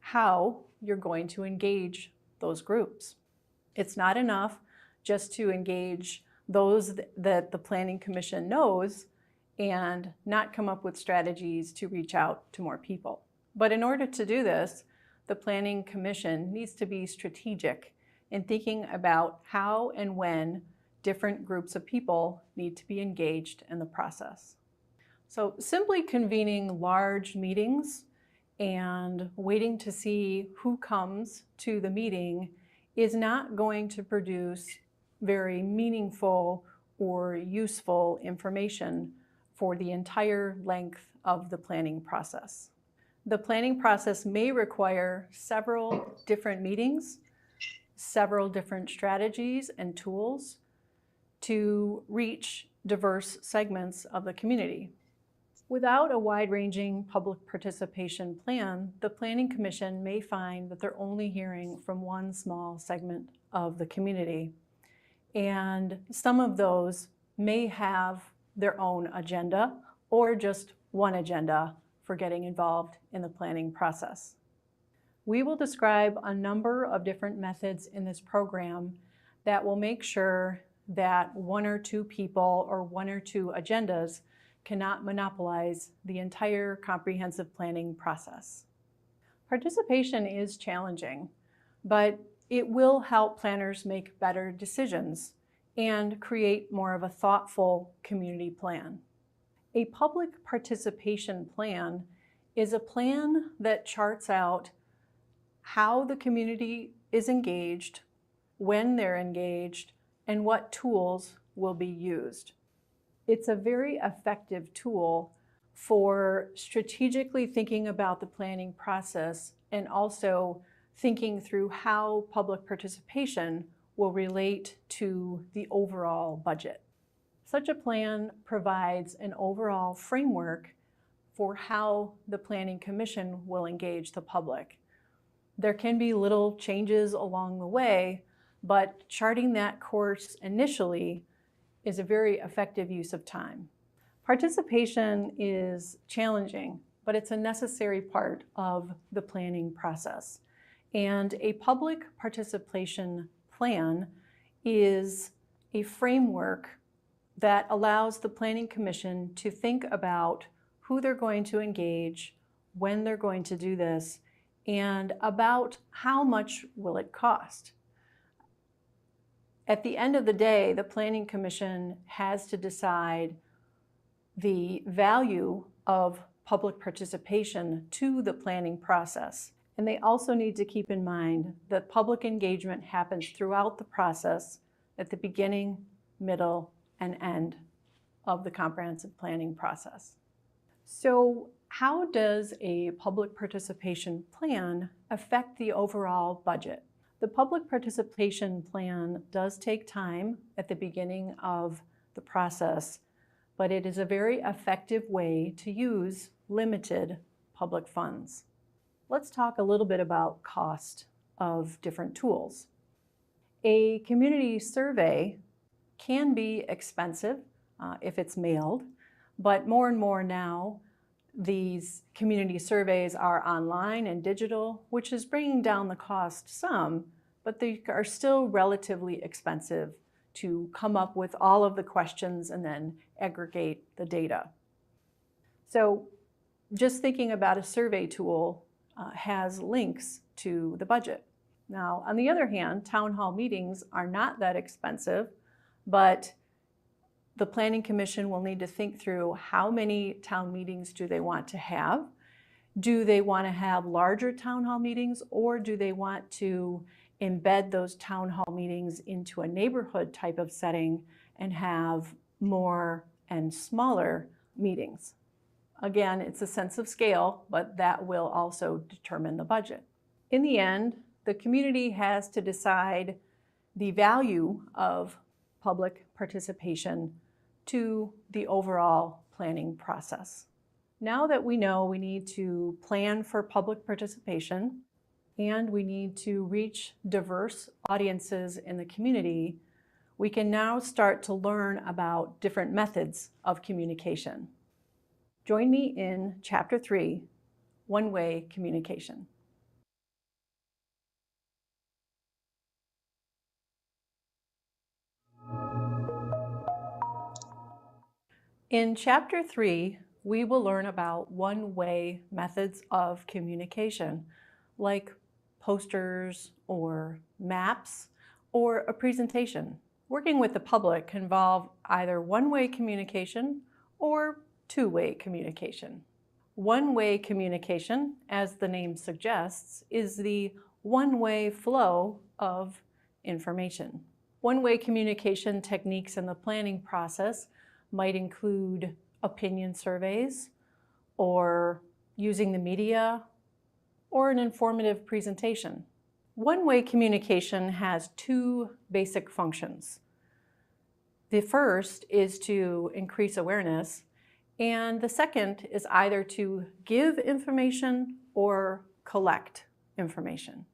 how you're going to engage those groups. It's not enough just to engage those that the Planning Commission knows and not come up with strategies to reach out to more people. But in order to do this, the Planning Commission needs to be strategic in thinking about how and when different groups of people need to be engaged in the process. So simply convening large meetings and waiting to see who comes to the meeting is not going to produce very meaningful or useful information for the entire length of the planning process. The planning process may require several different meetings, several different strategies and tools to reach diverse segments of the community. Without a wide-ranging public participation plan, the Planning Commission may find that they're only hearing from one small segment of the community. And some of those may have their own agenda or just one agenda for getting involved in the planning process. We will describe a number of different methods in this program that will make sure that one or two people or one or two agendas cannot monopolize the entire comprehensive planning process. Participation is challenging, but it will help planners make better decisions and create more of a thoughtful community plan. A public participation plan is a plan that charts out how the community is engaged, when they're engaged, and what tools will be used. It's a very effective tool for strategically thinking about the planning process and also thinking through how public participation will relate to the overall budget. Such a plan provides an overall framework for how the Planning Commission will engage the public. There can be little changes along the way, but charting that course initially is a very effective use of time. Participation is challenging, but it's a necessary part of the planning process. And a public participation plan is a framework that allows the Planning Commission to think about who they're going to engage, when they're going to do this, and about how much will it cost. At the end of the day, the Planning Commission has to decide the value of public participation to the planning process. And they also need to keep in mind that public engagement happens throughout the process at the beginning, middle, and end of the comprehensive planning process. So how does a public participation plan affect the overall budget? The public participation plan does take time at the beginning of the process, but it is a very effective way to use limited public funds. Let's talk a little bit about cost of different tools. A community survey can be expensive if it's mailed, but more and more now, these community surveys are online and digital, which is bringing down the cost some, but they are still relatively expensive to come up with all of the questions and then aggregate the data. So just thinking about a survey tool has links to the budget. Now, on the other hand, town hall meetings are not that expensive, but the Planning Commission will need to think through how many town meetings do they want to have? Do they want to have larger town hall meetings, or do they want to embed those town hall meetings into a neighborhood type of setting and have more and smaller meetings? Again, it's a sense of scale, but that will also determine the budget. In the end, the community has to decide the value of public participation to the overall planning process. Now that we know we need to plan for public participation and we need to reach diverse audiences in the community, we can now start to learn about different methods of communication. Join me in Chapter 3, One-Way Communication. In Chapter 3, we will learn about one-way methods of communication, like posters or maps or a presentation. Working with the public can involve either one-way communication or two-way communication. One-way communication, as the name suggests, is the one-way flow of information. One-way communication techniques in the planning process might include opinion surveys, or using the media, or an informative presentation. One-way communication has two basic functions. The first is to increase awareness, and the second is either to give information or collect information.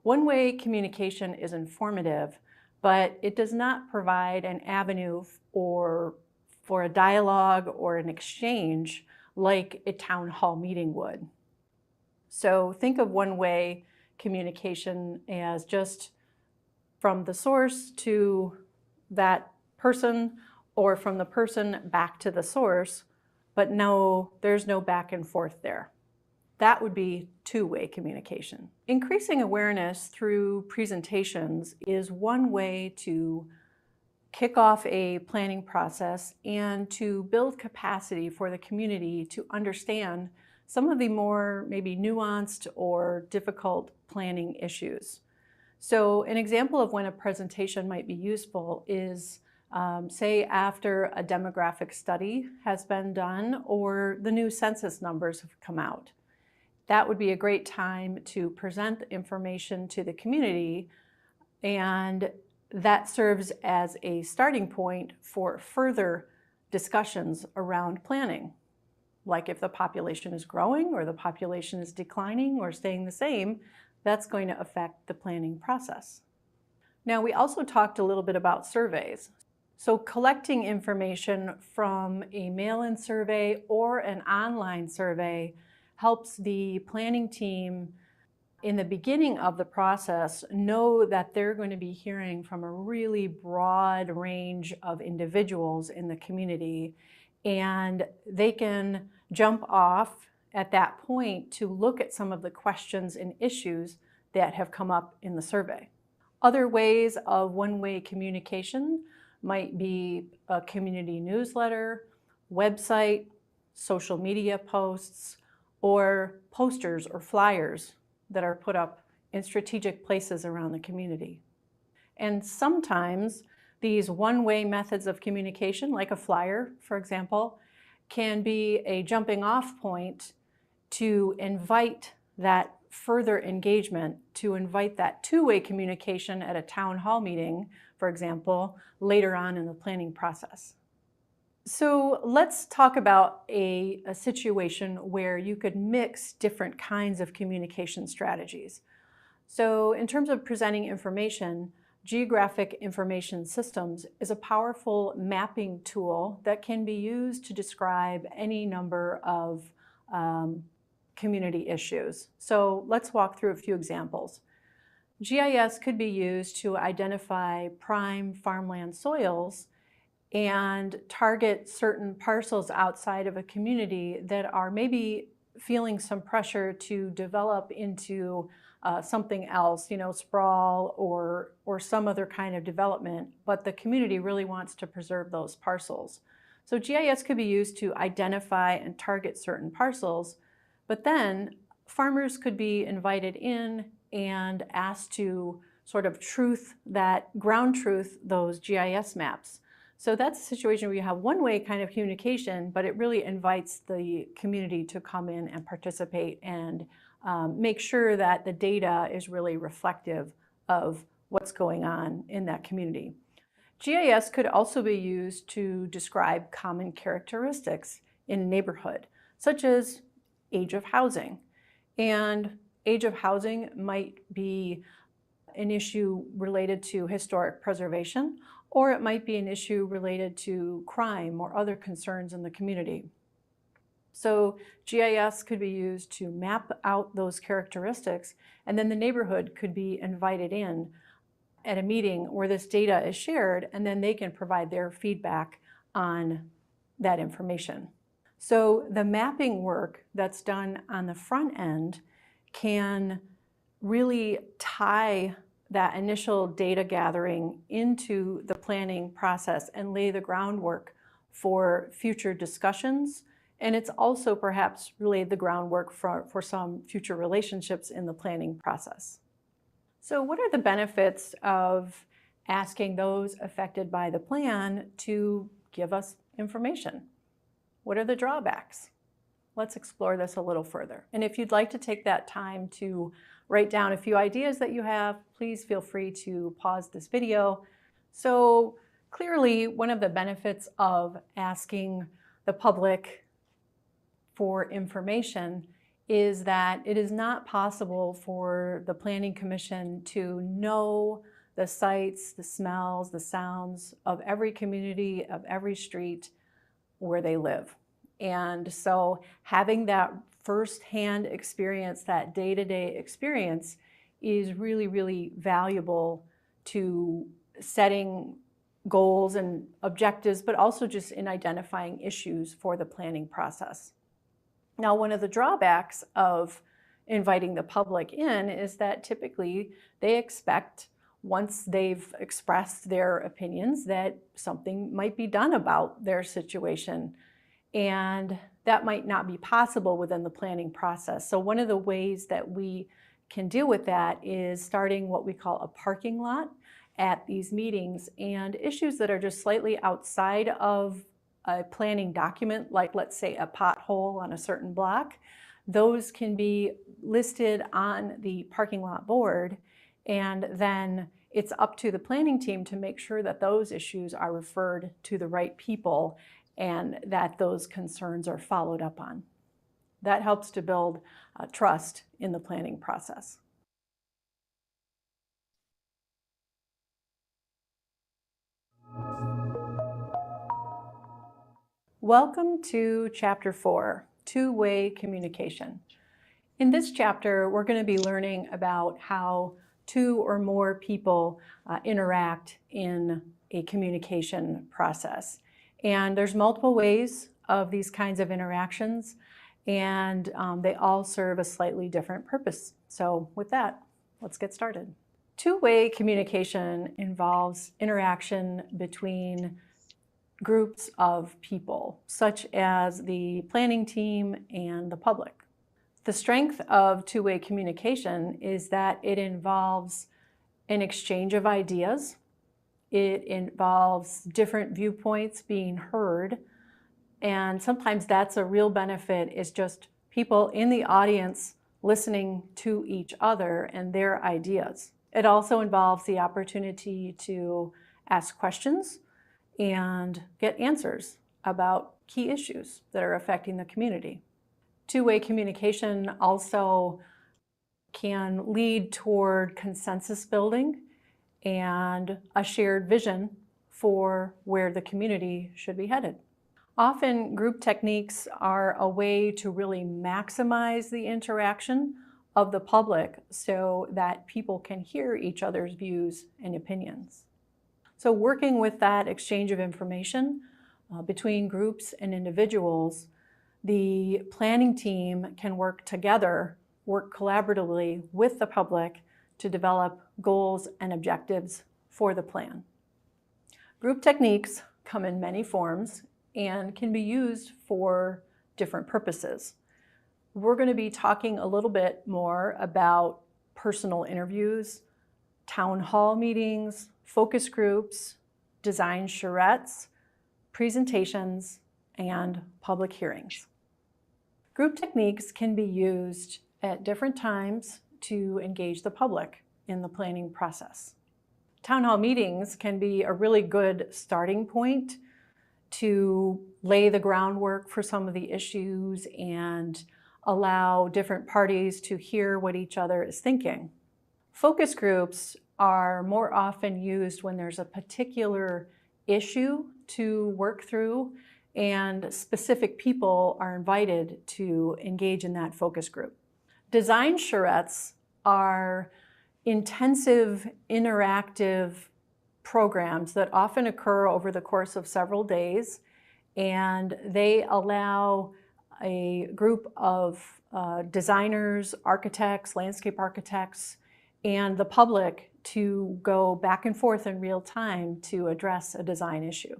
One-way communication is informative, but it does not provide an avenue for a dialogue or an exchange like a town hall meeting would. So think of one-way communication as just from the source to that person, or from the person back to the source, but no, there's no back and forth there. That would be two-way communication. Increasing awareness through presentations is one way to kick off a planning process and to build capacity for the community to understand some of the more maybe nuanced or difficult planning issues. So an example of when a presentation might be useful is say after a demographic study has been done or the new census numbers have come out. That would be a great time to present information to the community, and that serves as a starting point for further discussions around planning. Like if the population is growing or the population is declining or staying the same, that's going to affect the planning process. Now, we also talked a little bit about surveys. So collecting information from a mail-in survey or an online survey helps the planning team in the beginning of the process know that they're going to be hearing from a really broad range of individuals in the community, and they can jump off at that point to look at some of the questions and issues that have come up in the survey. Other ways of one-way communication might be a community newsletter, website, social media posts, or posters or flyers that are put up in strategic places around the community. And sometimes these one-way methods of communication, like a flyer, for example, can be a jumping off point to invite that further engagement, to invite that two-way communication at a town hall meeting, for example, later on in the planning process. So let's talk about a situation where you could mix different kinds of communication strategies. So in terms of presenting information, geographic information systems is a powerful mapping tool that can be used to describe any number of community issues. So let's walk through a few examples. GIS could be used to identify prime farmland soils and target certain parcels outside of a community that are maybe feeling some pressure to develop into something else, sprawl or some other kind of development, but the community really wants to preserve those parcels. So GIS could be used to identify and target certain parcels, but then farmers could be invited in and asked to sort of ground truth those GIS maps. So that's a situation where you have one-way kind of communication, but it really invites the community to come in and participate and make sure that the data is really reflective of what's going on in that community. GIS could also be used to describe common characteristics in a neighborhood, such as age of housing. And age of housing might be an issue related to historic preservation, or it might be an issue related to crime or other concerns in the community. So GIS could be used to map out those characteristics, and then the neighborhood could be invited in at a meeting where this data is shared, and then they can provide their feedback on that information. So the mapping work that's done on the front end can really tie that initial data gathering into the planning process and lay the groundwork for future discussions. And it's also perhaps laid the groundwork for some future relationships in the planning process. So what are the benefits of asking those affected by the plan to give us information? What are the drawbacks? Let's explore this a little further. And if you'd like to take that time to write down a few ideas that you have, please feel free to pause this video. So clearly, one of the benefits of asking the public for information is that it is not possible for the Planning Commission to know the sights, the smells, the sounds of every community, of every street where they live. And so having that firsthand experience, that day-to-day experience, is really, really valuable to setting goals and objectives, but also just in identifying issues for the planning process. Now, one of the drawbacks of inviting the public in is that typically they expect, once they've expressed their opinions, that something might be done about their situation. And that might not be possible within the planning process. So one of the ways that we can deal with that is starting what we call a parking lot at these meetings, and issues that are just slightly outside of a planning document, like let's say a pothole on a certain block, those can be listed on the parking lot board, and then it's up to the planning team to make sure that those issues are referred to the right people and that those concerns are followed up on. That helps to build trust in the planning process. Welcome to Chapter 4, Two-Way Communication. In this chapter, we're going to be learning about how two or more people interact in a communication process. And there's multiple ways of these kinds of interactions, and they all serve a slightly different purpose. So with that, let's get started. Two-way communication involves interaction between groups of people, such as the planning team and the public. The strength of two-way communication is that it involves an exchange of ideas. It involves different viewpoints being heard. And sometimes that's a real benefit, is just people in the audience listening to each other and their ideas. It also involves the opportunity to ask questions and get answers about key issues that are affecting the community. Two-way communication also can lead toward consensus building and a shared vision for where the community should be headed. Often, group techniques are a way to really maximize the interaction of the public so that people can hear each other's views and opinions. So working with that exchange of information between groups and individuals, the planning team can work together, work collaboratively with the public to develop goals and objectives for the plan. Group techniques come in many forms and can be used for different purposes. We're going to be talking a little bit more about personal interviews, town hall meetings, focus groups, design charrettes, presentations, and public hearings. Group techniques can be used at different times to engage the public in the planning process. Town hall meetings can be a really good starting point to lay the groundwork for some of the issues and allow different parties to hear what each other is thinking. Focus groups are more often used when there's a particular issue to work through, and specific people are invited to engage in that focus group. Design charrettes are intensive, interactive programs that often occur over the course of several days, and they allow a group of designers, architects, landscape architects, and the public to go back and forth in real time to address a design issue.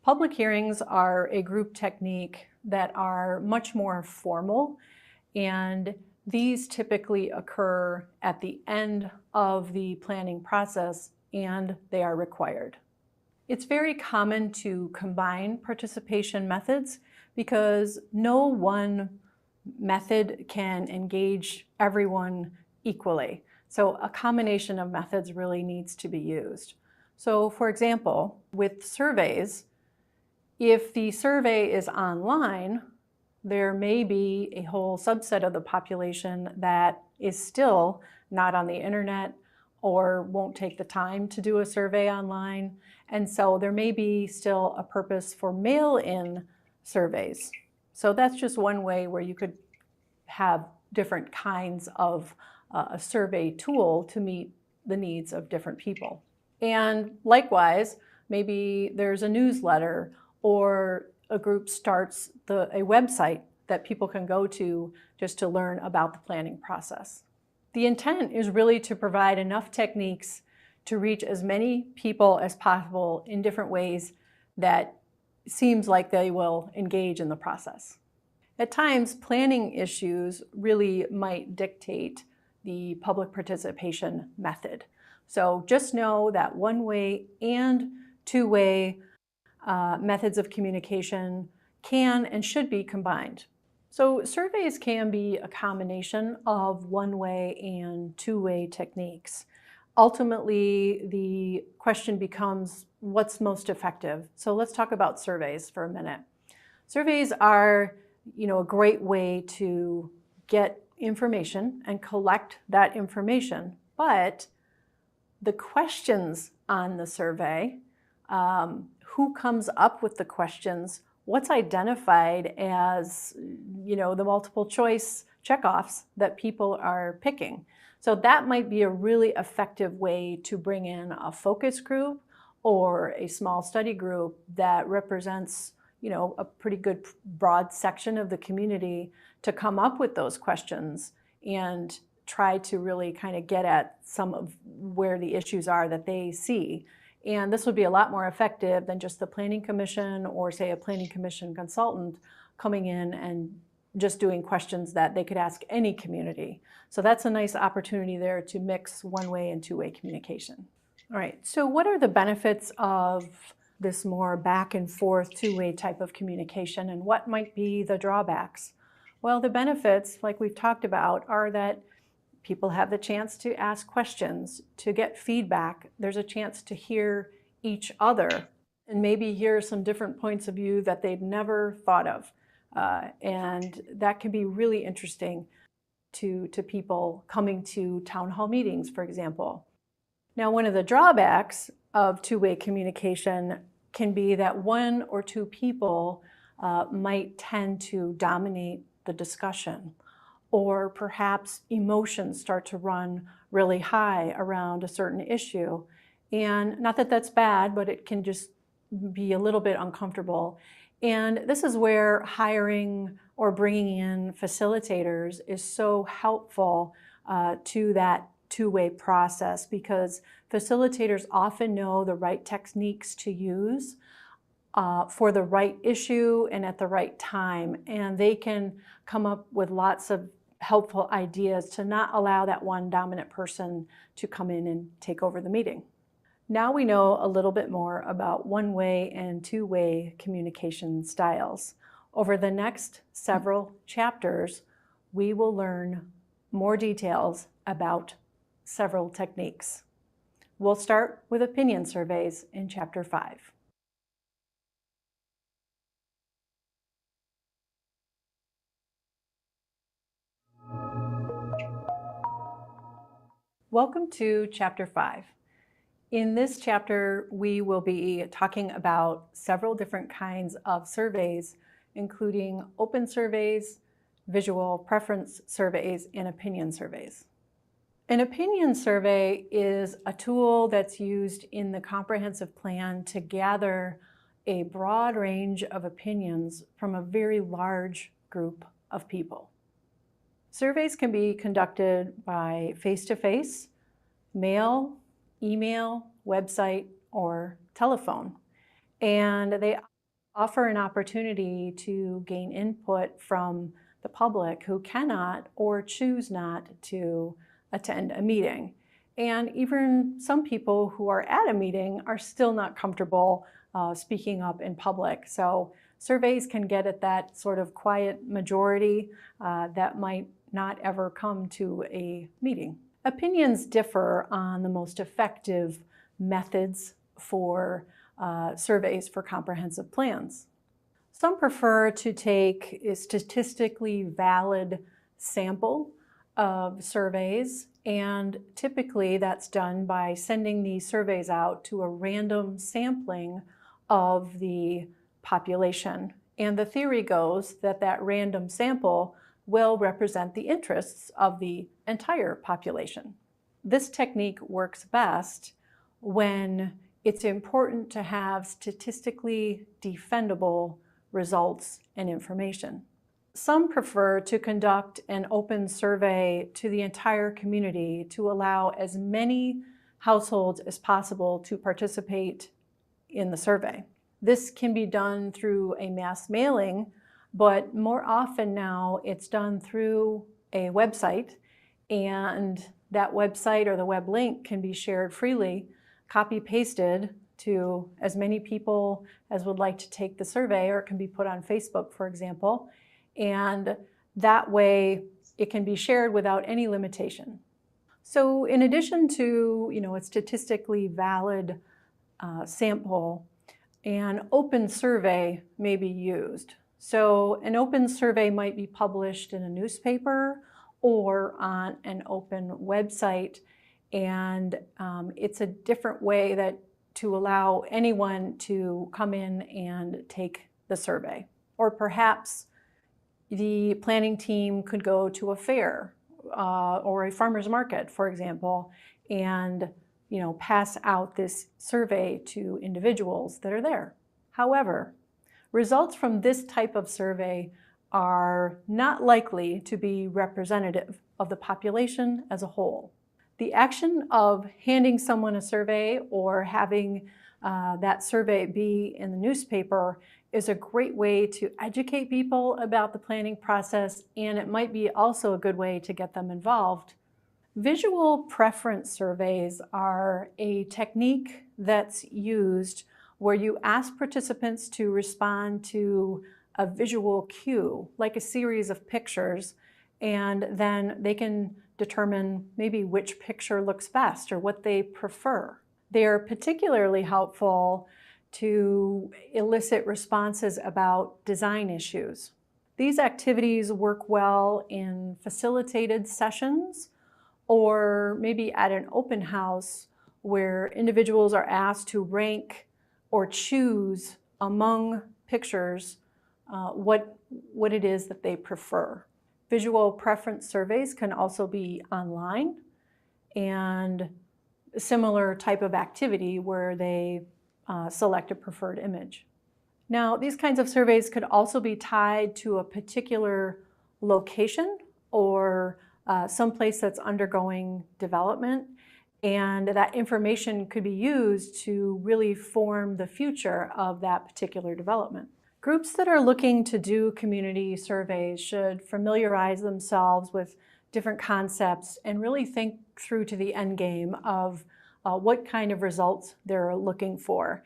Public hearings are a group technique that are much more formal, and these typically occur at the end of the planning process, and they are required. It's very common to combine participation methods because no one method can engage everyone equally. So a combination of methods really needs to be used. So for example, with surveys, if the survey is online, there may be a whole subset of the population that is still not on the internet or won't take the time to do a survey online. And so there may be still a purpose for mail-in surveys. So that's just one way where you could have different kinds of a survey tool to meet the needs of different people. And likewise, maybe there's a newsletter or a group starts a website that people can go to just to learn about the planning process. The intent is really to provide enough techniques to reach as many people as possible in different ways that seems like they will engage in the process. At times, planning issues really might dictate the public participation method. So just know that one-way and two-way methods of communication can and should be combined. So surveys can be a combination of one-way and two-way techniques. Ultimately, the question becomes what's most effective. So let's talk about surveys for a minute. Surveys are, a great way to get information and collect that information, but the questions on the survey, who comes up with the questions, what's identified as, the multiple choice checkoffs that people are picking. So that might be a really effective way to bring in a focus group or a small study group that represents, a pretty good broad section of the community to come up with those questions and try to really kind of get at some of where the issues are that they see. And this would be a lot more effective than just the Planning Commission or, say, a Planning Commission consultant coming in and just doing questions that they could ask any community. So that's a nice opportunity there to mix one-way and two-way communication. All right, so what are the benefits of this more back and forth two-way type of communication, and what might be the drawbacks? Well, the benefits, like we've talked about, are that people have the chance to ask questions, to get feedback. There's a chance to hear each other and maybe hear some different points of view that they'd never thought of. And that can be really interesting to people coming to town hall meetings, for example. Now, one of the drawbacks of two-way communication can be that one or two people might tend to dominate the discussion, or perhaps emotions start to run really high around a certain issue. And not that that's bad, but it can just be a little bit uncomfortable. And this is where hiring or bringing in facilitators is so helpful to that two-way process, because facilitators often know the right techniques to use for the right issue and at the right time. And they can come up with lots of helpful ideas to not allow that one dominant person to come in and take over the meeting. Now we know a little bit more about one-way and two-way communication styles. Over the next several chapters, we will learn more details about several techniques. We'll start with opinion surveys in Chapter 5. Welcome to Chapter 5. In this chapter, we will be talking about several different kinds of surveys, including open surveys, visual preference surveys, and opinion surveys. An opinion survey is a tool that's used in the comprehensive plan to gather a broad range of opinions from a very large group of people. Surveys can be conducted by face-to-face, mail, email, website, or telephone. And they offer an opportunity to gain input from the public who cannot or choose not to attend a meeting. And even some people who are at a meeting are still not comfortable speaking up in public. So surveys can get at that sort of quiet majority that might not ever come to a meeting. Opinions differ on the most effective methods for surveys for comprehensive plans. Some prefer to take a statistically valid sample of surveys, and typically that's done by sending these surveys out to a random sampling of the population. And the theory goes that that random sample will represent the interests of the entire population. This technique works best when it's important to have statistically defendable results and information. Some prefer to conduct an open survey to the entire community to allow as many households as possible to participate in the survey. This can be done through a mass mailing, but more often now it's done through a website, and that website or the web link can be shared freely, copy-pasted to as many people as would like to take the survey, or it can be put on Facebook, for example, and that way it can be shared without any limitation. So in addition to, a statistically valid sample, an open survey may be used. So an open survey might be published in a newspaper or on an open website, and it's a different way to allow anyone to come in and take the survey. Or perhaps the planning team could go to a fair or a farmer's market, for example, and pass out this survey to individuals that are there. However, results from this type of survey are not likely to be representative of the population as a whole. The action of handing someone a survey or having that survey be in the newspaper is a great way to educate people about the planning process, and it might be also a good way to get them involved. Visual preference surveys are a technique that's used where you ask participants to respond to a visual cue, like a series of pictures, and then they can determine maybe which picture looks best or what they prefer. They are particularly helpful to elicit responses about design issues. These activities work well in facilitated sessions or maybe at an open house where individuals are asked to rank or choose among pictures what it is that they prefer. Visual preference surveys can also be online, and a similar type of activity where they select a preferred image. Now, these kinds of surveys could also be tied to a particular location or someplace that's undergoing development, and that information could be used to really form the future of that particular development. Groups that are looking to do community surveys should familiarize themselves with different concepts and really think through to the end game of what kind of results they're looking for.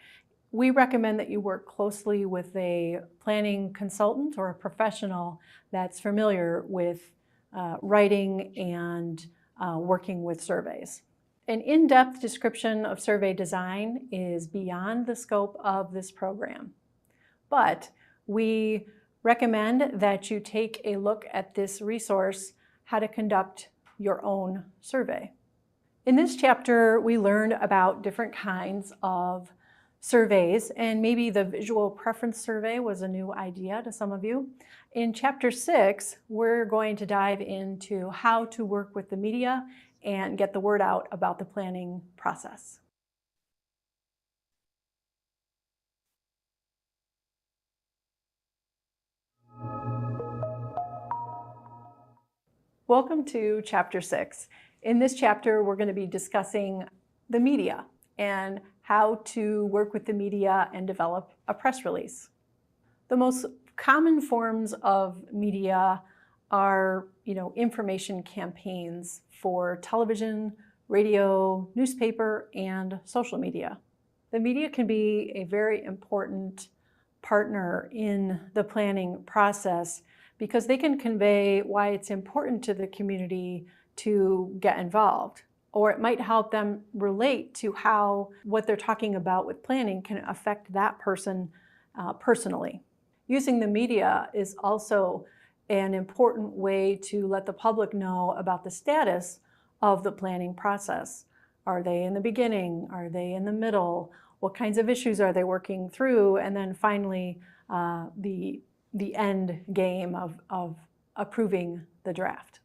We recommend that you work closely with a planning consultant or a professional that's familiar with writing and working with surveys. An in-depth description of survey design is beyond the scope of this program, but we recommend that you take a look at this resource, How to Conduct Your Own Survey. In this chapter, we learned about different kinds of surveys, and maybe the visual preference survey was a new idea to some of you. In chapter 6, we're going to dive into how to work with the media and get the word out about the planning process. Welcome to chapter 6. In this chapter, we're going to be discussing the media and how to work with the media and develop a press release. The most common forms of media are, information campaigns for television, radio, newspaper, and social media. The media can be a very important partner in the planning process because they can convey why it's important to the community to get involved. Or it might help them relate to how what they're talking about with planning can affect that person personally. Using the media is also an important way to let the public know about the status of the planning process. Are they in the beginning? Are they in the middle? What kinds of issues are they working through? And then finally, the end game of approving the draft.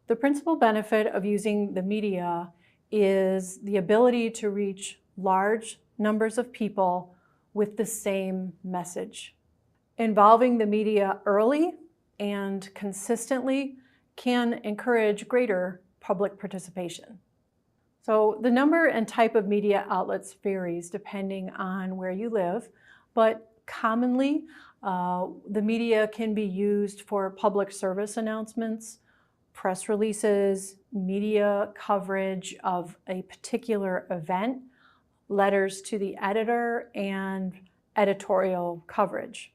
The principal benefit of using the media is the ability to reach large numbers of people with the same message. Involving the media early and consistently can encourage greater public participation. So the number and type of media outlets varies depending on where you live, but commonly the media can be used for public service announcements, press releases, media coverage of a particular event, letters to the editor, and editorial coverage.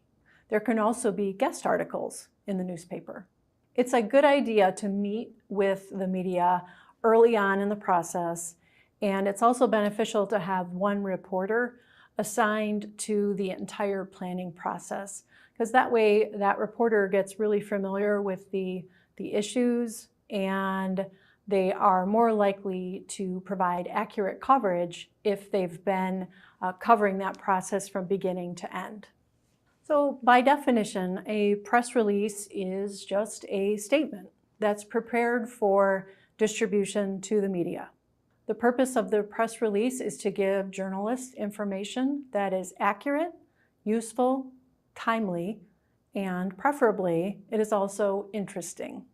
There can also be guest articles in the newspaper. It's a good idea to meet with the media early on in the process, and it's also beneficial to have one reporter assigned to the entire planning process, because that way that reporter gets really familiar with the issues, and they are more likely to provide accurate coverage if they've been covering that process from beginning to end. So by definition, a press release is just a statement that's prepared for distribution to the media. The purpose of the press release is to give journalists information that is accurate, useful, timely, and preferably it is also interesting.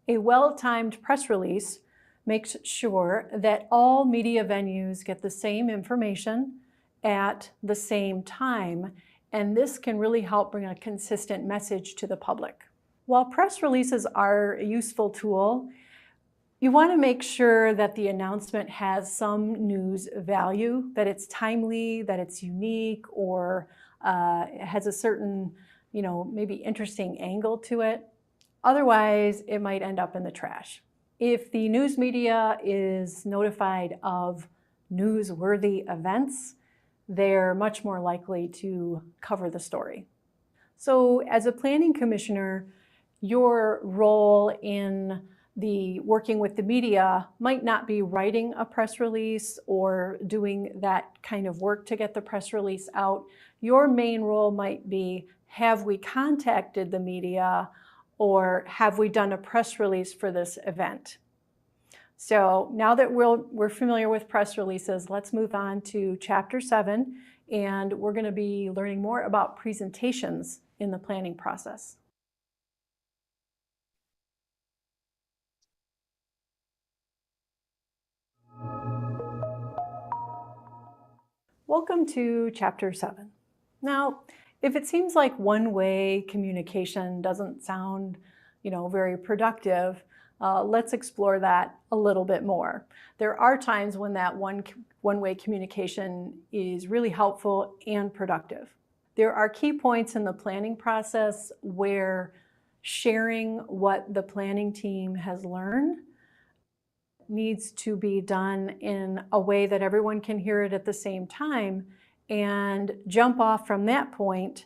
A well-timed press release makes sure that all media venues get the same information at the same time, and this can really help bring a consistent message to the public. While press releases are a useful tool, you want to make sure that the announcement has some news value, that it's timely, that it's unique, or has a certain, maybe interesting angle to it. Otherwise, it might end up in the trash. If the news media is notified of newsworthy events, they're much more likely to cover the story. So as a planning commissioner, your role in the working with the media might not be writing a press release or doing that kind of work to get the press release out. Your main role might be, have we contacted the media, or have we done a press release for this event? So now that we're familiar with press releases, let's move on to Chapter 7, and we're going to be learning more about presentations in the planning process. Welcome to Chapter 7. Now, if it seems like one-way communication doesn't sound, very productive, let's explore that a little bit more. There are times when that one-way communication is really helpful and productive. There are key points in the planning process where sharing what the planning team has learned needs to be done in a way that everyone can hear it at the same time and jump off from that point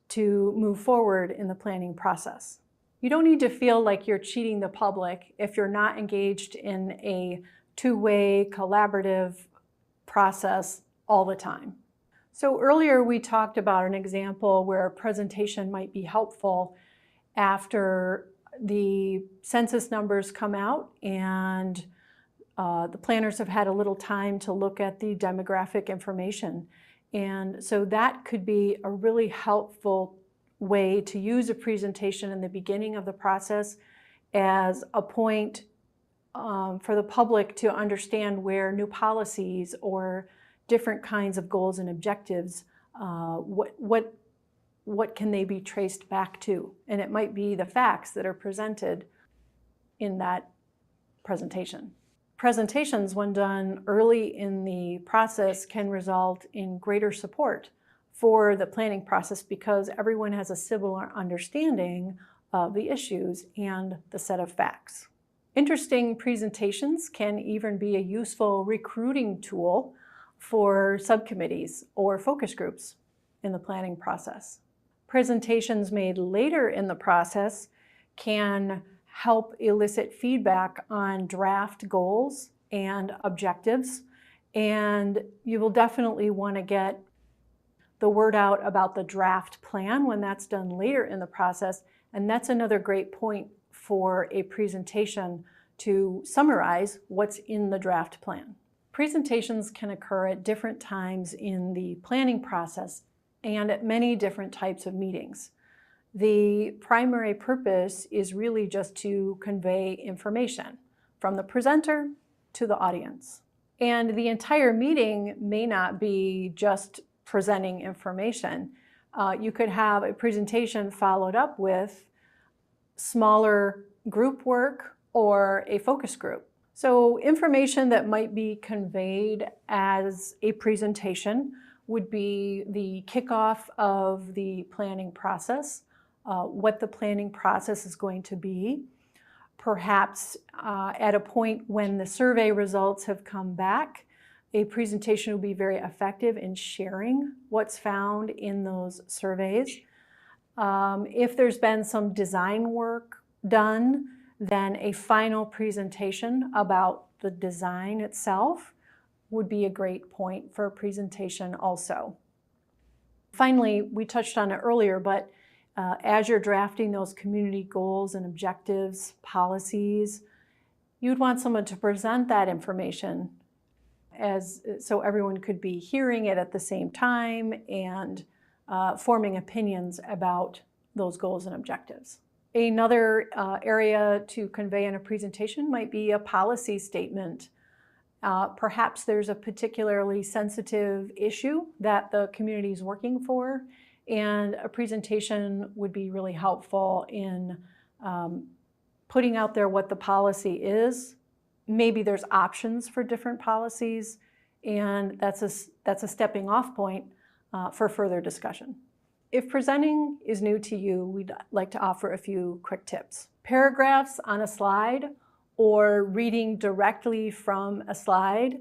to move forward in the planning process. You don't need to feel like you're cheating the public if you're not engaged in a two-way collaborative process all the time. So earlier we talked about an example where a presentation might be helpful after the census numbers come out and the planners have had a little time to look at the demographic information. And so that could be a really helpful way to use a presentation in the beginning of the process as a point for the public to understand where new policies or different kinds of goals and objectives, what can they be traced back to? And it might be the facts that are presented in that presentation. Presentations, when done early in the process, can result in greater support for the planning process because everyone has a similar understanding of the issues and the set of facts. Interesting presentations can even be a useful recruiting tool for subcommittees or focus groups in the planning process. Presentations made later in the process can help elicit feedback on draft goals and objectives, and you will definitely want to get the word out about the draft plan when that's done later in the process, and that's another great point for a presentation to summarize what's in the draft plan. Presentations can occur at different times in the planning process and at many different types of meetings. The primary purpose is really just to convey information from the presenter to the audience. And the entire meeting may not be just presenting information. You could have a presentation followed up with smaller group work or a focus group. So information that might be conveyed as a presentation would be the kickoff of the planning process, what the planning process is going to be, perhaps at a point when the survey results have come back, a presentation will be very effective in sharing what's found in those surveys. If there's been some design work done, then a final presentation about the design itself would be a great point for a presentation also. Finally, we touched on it earlier, but as you're drafting those community goals and objectives, policies, you'd want someone to present that information so everyone could be hearing it at the same time and forming opinions about those goals and objectives. Another area to convey in a presentation might be a policy statement. Perhaps there's a particularly sensitive issue that the community is working for, and a presentation would be really helpful in putting out there what the policy is. Maybe there's options for different policies, and that's a stepping off point for further discussion. If presenting is new to you, we'd like to offer a few quick tips. Paragraphs on a slide or reading directly from a slide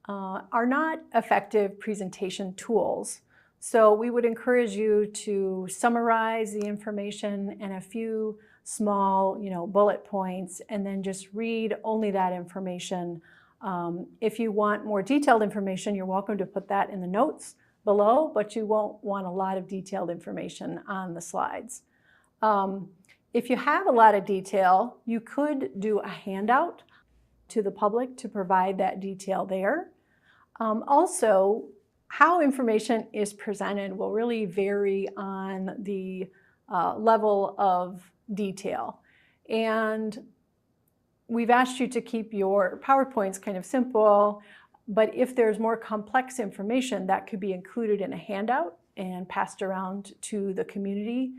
are not effective presentation tools. So we would encourage you to summarize the information in a few small, bullet points, and then just read only that information. If you want more detailed information, you're welcome to put that in the notes below, but you won't want a lot of detailed information on the slides. If you have a lot of detail, you could do a handout to the public to provide that detail there. Also, how information is presented will really vary on the level of detail. And we've asked you to keep your PowerPoints kind of simple, but if there's more complex information, that could be included in a handout and passed around to the community.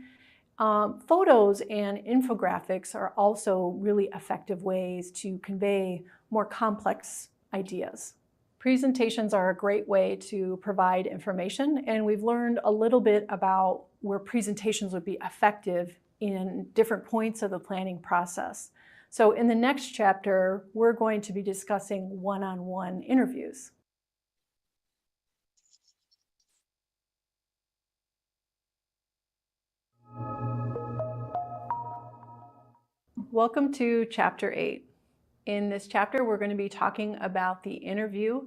Photos and infographics are also really effective ways to convey more complex ideas. Presentations are a great way to provide information, and we've learned a little bit about where presentations would be effective in different points of the planning process. So in the next chapter, we're going to be discussing one-on-one interviews. Welcome to Chapter 8. In this chapter, we're going to be talking about the interview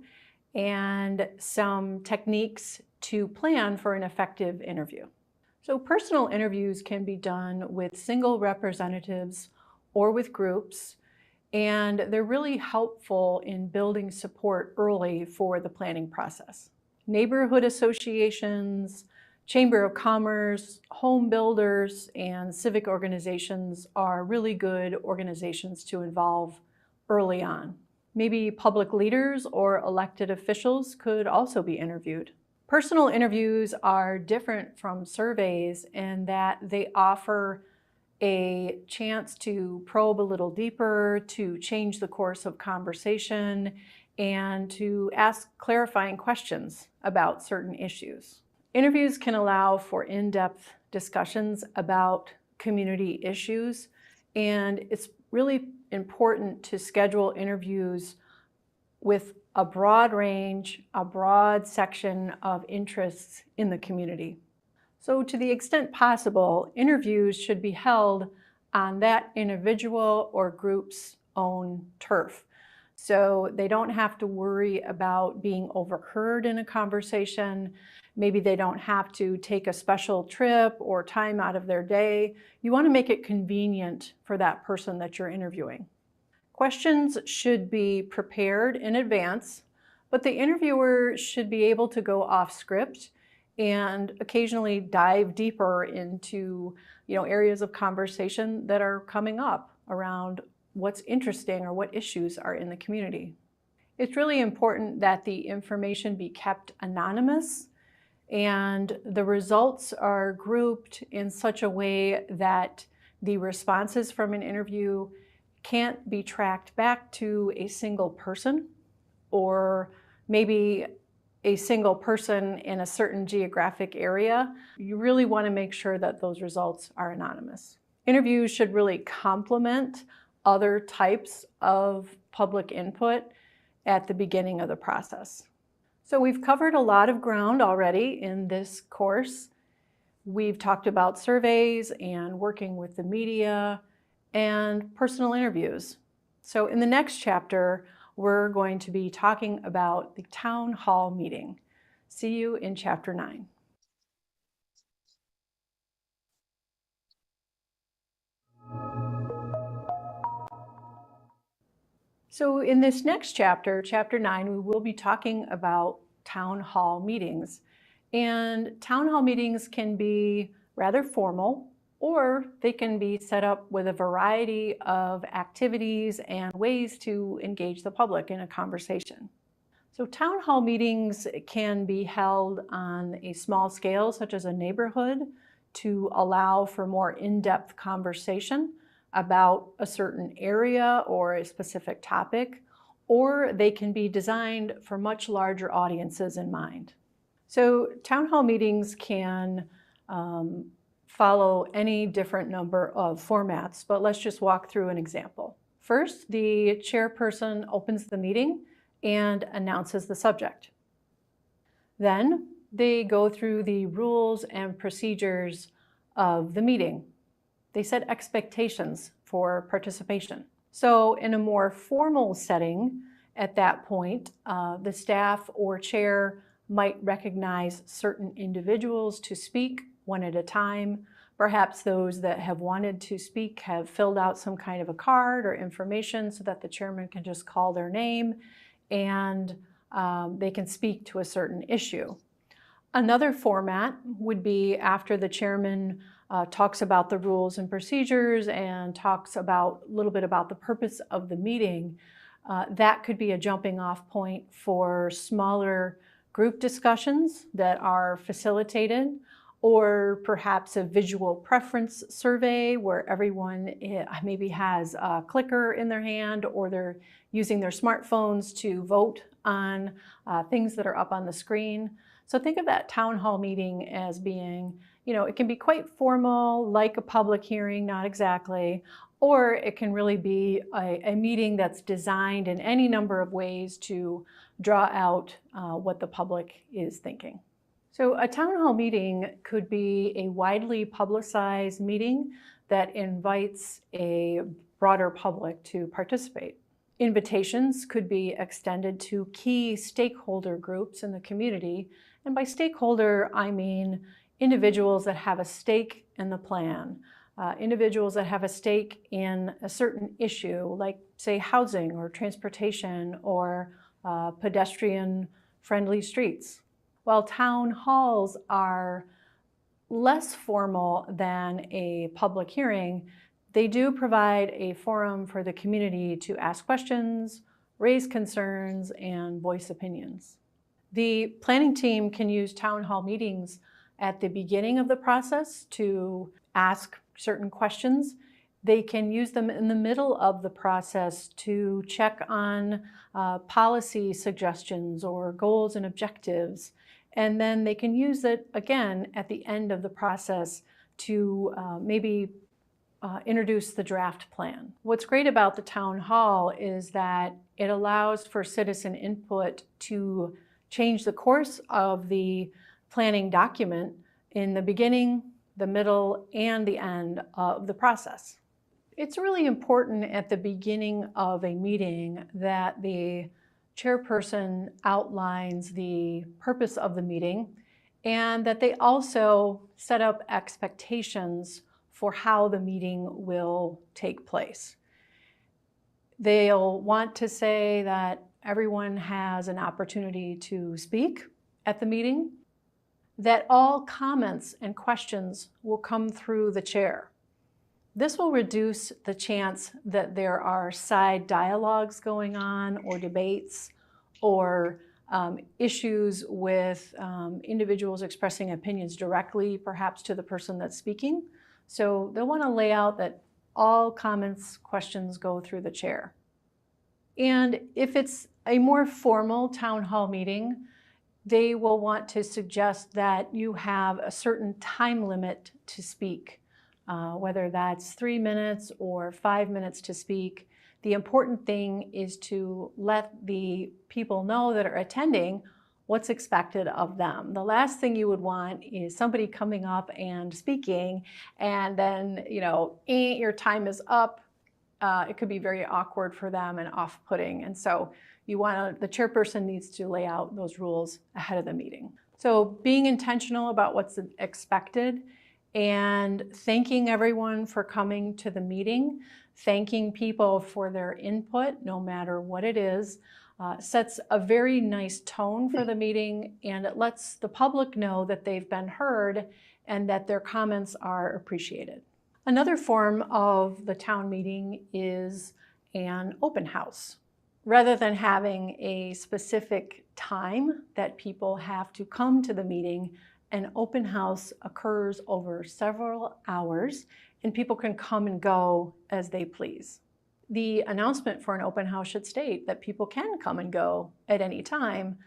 and some techniques to plan for an effective interview. So personal interviews can be done with single representatives or with groups, and they're really helpful in building support early for the planning process. Neighborhood associations, Chamber of Commerce, home builders, and civic organizations are really good organizations to involve early on. Maybe public leaders or elected officials could also be interviewed. Personal interviews are different from surveys in that they offer a chance to probe a little deeper, to change the course of conversation, and to ask clarifying questions about certain issues. Interviews can allow for in-depth discussions about community issues, and it's really important to schedule interviews with a broad range, a broad section of interests in the community. So to the extent possible, interviews should be held on that individual or group's own turf. So they don't have to worry about being overheard in a conversation. Maybe they don't have to take a special trip or time out of their day. You want to make it convenient for that person that you're interviewing. Questions should be prepared in advance, but the interviewer should be able to go off script and occasionally dive deeper into, areas of conversation that are coming up around what's interesting or what issues are in the community. It's really important that the information be kept anonymous and the results are grouped in such a way that the responses from an interview can't be tracked back to a single person or maybe a single person in a certain geographic area. You really want to make sure that those results are anonymous. Interviews should really complement other types of public input at the beginning of the process. So we've covered a lot of ground already in this course. We've talked about surveys and working with the media and personal interviews. So in the next chapter, we're going to be talking about the town hall meeting. See you in chapter 9. So in this next chapter, chapter 9, we will be talking about town hall meetings. And town hall meetings can be rather formal, or they can be set up with a variety of activities and ways to engage the public in a conversation. So town hall meetings can be held on a small scale, such as a neighborhood, to allow for more in-depth conversation about a certain area or a specific topic, or they can be designed for much larger audiences in mind. So town hall meetings can follow any different number of formats, but let's just walk through an example. First, the chairperson opens the meeting and announces the subject. Then they go through the rules and procedures of the meeting. They set expectations for participation. So in a more formal setting, at that point, the staff or chair might recognize certain individuals to speak one at a time. Perhaps those that have wanted to speak have filled out some kind of a card or information so that the chairman can just call their name and they can speak to a certain issue. Another format would be after the chairman talks about the rules and procedures and talks about a little bit about the purpose of the meeting. That could be a jumping off point for smaller group discussions that are facilitated, or perhaps a visual preference survey where everyone maybe has a clicker in their hand or they're using their smartphones to vote on things that are up on the screen. So think of that town hall meeting as being, it can be quite formal, like a public hearing, not exactly, or it can really be a meeting that's designed in any number of ways to draw out what the public is thinking. So a town hall meeting could be a widely publicized meeting that invites a broader public to participate. Invitations could be extended to key stakeholder groups in the community. And by stakeholder, I mean individuals that have a stake in the plan, individuals that have a stake in a certain issue, like say housing or transportation or pedestrian-friendly streets. While town halls are less formal than a public hearing, they do provide a forum for the community to ask questions, raise concerns, and voice opinions. The planning team can use town hall meetings at the beginning of the process to ask certain questions. They can use them in the middle of the process to check on policy suggestions or goals and objectives. And then they can use it again at the end of the process to maybe introduce the draft plan. What's great about the town hall is that it allows for citizen input to change the course of the planning document in the beginning, the middle, and the end of the process. It's really important at the beginning of a meeting that the chairperson outlines the purpose of the meeting and that they also set up expectations for how the meeting will take place. They'll want to say that everyone has an opportunity to speak at the meeting, that all comments and questions will come through the chair. This will reduce the chance that there are side dialogues going on or debates or issues with individuals expressing opinions directly, perhaps to the person that's speaking. So they'll want to lay out that all comments, questions go through the chair. And if it's a more formal town hall meeting, they will want to suggest that you have a certain time limit to speak. Whether that's 3 minutes or 5 minutes to speak. The important thing is to let the people know that are attending what's expected of them. The last thing you would want is somebody coming up and speaking and then, your time is up. It could be very awkward for them and off-putting. And so the chairperson needs to lay out those rules ahead of the meeting. So being intentional about what's expected and thanking everyone for coming to the meeting, thanking people for their input, no matter what it is, sets a very nice tone for the meeting, and it lets the public know that they've been heard and that their comments are appreciated. Another form of the town meeting is an open house. Rather than having a specific time that people have to come to the meeting, an open house occurs over several hours and people can come and go as they please. The announcement for an open house should state that people can come and go at any time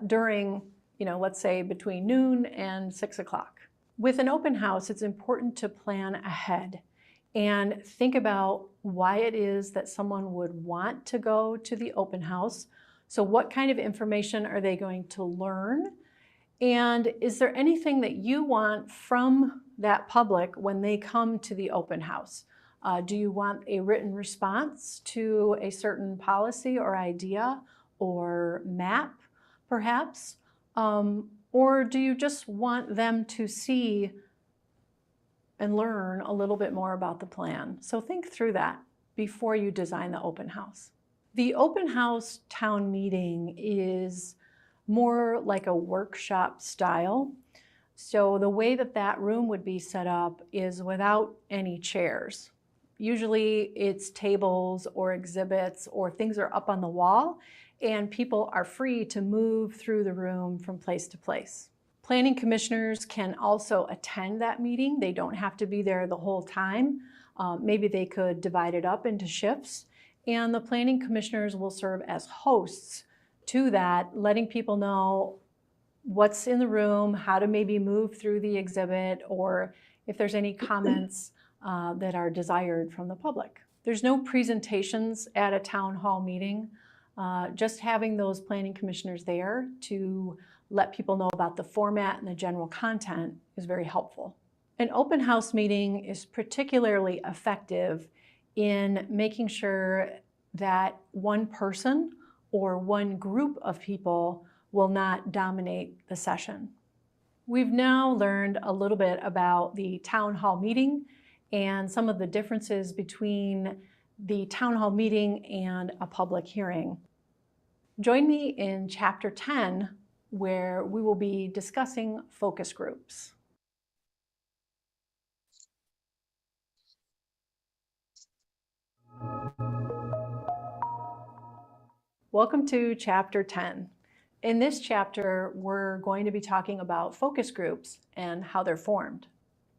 during, let's say between noon and 6 o'clock. With an open house, it's important to plan ahead and think about why it is that someone would want to go to the open house. So what kind of information are they going to learn? And is there anything that you want from that public when they come to the open house? Do you want a written response to a certain policy or idea or map, perhaps? Or do you just want them to see and learn a little bit more about the plan? So think through that before you design the open house. The open house town meeting is more like a workshop style. So the way that room would be set up is without any chairs. Usually it's tables or exhibits or things are up on the wall and people are free to move through the room from place to place. Planning commissioners can also attend that meeting. They don't have to be there the whole time. Maybe they could divide it up into shifts, and the planning commissioners will serve as hosts to that, letting people know what's in the room, how to maybe move through the exhibit, or if there's any comments that are desired from the public. There's no presentations at a town hall meeting. Just having those planning commissioners there to let people know about the format and the general content is very helpful. An open house meeting is particularly effective in making sure that one person or one group of people will not dominate the session. We've now learned a little bit about the town hall meeting and some of the differences between the town hall meeting and a public hearing. Join me in Chapter 10, where we will be discussing focus groups. Welcome to Chapter 10. In this chapter, we're going to be talking about focus groups and how they're formed.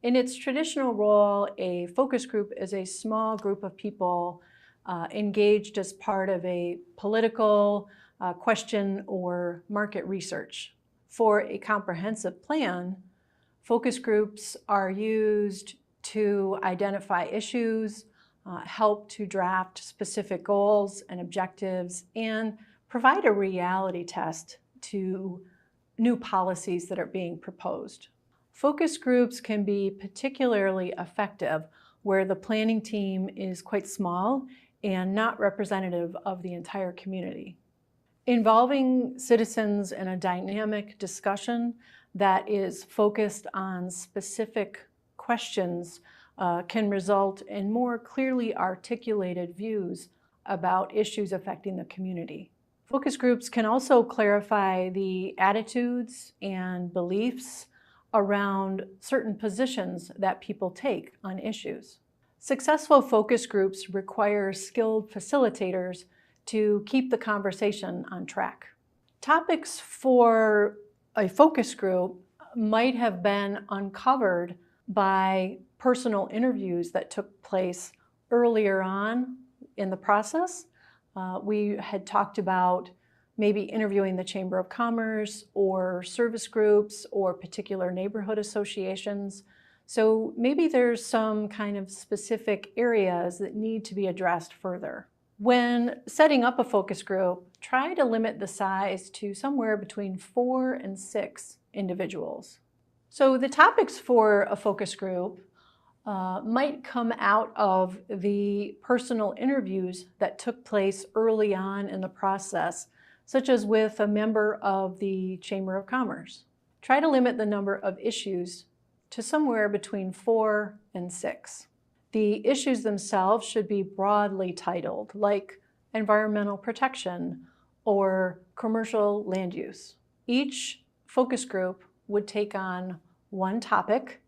In its traditional role, a focus group is a small group of people engaged as part of a political question or market research. For a comprehensive plan, focus groups are used to identify issues, help to draft specific goals and objectives, and provide a reality test to new policies that are being proposed. Focus groups can be particularly effective where the planning team is quite small and not representative of the entire community. Involving citizens in a dynamic discussion that is focused on specific questions can result in more clearly articulated views about issues affecting the community. Focus groups can also clarify the attitudes and beliefs around certain positions that people take on issues. Successful focus groups require skilled facilitators to keep the conversation on track. Topics for a focus group might have been uncovered by personal interviews that took place earlier on in the process. We had talked about maybe interviewing the Chamber of Commerce or service groups or particular neighborhood associations. So maybe there's some kind of specific areas that need to be addressed further. When setting up a focus group, try to limit the size to somewhere between 4 and 6 individuals. So the topics for a focus group might come out of the personal interviews that took place early on in the process, such as with a member of the Chamber of Commerce. Try to limit the number of issues to somewhere between 4 and 6. The issues themselves should be broadly titled, like environmental protection or commercial land use. Each focus group would take on one topic,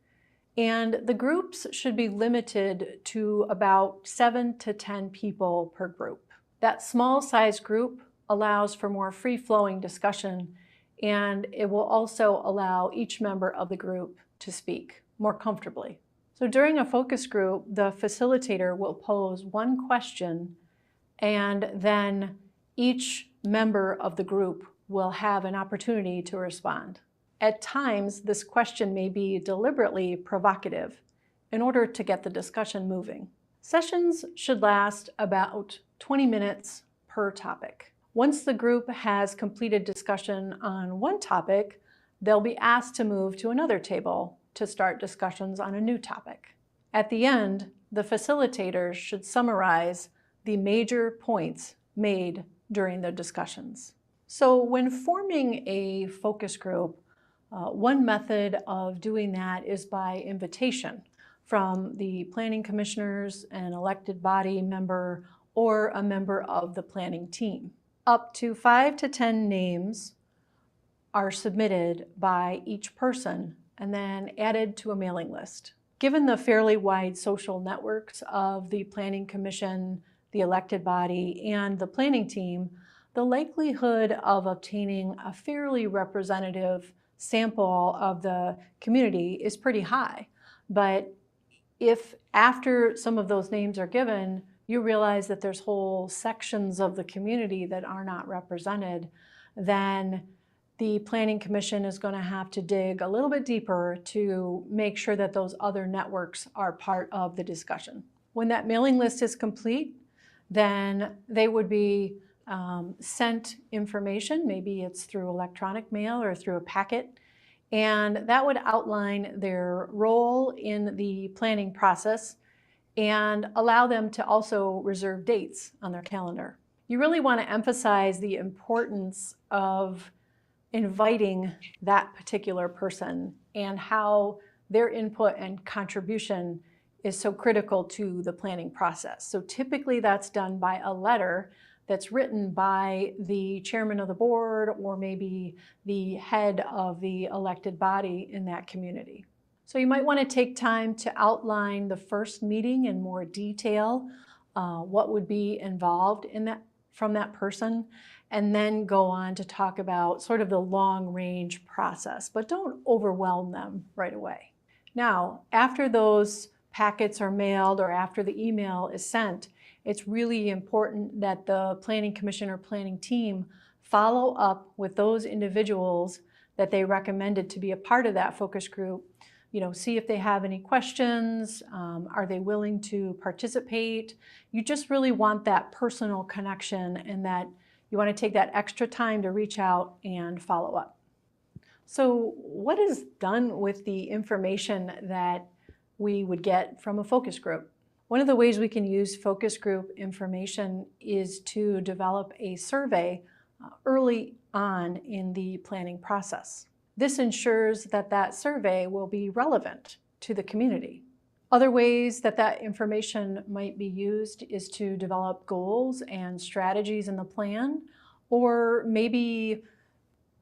and the groups should be limited to about 7 to 10 people per group. That small size group allows for more free-flowing discussion, and it will also allow each member of the group to speak more comfortably. So during a focus group, the facilitator will pose one question, and then each member of the group will have an opportunity to respond. At times, this question may be deliberately provocative in order to get the discussion moving. Sessions should last about 20 minutes per topic. Once the group has completed discussion on one topic, they'll be asked to move to another table to start discussions on a new topic. At the end, the facilitators should summarize the major points made during the discussions. So when forming a focus group, one method of doing that is by invitation from the planning commissioners, an elected body member, or a member of the planning team. Up to 5 to 10 names are submitted by each person and then added to a mailing list. Given the fairly wide social networks of the Planning Commission, the elected body, and the planning team, the likelihood of obtaining a fairly representative sample of the community is pretty high. But if after some of those names are given, you realize that there's whole sections of the community that are not represented, then the Planning Commission is going to have to dig a little bit deeper to make sure that those other networks are part of the discussion. When that mailing list is complete, then they would be sent information. Maybe it's through electronic mail or through a packet, and that would outline their role in the planning process and allow them to also reserve dates on their calendar. You really want to emphasize the importance of inviting that particular person and how their input and contribution is so critical to the planning process. So typically that's done by a letter that's written by the chairman of the board or maybe the head of the elected body in that community. So you might want to take time to outline the first meeting in more detail, what would be involved in that from that person, and then go on to talk about sort of the long range process, but don't overwhelm them right away. Now, after those packets are mailed or after the email is sent, it's really important that the Planning Commission or planning team follow up with those individuals that they recommended to be a part of that focus group. See if they have any questions. Are they willing to participate? You just really want that personal connection, and that you want to take that extra time to reach out and follow up. So what is done with the information that we would get from a focus group? One of the ways we can use focus group information is to develop a survey early on in the planning process. This ensures that that survey will be relevant to the community. Other ways that that information might be used is to develop goals and strategies in the plan, or maybe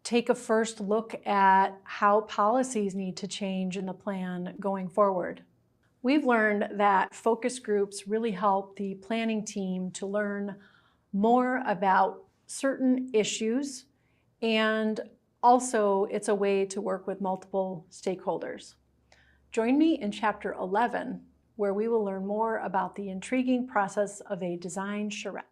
take a first look at how policies need to change in the plan going forward. We've learned that focus groups really help the planning team to learn more about certain issues, and also it's a way to work with multiple stakeholders. Join me in Chapter 11, where we will learn more about the intriguing process of a design charrette.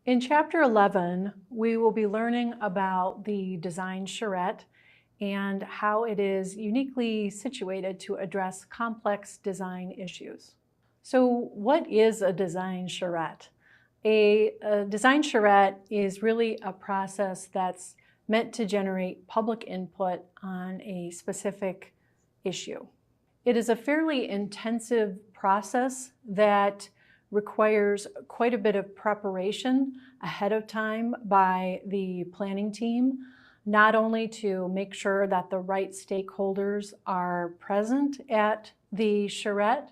In Chapter 11, we will be learning about the design charrette and how it is uniquely situated to address complex design issues. So what is a design charrette? A design charrette is really a process that's meant to generate public input on a specific issue. It is a fairly intensive process that requires quite a bit of preparation ahead of time by the planning team, not only to make sure that the right stakeholders are present at the charrette,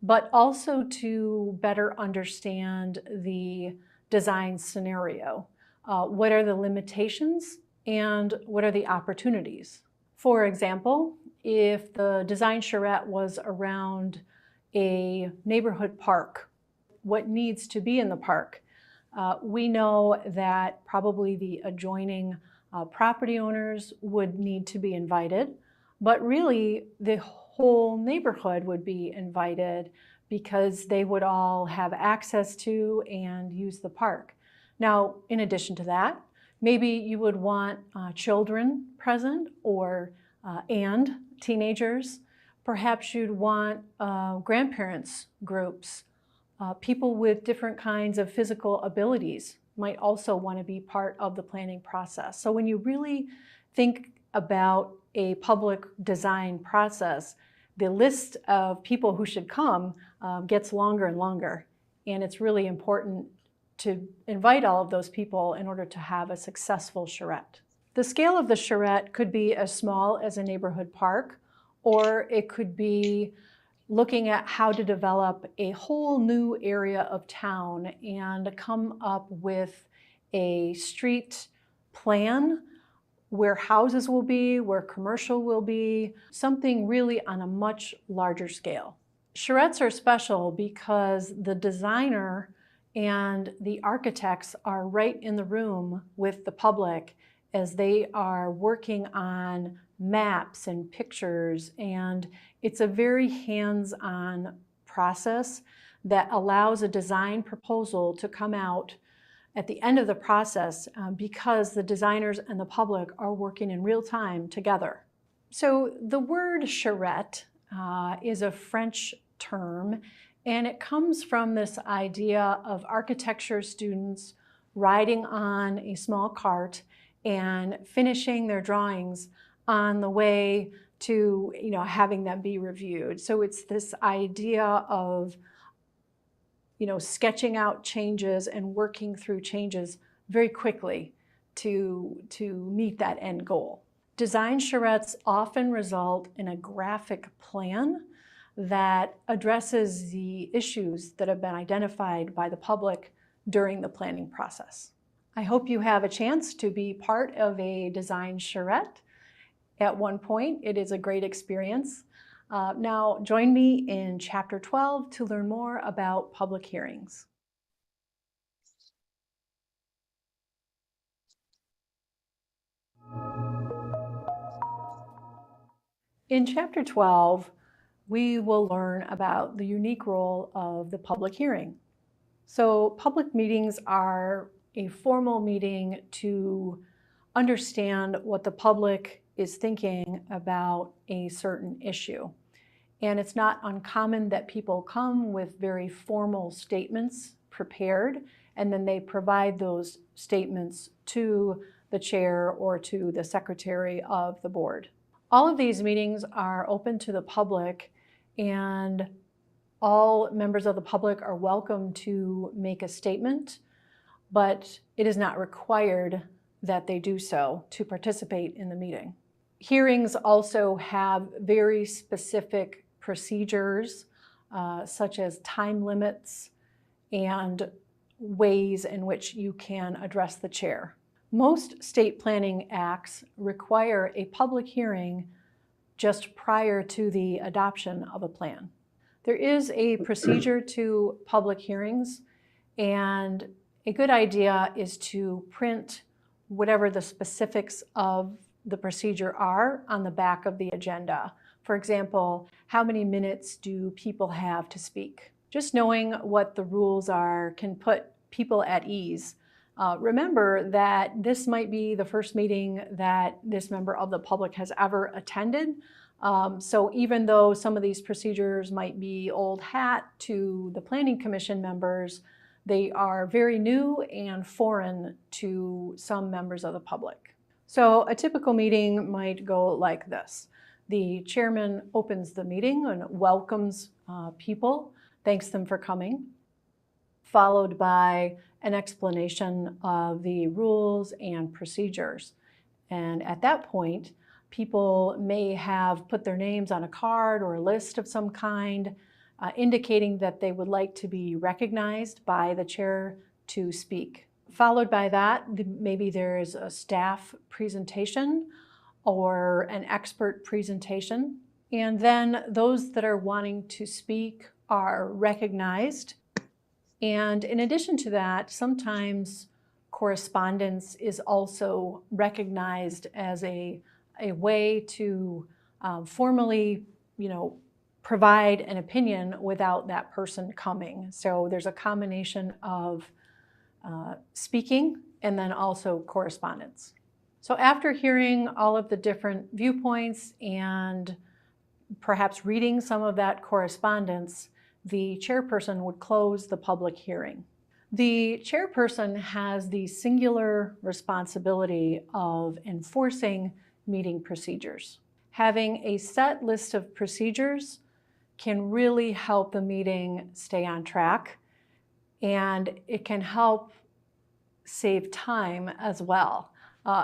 but also to better understand the design scenario. What are the limitations and what are the opportunities? For example, if the design charrette was around a neighborhood park, what needs to be in the park? We know that probably the adjoining property owners would need to be invited, but really the whole neighborhood would be invited because they would all have access to and use the park. Now, in addition to that, maybe you would want children present and teenagers. Perhaps you'd want grandparents groups. People with different kinds of physical abilities might also want to be part of the planning process. So when you really think about a public design process, the list of people who should come gets longer and longer. And it's really important to invite all of those people in order to have a successful charrette. The scale of the charrette could be as small as a neighborhood park, or it could be looking at how to develop a whole new area of town and come up with a street plan where houses will be, where commercial will be, something really on a much larger scale. Charrettes are special because the designer and the architects are right in the room with the public as they are working on maps and pictures, and it's a very hands-on process that allows a design proposal to come out at the end of the process because the designers and the public are working in real time together. So the word charrette is a French term, and it comes from this idea of architecture students riding on a small cart and finishing their drawings on the way to having them be reviewed. So it's this idea of sketching out changes and working through changes very quickly to meet that end goal. Design charrettes often result in a graphic plan that addresses the issues that have been identified by the public during the planning process. I hope you have a chance to be part of a design charrette at one point. It is a great experience. Now join me in Chapter 12 to learn more about public hearings. In Chapter 12, we will learn about the unique role of the public hearing. So public meetings are a formal meeting to understand what the public is thinking about a certain issue. And it's not uncommon that people come with very formal statements prepared, and then they provide those statements to the chair or to the secretary of the board. All of these meetings are open to the public, and all members of the public are welcome to make a statement, but it is not required that they do so to participate in the meeting. Hearings also have very specific procedures, such as time limits and ways in which you can address the chair. Most state planning acts require a public hearing just prior to the adoption of a plan. There is a procedure to public hearings, and a good idea is to print whatever the specifics of the procedure are on the back of the agenda. For example, how many minutes do people have to speak? Just knowing what the rules are can put people at ease. Remember that this might be the first meeting that this member of the public has ever attended. So even though some of these procedures might be old hat to the Planning Commission members, they are very new and foreign to some members of the public. So a typical meeting might go like this. The chairman opens the meeting and welcomes people, thanks them for coming, followed by an explanation of the rules and procedures. And at that point, people may have put their names on a card or a list of some kind, indicating that they would like to be recognized by the chair to speak. Followed by that, maybe there is a staff presentation or an expert presentation. And then those that are wanting to speak are recognized. And in addition to that, sometimes correspondence is also recognized as a way to formally, provide an opinion without that person coming. So there's a combination of speaking and then also correspondence. So after hearing all of the different viewpoints and perhaps reading some of that correspondence, the chairperson would close the public hearing. The chairperson has the singular responsibility of enforcing meeting procedures. Having a set list of procedures can really help the meeting stay on track, and it can help save time as well.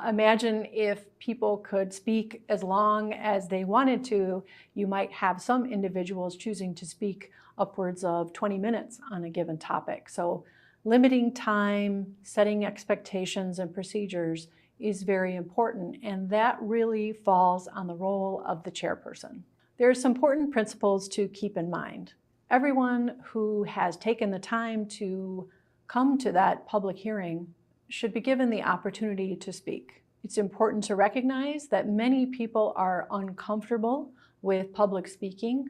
Imagine if people could speak as long as they wanted to. You might have some individuals choosing to speak upwards of 20 minutes on a given topic. So limiting time, setting expectations and procedures is very important, and that really falls on the role of the chairperson. There are some important principles to keep in mind. Everyone who has taken the time to come to that public hearing should be given the opportunity to speak. It's important to recognize that many people are uncomfortable with public speaking,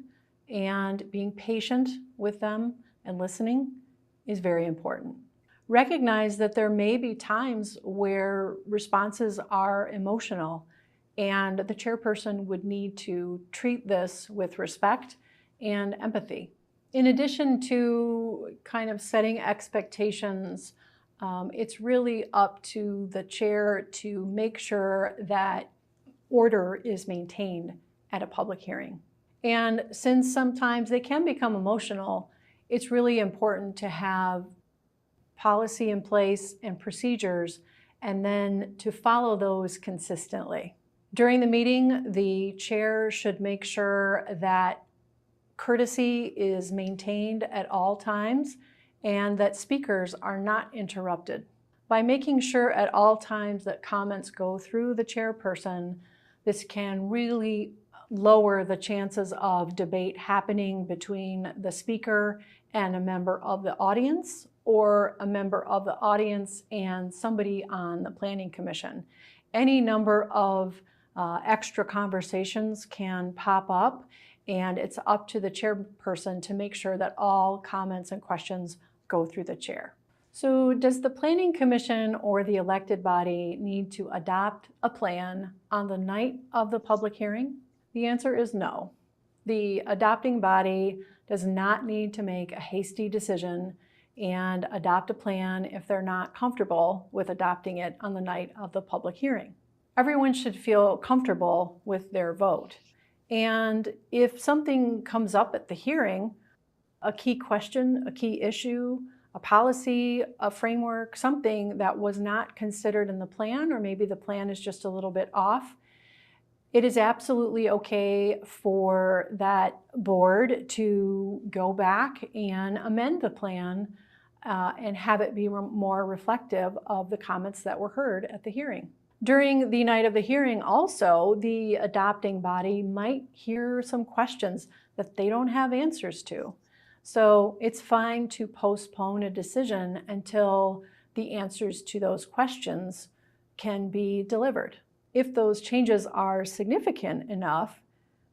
and being patient with them and listening is very important. Recognize that there may be times where responses are emotional, and the chairperson would need to treat this with respect and empathy. In addition to kind of setting expectations, it's really up to the chair to make sure that order is maintained at a public hearing. And since sometimes they can become emotional, it's really important to have policy in place and procedures, and then to follow those consistently. During the meeting, the chair should make sure that courtesy is maintained at all times and that speakers are not interrupted. By making sure at all times that comments go through the chairperson, this can really lower the chances of debate happening between the speaker and a member of the audience, or a member of the audience and somebody on the Planning Commission. Any number of extra conversations can pop up, and it's up to the chairperson to make sure that all comments and questions go through the chair. So does the Planning Commission or the elected body need to adopt a plan on the night of the public hearing? The answer is no. The adopting body does not need to make a hasty decision and adopt a plan if they're not comfortable with adopting it on the night of the public hearing. Everyone should feel comfortable with their vote. And if something comes up at the hearing, a key question, a key issue, a policy, a framework, something that was not considered in the plan, or maybe the plan is just a little bit off, it is absolutely okay for that board to go back and amend the plan and have it be more reflective of the comments that were heard at the hearing. During the night of the hearing also, the adopting body might hear some questions that they don't have answers to. So it's fine to postpone a decision until the answers to those questions can be delivered. If those changes are significant enough,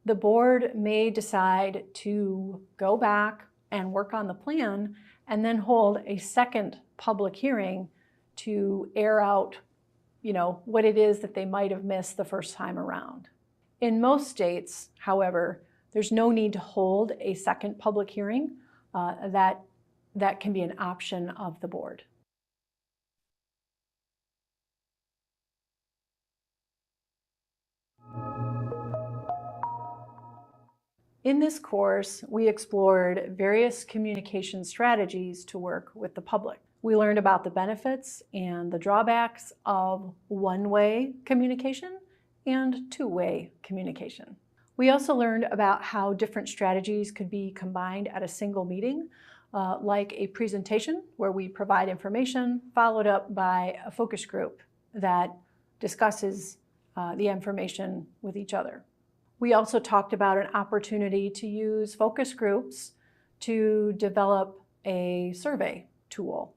the board may decide to go back and work on the plan and then hold a second public hearing to air out, what it is that they might have missed the first time around. In most states, however, there's no need to hold a second public hearing. That can be an option of the board. In this course, we explored various communication strategies to work with the public. We learned about the benefits and the drawbacks of one-way communication and two-way communication. We also learned about how different strategies could be combined at a single meeting, like a presentation where we provide information followed up by a focus group that discusses the information with each other. We also talked about an opportunity to use focus groups to develop a survey tool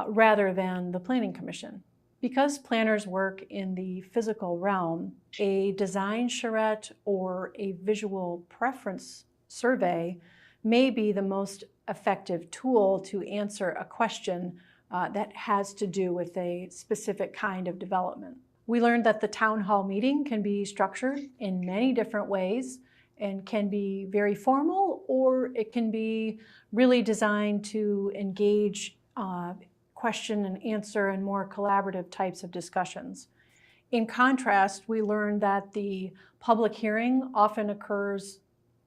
rather than the Planning Commission. Because planners work in the physical realm, a design charrette or a visual preference survey may be the most effective tool to answer a question that has to do with a specific kind of development. We learned that the town hall meeting can be structured in many different ways and can be very formal, or it can be really designed to engage question and answer and more collaborative types of discussions. In contrast, we learned that the public hearing often occurs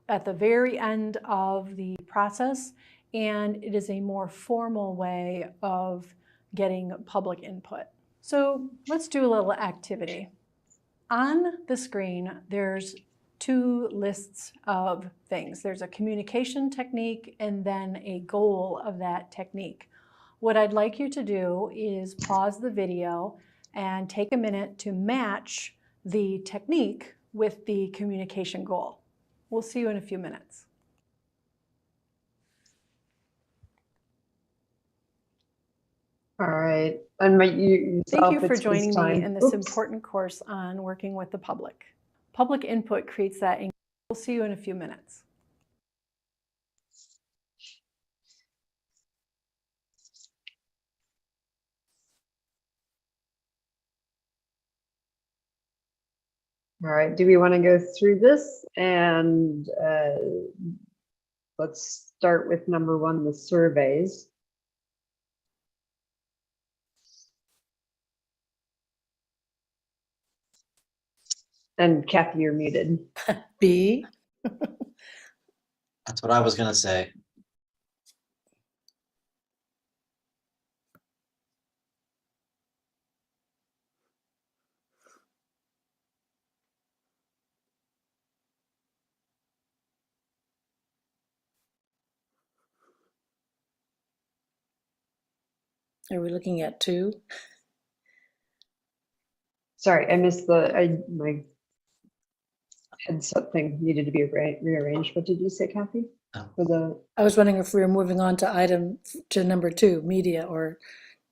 at the very end of the process, and it is a more formal way of getting public input. So let's do a little activity. On the screen, there's two lists of things. There's a communication technique and then a goal of that technique. What I'd like you to do is pause the video and take a minute to match the technique with the communication goal. We'll see you in a few minutes. All right. Unmute yourself. Thank you for joining me in this Oops. important course on working with the public. Public input creates that. We'll see you in a few minutes. All right. Do we want to go through this? And let's start with number one, the surveys. And Kathy, you're muted. B. That's what I was gonna say. Are we looking at 2? Sorry, I missed my headset thing needed to be rearranged. What did you say, Kathy? For the I was wondering if we were moving on to number 2, media, or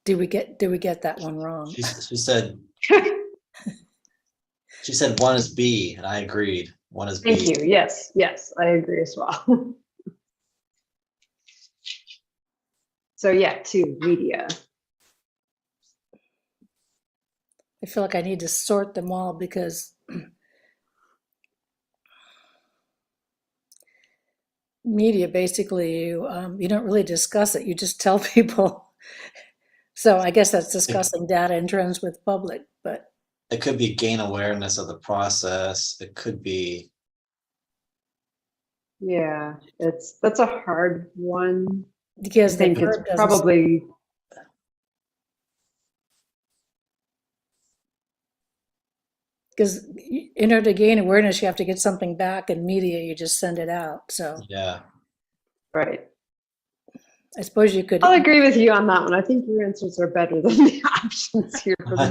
did we get that one wrong? She said she said 1 is B, and I agreed. One is Thank B. you. Yes, yes, I agree as well. So yeah, 2, media. I feel like I need to sort them all because media, basically, you don't really discuss it. You just tell people. So I guess that's discussing data and trends with public, but It could be gain awareness of the process. It could be, Yeah, that's a hard one. I because the think it's verb doesn't. probably, Because in order to gain awareness, you have to get something back. In media, you just send it out. So yeah. right. I suppose you could. I'll agree with you on that one. I think your answers are better than the options here. For me.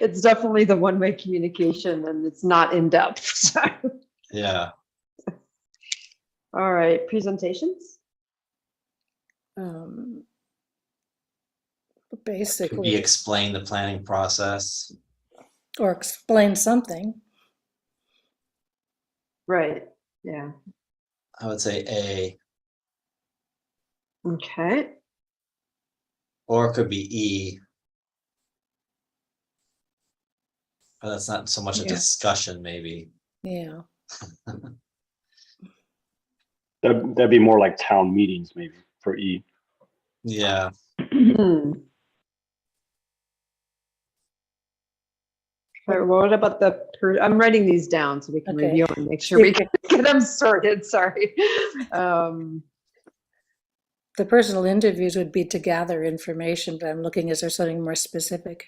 It's definitely the one-way communication, and it's not in depth. So. Yeah. All right, presentations. Could be Basically, explain the planning process. or explain something. Right. Yeah. I would say A, Okay. or it could be E. But that's not so much a Yeah. discussion, maybe. Yeah. That'd be more like town meetings, maybe for E. Yeah. All right, what about I'm writing these down so we can Okay. review and make sure we can get them sorted. Sorry. The personal interviews would be to gather information, but I'm looking, is there something more specific?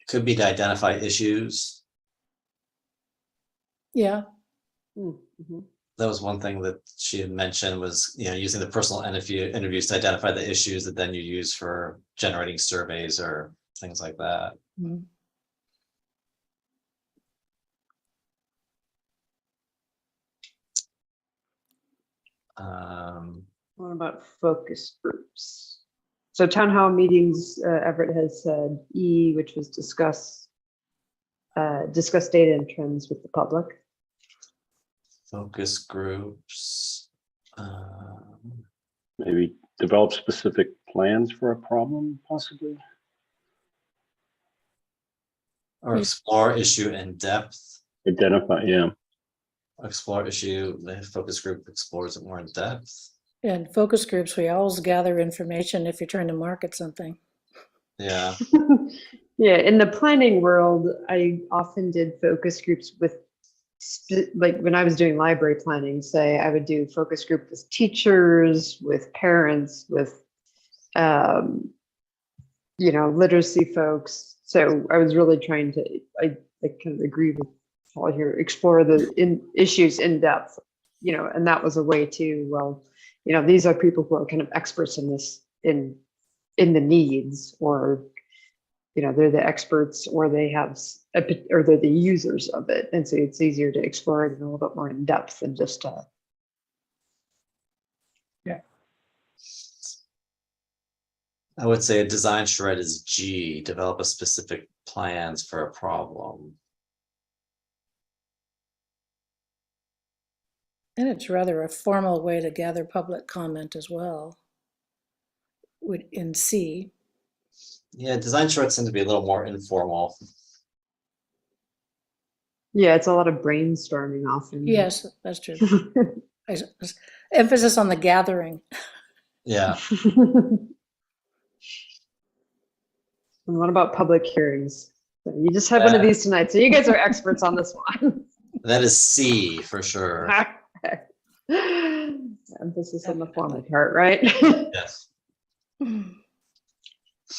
Could be to identify issues. Yeah. That was one thing that she had mentioned was, using the personal interviews to identify the issues that then you use for generating surveys or things like that. Mhm. What about focus groups? So town hall meetings, Everett has said E, which was discuss data and trends with the public. Focus groups. Maybe develop specific plans for a problem, possibly. Or explore issue in depth. Identify, yeah. Explore issue, the focus group explores it more in depth. And focus groups, we always gather information if you're trying to market something. Yeah. Yeah, in the planning world, I often did focus groups with, like when I was doing library planning, say I would do focus group with teachers, with parents, with, literacy folks. So I was really trying to, I kind of agree with Paul here, explore the issues in depth, and that was a way to, these are people who are kind of experts in this, in the needs, or they're the experts, or they have, or they're the users of it. And so it's easier to explore it a little bit more in depth than just, I would say a design shred is G, develop a specific plans for a problem. And it's rather a formal way to gather public comment as well. In C. Yeah, design shreds tend to be a little more informal. yeah, it's a lot of brainstorming often. Yes, that's true. Emphasis on the gathering. Yeah. And what about public hearings? So you just had one of these tonight, so you guys are experts on this one. That is C for sure. Emphasis on the formal part, right? Yes.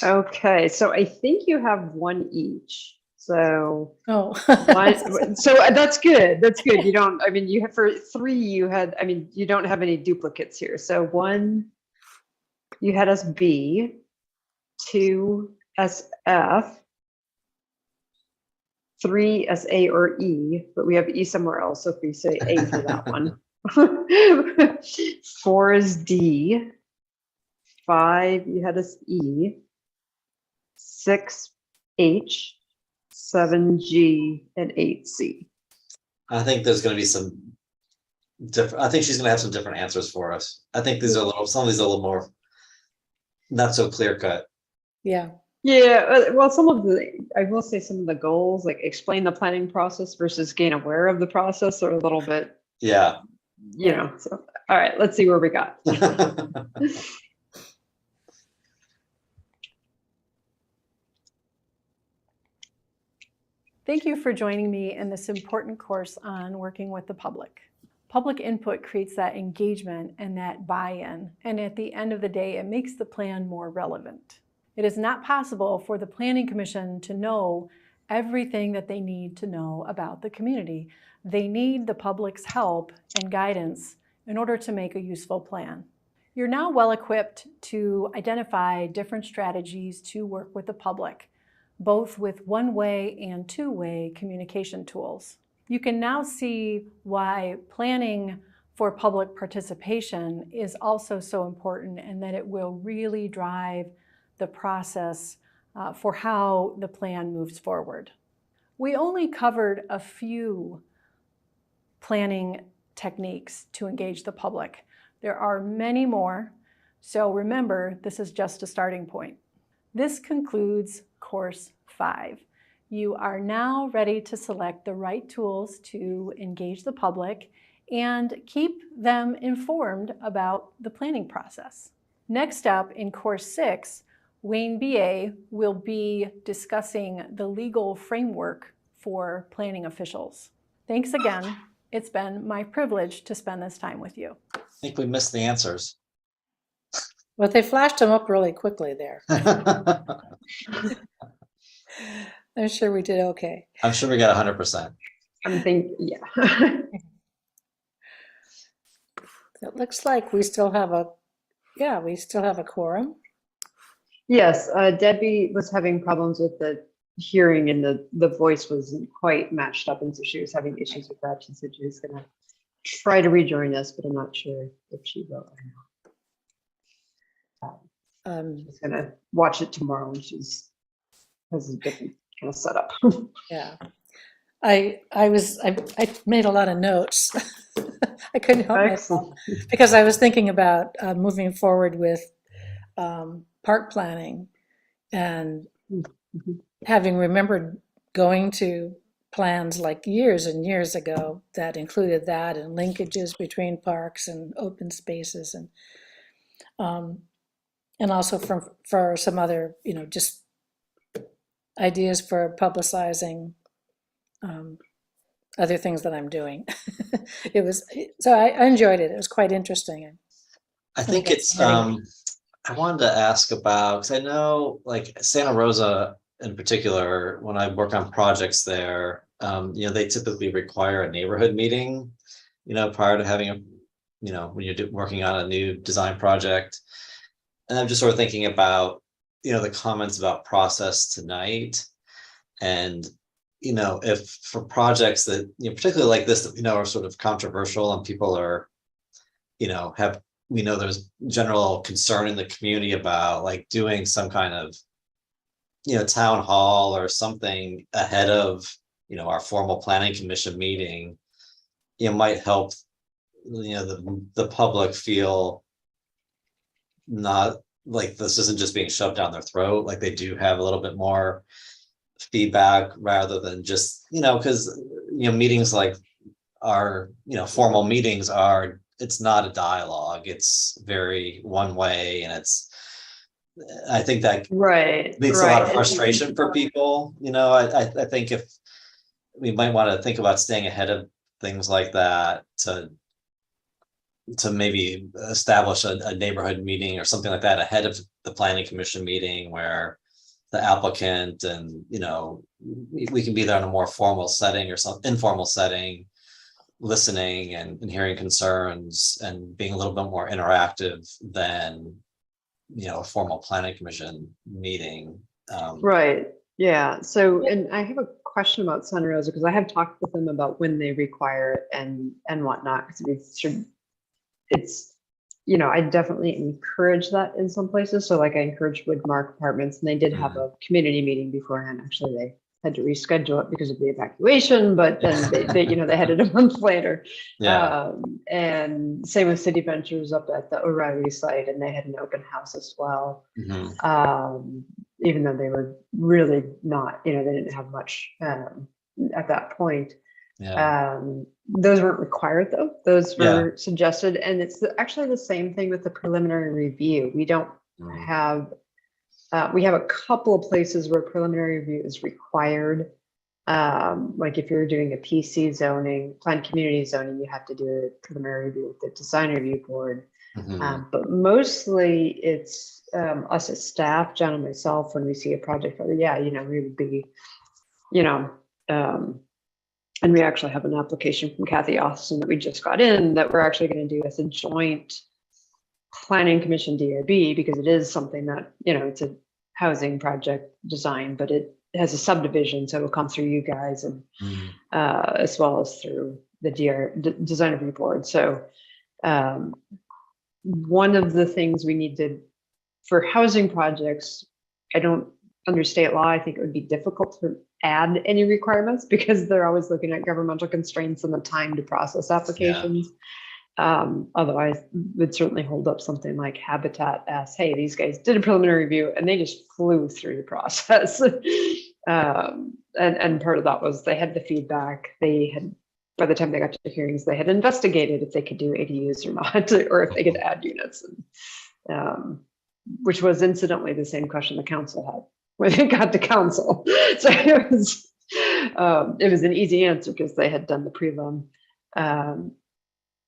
Okay, so I think you have one each. So one, so that's good. That's good. You don't, you have for 3, you had, you don't have any duplicates here. So 1, you had us B, 2 as F, 3 as A or E, but we have E somewhere else. So if we say A for that one. 4 is D, 5, you had us E, 6, H, 7G and 8C. I think there's gonna be some different, I think she's gonna have some different answers for us. I think these are a little, some of these are a little more not so clear cut. Yeah. Yeah, well, some of the, I will say some of the goals, like explain the planning process versus gain aware of the process, are a little bit, Yeah. you know, so, all right, let's see where we got. Thank you for joining me in this important course on working with the public. Public input creates that engagement and that buy-in, and at the end of the day, it makes the plan more relevant. It is not possible for the Planning Commission to know everything that they need to know about the community. They need the public's help and guidance in order to make a useful plan. You're now well equipped to identify different strategies to work with the public, both with one-way and two-way communication tools. You can now see why planning for public participation is also so important, and that it will really drive the process for how the plan moves forward. We only covered a few planning techniques to engage the public. There are many more, so remember, this is just a starting point. This concludes Course 5. You are now ready to select the right tools to engage the public and keep them informed about the planning process. Next up in Course 6, Wayne BA will be discussing the legal framework for planning officials. Thanks again. It's been my privilege to spend this time with you. I think we missed the answers. But they flashed them up really quickly there. I'm sure we did okay. I'm sure we got 100%. I'm thinking, yeah. It looks like we still have a, yeah, we still have a quorum. Yes, Debbie was having problems with the hearing, and the voice wasn't quite matched up, and so she was having issues with that. She said she was gonna try to rejoin us, but I'm not sure if she will or not. She's gonna watch it tomorrow, and she's has a different kind of setup. Yeah. I made a lot of notes. I couldn't help myself because I was thinking about moving forward with park planning, and having remembered going to plans like years and years ago that included that, and linkages between parks and open spaces, and also for some other, you know, just ideas for publicizing other things that I'm doing. It was, so I enjoyed it. It was quite interesting. I think it's, I wanted to ask about, because I know like Santa Rosa in particular, when I work on projects there, you know, they typically require a neighborhood meeting, you know, prior to having a, you know, when you're working on a new design project. And I'm just sort of thinking about, you know, the comments about process tonight. And, you know, if for projects that, you know, particularly like this, that we know are sort of controversial and people are, you know, we know there's general concern in the community about like doing some kind of, you know, town hall or something ahead of, you know, our formal planning commission meeting, you know, might help, you know, the public feel not like this isn't just being shoved down their throat, like they do have a little bit more feedback rather than just, you know, because, you know, meetings like our, you know, formal meetings are, it's not a dialogue, it's very one way, and it's, I think that leads to a lot of frustration for people. You know, I think if we might want to think about staying ahead of things like that to maybe establish a neighborhood meeting or something like that ahead of the planning commission meeting, where the applicant and, you know, we can be there in a more formal setting or some informal setting, listening and hearing concerns and being a little bit more interactive than, you know, a formal planning commission meeting. Right. Yeah. So, and I have a question about Santa Rosa, because I have talked with them about when they require it and whatnot. Because it's, you know, I definitely encourage that in some places. So like I encouraged Woodmark Apartments, and they did have a community meeting beforehand. Actually, had to reschedule it because of the evacuation, but then they had it a month later. Yeah. And same with City Ventures up at the O'Reilly site, and they had an open house as well. Mhm. Even though they were really not, they didn't have much at that point. Yeah. Those weren't required though. Those Yeah. were suggested, and it's actually the same thing with the preliminary review. We don't have. We have a couple of places where preliminary review is required. Like if you're doing a PC zoning, planned community zoning, you have to do a preliminary review with the design review board. But mostly it's us as staff, John and myself, when we see a project, we would be, and we actually have an application from Kathy Austin that we just got in that we're actually going to do as a joint planning commission DRB, because it is something that, it's a housing project design, but it has a subdivision, so it'll come through you guys and as well as through the design review board. So one of the things we need to, for housing projects, I don't, under state law, I think it would be difficult to add any requirements because they're always looking at governmental constraints and the time to process applications. Although I would certainly hold up something like Habitat as, hey, these guys did a preliminary review and they just flew through the process. And part of that was they had the feedback. They had, by the time they got to the hearings, they had investigated if they could do ADUs or not, or if they could add units. And, which was incidentally the same question the council had when they got to council. So it was an easy answer because they had done the prelim.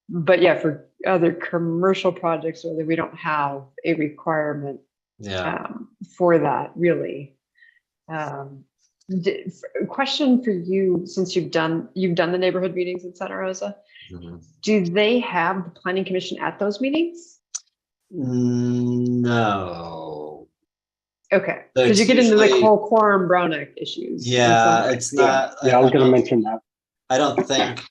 But yeah, for other commercial projects, whether we don't have a requirement for that, really. Question for you, since you've done the neighborhood meetings in Santa Rosa, do they have the planning commission at those meetings? No. Okay, because you get into the whole quorum Brownick issues. Yeah, it's not. Yeah, I was going to mention that. I don't think.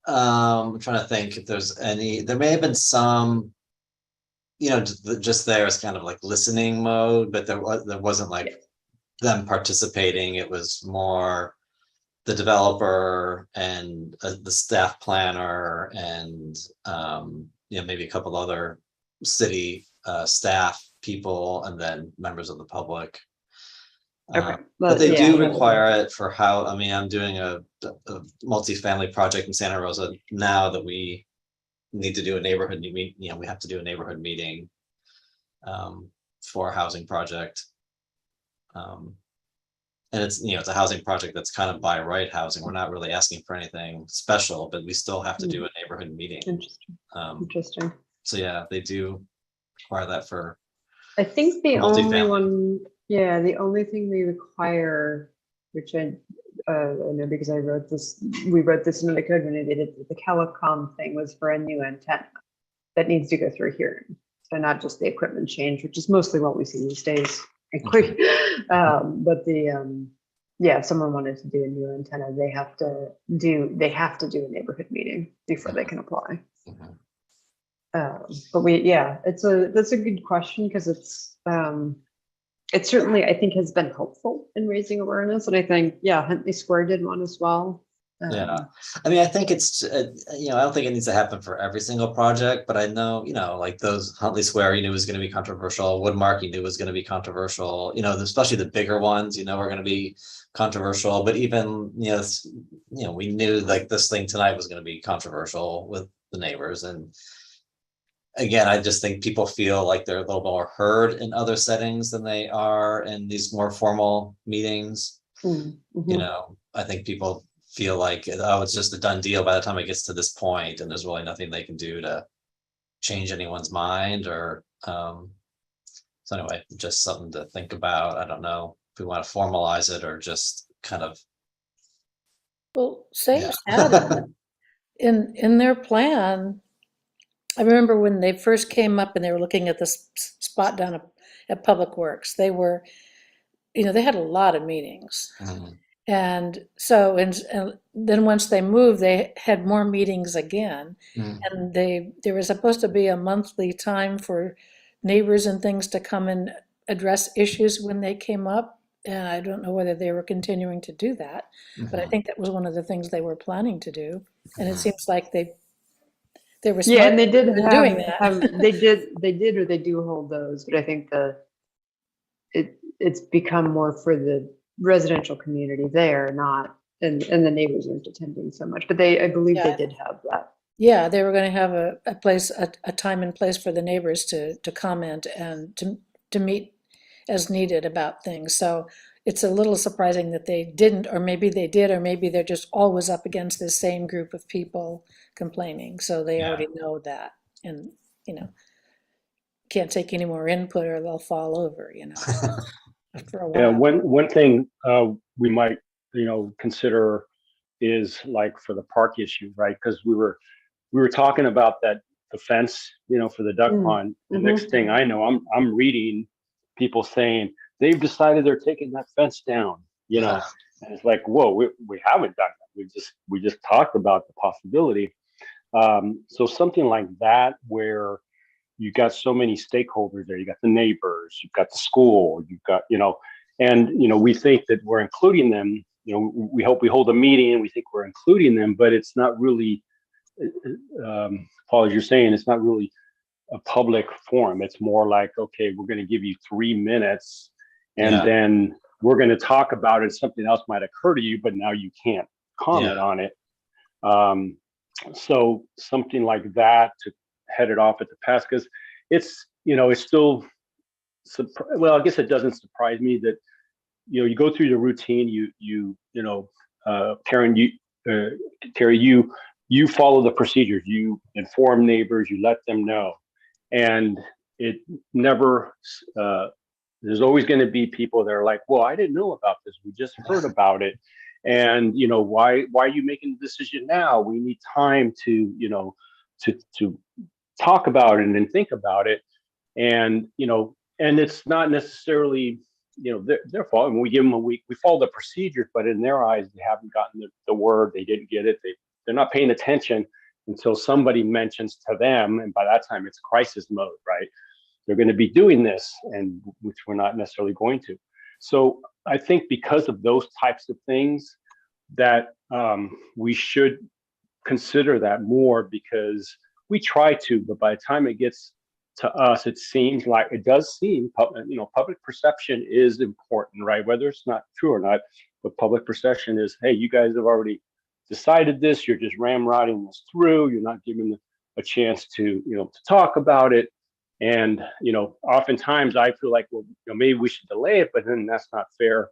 I'm trying to think if there's any. There may have been some, just there as kind of like listening mode, but there wasn't like them participating. It was more the developer and the staff planner and maybe a couple other city staff people and then members of the public. But they do require it for how, I'm doing a multifamily project in Santa Rosa now that we need to do a neighborhood meeting. We have to do a neighborhood meeting for a housing project. And it's, it's a housing project that's kind of by right housing. We're not really asking for anything special, but we still have to do a neighborhood meeting. Interesting. So yeah, they do require that for. I think the only one, the only thing we require, which I know because we wrote this into the code when I did it, the Telecom thing was for a new antenna that needs to go through a hearing. So not just the equipment change, which is mostly what we see these days. But if someone wanted to do a new antenna, they have to do a neighborhood meeting before they can apply. But that's a good question because it certainly, I think, has been helpful in raising awareness. And I think, Huntley Square did one as well. I think it's, I don't think it needs to happen for every single project, but I know, like those Huntley Square, was going to be controversial. Woodmark, was going to be controversial, especially the bigger ones, are going to be controversial. But even, we knew like this thing tonight was going to be controversial with the neighbors. And again, I just think people feel like they're a little more heard in other settings than they are in these more formal meetings. I think people feel like, it's just a done deal by the time it gets to this point, and there's really nothing they can do to change anyone's mind or so anyway, just something to think about. I don't know if we want to formalize it or just kind of. Well, same status in their plan. I remember when they first came up and they were looking at this spot down at Public Works, they were, they had a lot of meetings. And so, and then once they moved, they had more meetings again. And there was supposed to be a monthly time for neighbors and things to come and address issues when they came up. And I don't know whether they were continuing to do that, but I think that was one of the things they were planning to do. And it seems like they were Yeah, smart and they did in doing have that. they did or they do hold those, but I think it's become more for the residential community there, not and the neighbors aren't attending so much. But I believe they Yeah. did have that. Yeah, they were going to have a place, a time and place for the neighbors to comment and to meet as needed about things. So it's a little surprising that they didn't, or maybe they did, or maybe they're just always up against the same group of people complaining. So they already know that, and can't take any more input or they'll fall over, after a Yeah, while. one thing we might consider is like for the park issue, right? Because we were talking about the fence, for the duck pond. The next thing I know, I'm reading people saying they've decided they're taking that fence down. And it's like, whoa, we haven't done that. We just talked about the possibility. So something like that where you got so many stakeholders there. You got the neighbors, you've got the school, you've got, and we think that we're including them. We hope we hold a meeting and we think we're including them, but it's not really, Paul, as you're saying, it's not really a public forum. It's more like, okay, we're going to give you 3 minutes and then we're going to talk about it. Something else might occur to you, but now you can't comment on it. So something like that to head it off at the pass, because it's still, well, I guess it doesn't surprise me that you go through the routine. Karen, Terry, you follow the procedures. You inform neighbors. You let them know, and it never. There's always going to be people that are like, "Well, I didn't know about this. We just heard about it." And why are you making the decision now? We need time to to talk about it and then think about it. And and it's not necessarily their fault. I mean, we give them a week. We follow the procedures, but in their eyes, they haven't gotten the word. They didn't get it. They're not paying attention until somebody mentions to them, and by that time, it's crisis mode, right? They're going to be doing this, and which we're not necessarily going to. So I think because of those types of things, that we should consider that more, because we try to, but by the time it gets to us, it does seem public perception is important, right? Whether it's not true or not, but public perception is, hey, you guys have already decided this. You're just ramrodding this through. You're not giving a chance to to talk about it. And oftentimes I feel like, well, maybe we should delay it, but then that's not fair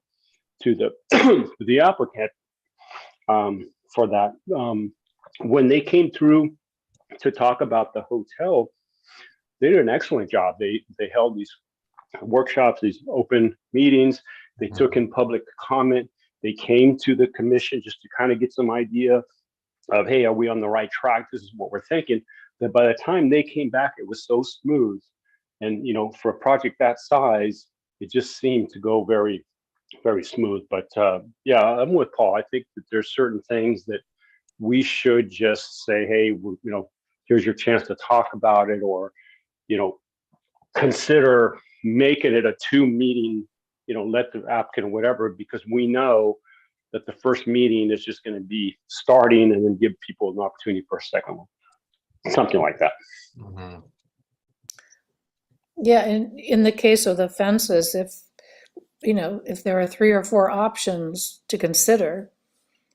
to the applicant for that. When they came through to talk about the hotel, they did an excellent job. They held these workshops, these open meetings. They took in public comment. They came to the commission just to kind of get some idea of, hey, are we on the right track? This is what we're thinking. That by the time they came back, it was so smooth. And for a project that size, it just seemed to go very, very smooth. But yeah, I'm with Paul. I think that there's certain things that we should just say, hey, here's your chance to talk about it, or consider making it a 2 meeting, let the applicant, whatever, because we know that the first meeting is just going to be starting, and then give people an opportunity for a second one, something like that. Mm-hmm. Yeah, and in the case of the fences, if there are 3 or 4 options to consider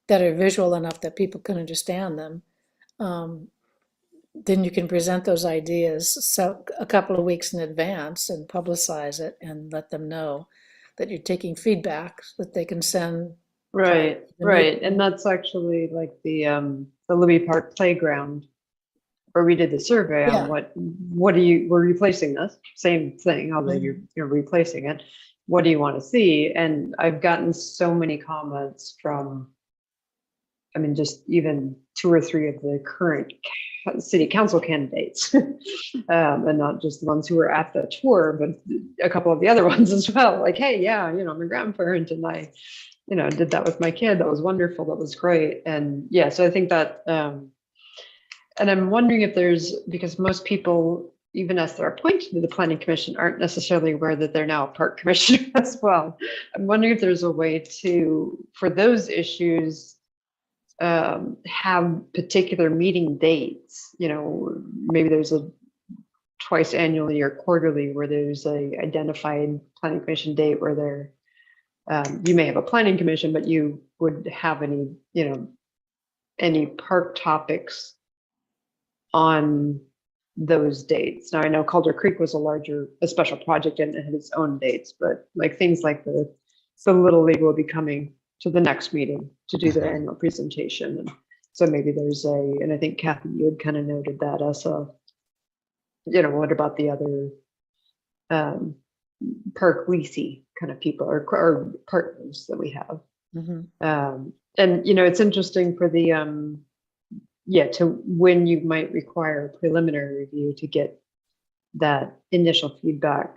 that are visual enough that people can understand them, then you can present those ideas a couple of weeks in advance and publicize it and let them know that you're taking feedback that they can send. Right. And that's actually like the Libby Park playground, where we did the survey on what we're replacing this same thing, although you're replacing it. What do you want to see? And I've gotten so many comments from, just even 2 or 3 of the current city council candidates, and not just the ones who were at the tour, but a couple of the other ones as well. Like, hey, yeah, I'm a grandparent, and I, did that with my kid. That was wonderful. That was great. And yeah, so I think that, and I'm wondering if because most people even as they're appointed to the planning commission, aren't necessarily aware that they're now a park commissioner as well. I'm wondering if there's a way to, for those issues, have particular meeting dates. You know, maybe there's a twice annually or quarterly where there's a identified planning commission date where there, you may have a planning commission, but you would have any, you know, any park topics on those dates. Now I know Calder Creek was a special project and it had its own dates, but like things like the Little League will be coming to the next meeting to do their annual presentation. And so maybe there's and I think Kathy, you had kind of noted that as a, you know, what about the other park leasing kind of people or partners that we have. And, you know, it's interesting for the, to when you might require a preliminary review to get that initial feedback,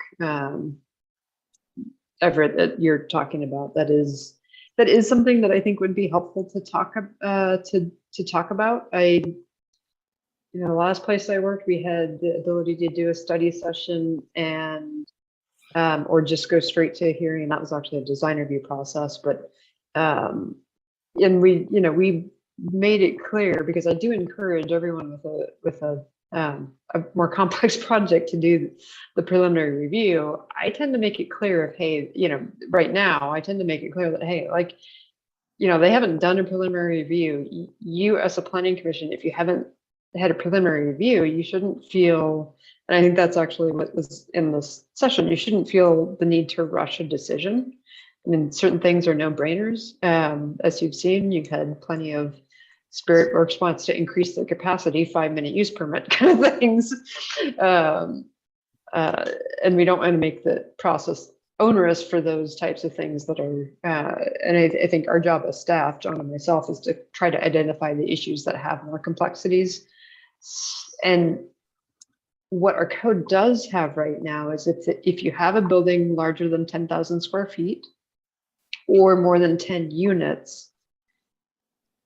Everett, that you're talking about. That is something that I think would be helpful to talk about. You know, the last place I worked, we had the ability to do a study session and or just go straight to a hearing. That was actually a design review process, but and we, you know, we made it clear, because I do encourage everyone with a more complex project to do the preliminary review. I tend to make it clear if, hey, you know, right now I tend to make it clear that, hey, like, you know, they haven't done a preliminary review. You as a planning commission, if you haven't had a preliminary review, you shouldn't feel, and I think that's actually what was in this session, you shouldn't feel the need to rush a decision. I mean, certain things are no-brainers. As you've seen, you've had plenty of Spirit Works wants to increase the capacity, 5-minute use permit kind of things. And we don't want to make the process onerous for those types of things that are, and I think our job as staff, John and myself, is to try to identify the issues that have more complexities. And what our code does have right now is if you have a building larger than 10,000 square feet or more than 10 units,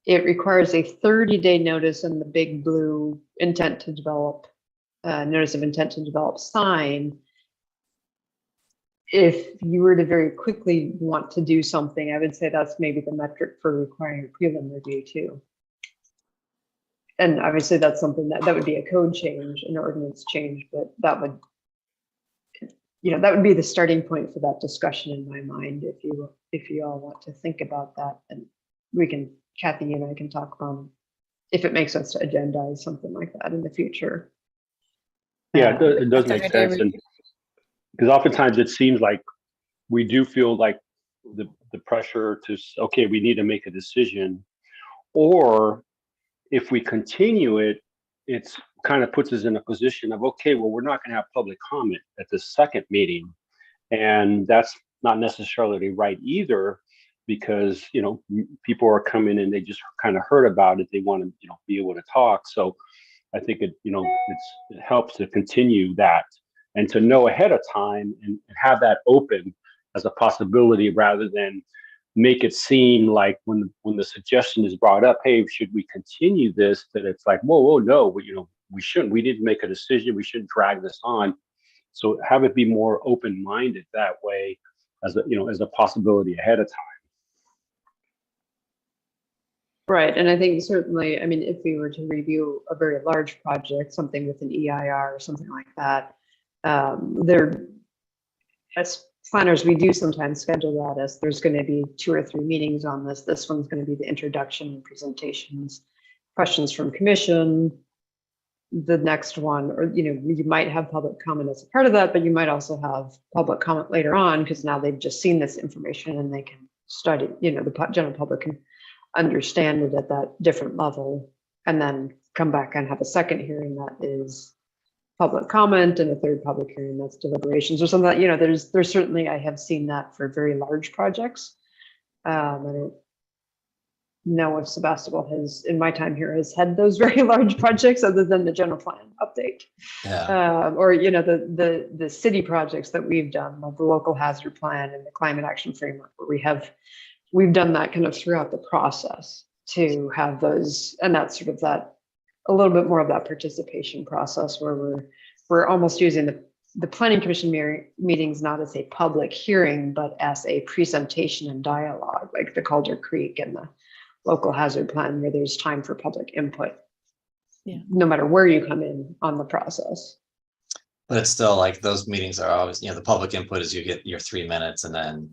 it requires a 30-day notice in the big blue intent to develop, notice of intent to develop sign. If you were to very quickly want to do something, I would say that's maybe the metric for requiring a prelim review too. And obviously that's something that would be a code change, an ordinance change, but that would, you know, that would be the starting point for that discussion in my mind. If you all want to think about that, and we can, Kathy and I can talk about if it makes sense to agendize something like that in the future. Yeah, it does make sense. And because oftentimes it seems like we do feel like the pressure to, okay, we need to make a decision, or if we continue it, it's kind of puts us in a position of, okay, well, we're not going to have public comment at the second meeting. And that's not necessarily right either, because, you know, people are coming and they just kind of heard about it. They want to, you know, be able to talk. So I think it, you know, it helps to continue that and to know ahead of time and have that open as a possibility, rather than make it seem like when the suggestion is brought up, hey, should we continue this, that it's like, whoa, no, you know, we shouldn't. We didn't make a decision. We shouldn't drag this on. So have it be more open-minded that way, as a, you know, as a possibility ahead of time. Right, and I think certainly, I mean, if we were to review a very large project, something with an EIR or something like that, as planners, we do sometimes schedule that as there's going to be 2 or 3 meetings on this. This one's going to be the introduction and presentations, questions from commission. The next one, or, you know, you might have public comment as a part of that, but you might also have public comment later on, because now they've just seen this information and they can study, you know, the general public can understand it at that different level, and then come back and have a second hearing that is public comment, and a third public hearing that's deliberations or something. You know, there's certainly, I have seen that for very large projects. I don't know if Sebastopol has, in my time here, has had those very large projects other than the general plan update. Yeah. Or, you know, the city projects that we've done, like the local hazard plan and the climate action framework, where we've done that kind of throughout the process to have those, and that's sort of that, a little bit more of that participation process where we're we're almost using the planning commission meetings not as a public hearing, but as a presentation and dialogue, like the Calder Creek and the local hazard plan, where there's time for public input. Yeah. No matter where you come in on the process. But it's still like those meetings are always, the public input is you get your 3 minutes and then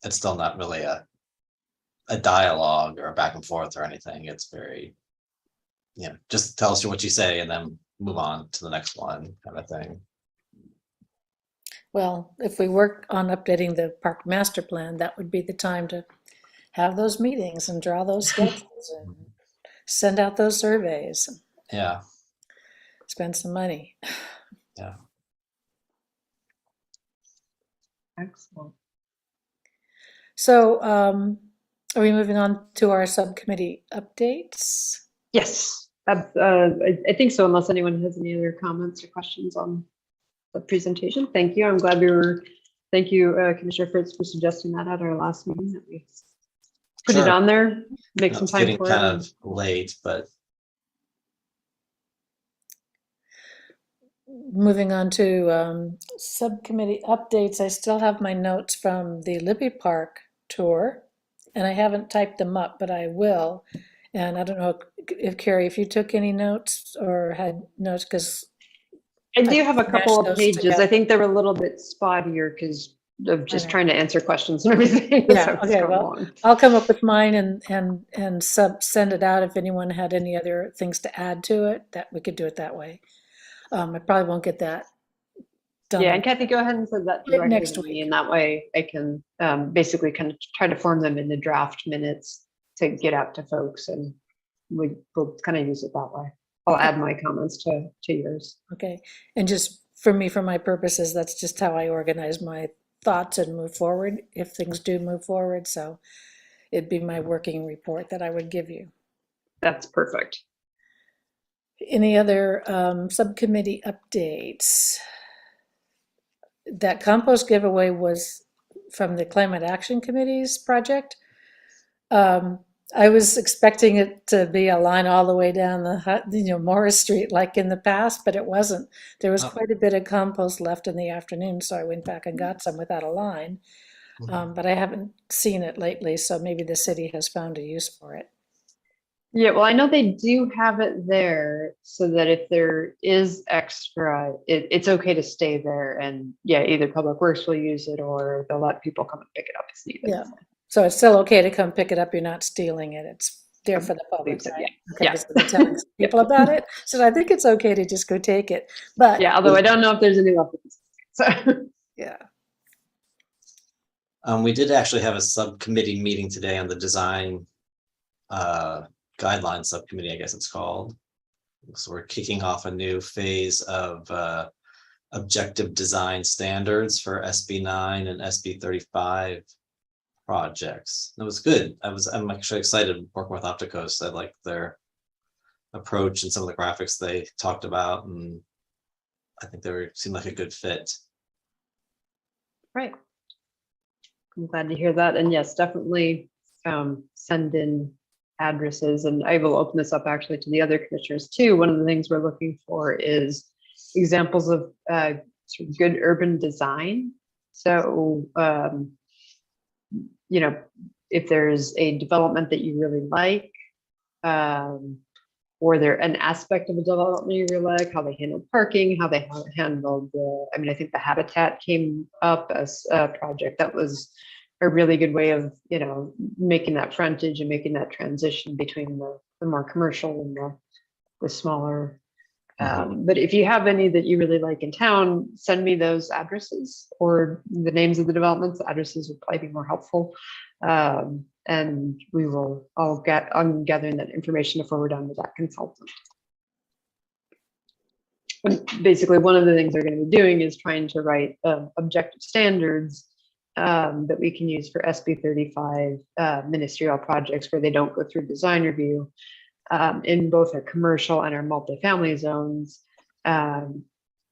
it's still not really a dialogue or a back and forth or anything. It's very, just tell us what you say and then move on to the next one kind of thing. Well, if we work on updating the park master plan, that would be the time to have those meetings and draw those sketches and send out those surveys. Yeah. Spend some money. Yeah. Excellent. So are we moving on to our subcommittee updates? Yes, I think so, unless anyone has any other comments or questions on the presentation. Thank you. I'm glad thank you, Commissioner Fritz, for suggesting that at our last meeting, that we put it on there, make some It's time getting for kind it. of late, but Moving on to subcommittee updates, I still have my notes from the Libby Park tour, and I haven't typed them up, but I will. And I don't know if Carrie, if you took any notes or had notes, because I do have a couple mashed of those pages. together. I think they were a little bit spottier because of just Okay. trying to answer questions and everything. Yeah, So it's okay, gone well, long. I'll come up with mine and send it out if anyone had any other things to add to it, that we could do it that way. I probably won't get that done. Yeah, and Kathy, go ahead and send that directly Next to me, and that way I can basically kind of try to form them into draft minutes to get out to folks, and we'll kind of use it that way. I'll add my comments to yours. Okay, and just for me, for my purposes, that's just how I organize my thoughts and move forward, if things do move forward, so it'd be my working report that I would give you. That's perfect. Any other subcommittee updates? That compost giveaway was from the Climate Action Committee's project. I was expecting it to be a line all the way down the Morris Street like in the past, but it wasn't. There was quite a bit of compost left in the afternoon, so I went back and got some without a line. But I haven't seen it lately, so maybe the city has found a use for it. Yeah, well, I know they do have it there, so that if there is extra, it's okay to stay there, and yeah, either Public Works will use it or they'll let people come and pick it up as needed. Yeah, so it's still okay to come pick it up. You're not stealing it. It's there for the public. So, Right? yeah. Okay, Yeah. because I've been telling people about it, so I think it's okay to just go take it. But Yeah, although I don't know if there's any left. So yeah. we did actually have a subcommittee meeting today on the design guidelines subcommittee, I guess it's called. So we're kicking off a new phase of objective design standards for SB 9 and SB 35 projects. That was good. I'm actually excited working with Opticos. I like their approach and some of the graphics they talked about, and I think they seemed like a good fit. Right. I'm glad to hear that. And yes, definitely send in addresses, and I will open this up actually to the other commissioners too. One of the things we're looking for is examples of sort of good urban design. So, if there's a development that you really like, or there an aspect of a development you really like, how they handled parking, how they handled I think the Habitat came up as a project that was a really good way of, making that frontage and making that transition between the more commercial and the smaller. But if you have any that you really like in town, send me those addresses or the names of the developments. Addresses would probably be more helpful. And I'm gathering that information before we're done with that consultant. And basically, one of the things they're going to be doing is trying to write objective standards that we can use for SB 35 ministerial projects where they don't go through design review in both our commercial and our multifamily zones,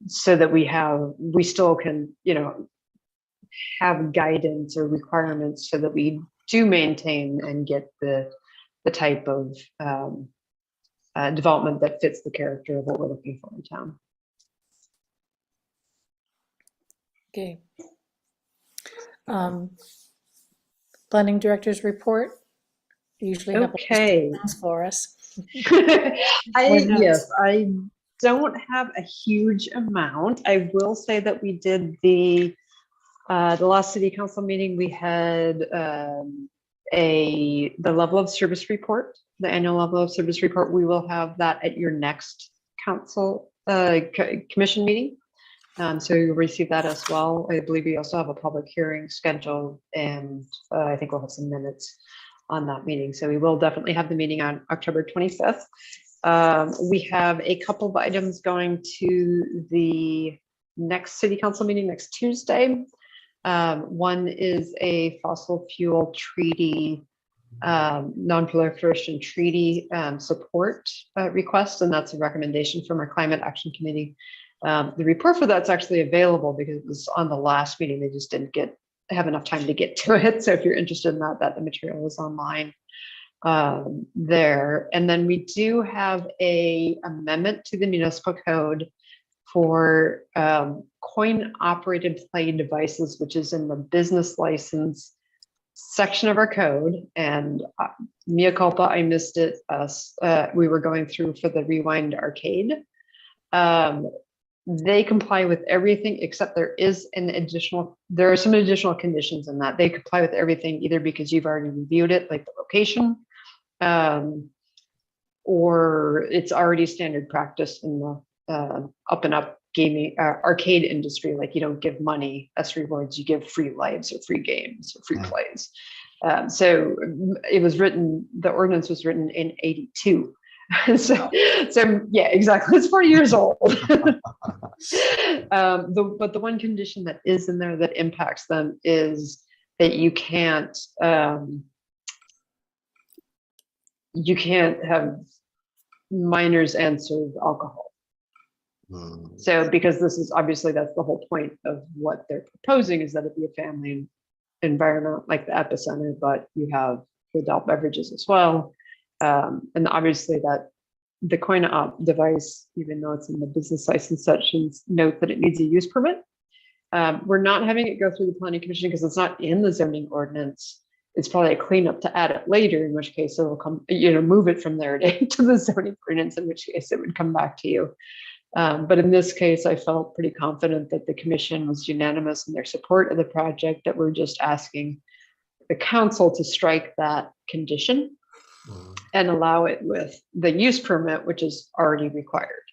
so that we still can, have guidance or requirements so that we do maintain and get the type of development that fits the character of what we're looking for in town. Okay. Planning director's report. You usually have Okay. things for us. Yes, I don't have a huge amount. I will say that we did the last city council meeting, we had the level of service report, the annual level of service report. We will have that at your next council commission meeting. So you'll receive that as well. I believe we also have a public hearing scheduled, and I think we'll have some minutes on that meeting. So we will definitely have the meeting on October 25th. We have a couple of items going to the next city council meeting next Tuesday. One is a fossil fuel treaty, non-proliferation treaty support request, and that's a recommendation from our climate action committee. The report for that's actually available because it was on the last meeting. They just didn't have enough time to get to it. So if you're interested in that, the material is online there. And then we do have a amendment to the municipal code for coin operated play devices, which is in the business license section of our code. And mea culpa, I missed it. We were going through for the Rewind Arcade. They comply with everything except there are some additional conditions in that. They comply with everything either because you've already reviewed it, like the location, or it's already standard practice in the up and up gaming arcade industry. Like, you don't give money as rewards, you give free lives or free games or free plays. So it was written, the ordinance was written in 82. so yeah, exactly. It's 40 years old. But the one condition that is in there that impacts them is that you can't have minors and serve alcohol. So because this is obviously, that's the whole point of what they're proposing, is that it be a family environment like the epicenter, but you have adult beverages as well. And obviously that the coin op device, even though it's in the business license sections, note that it needs a use permit. We're not having it go through the planning commission because it's not in the zoning ordinance. It's probably a cleanup to add it later, in which case it will come, move it from there to the zoning ordinance, in which case it would come back to you. But in this case, I felt pretty confident that the commission was unanimous in their support of the project, that we're just asking the council to strike that condition and allow it with the use permit, which is already required.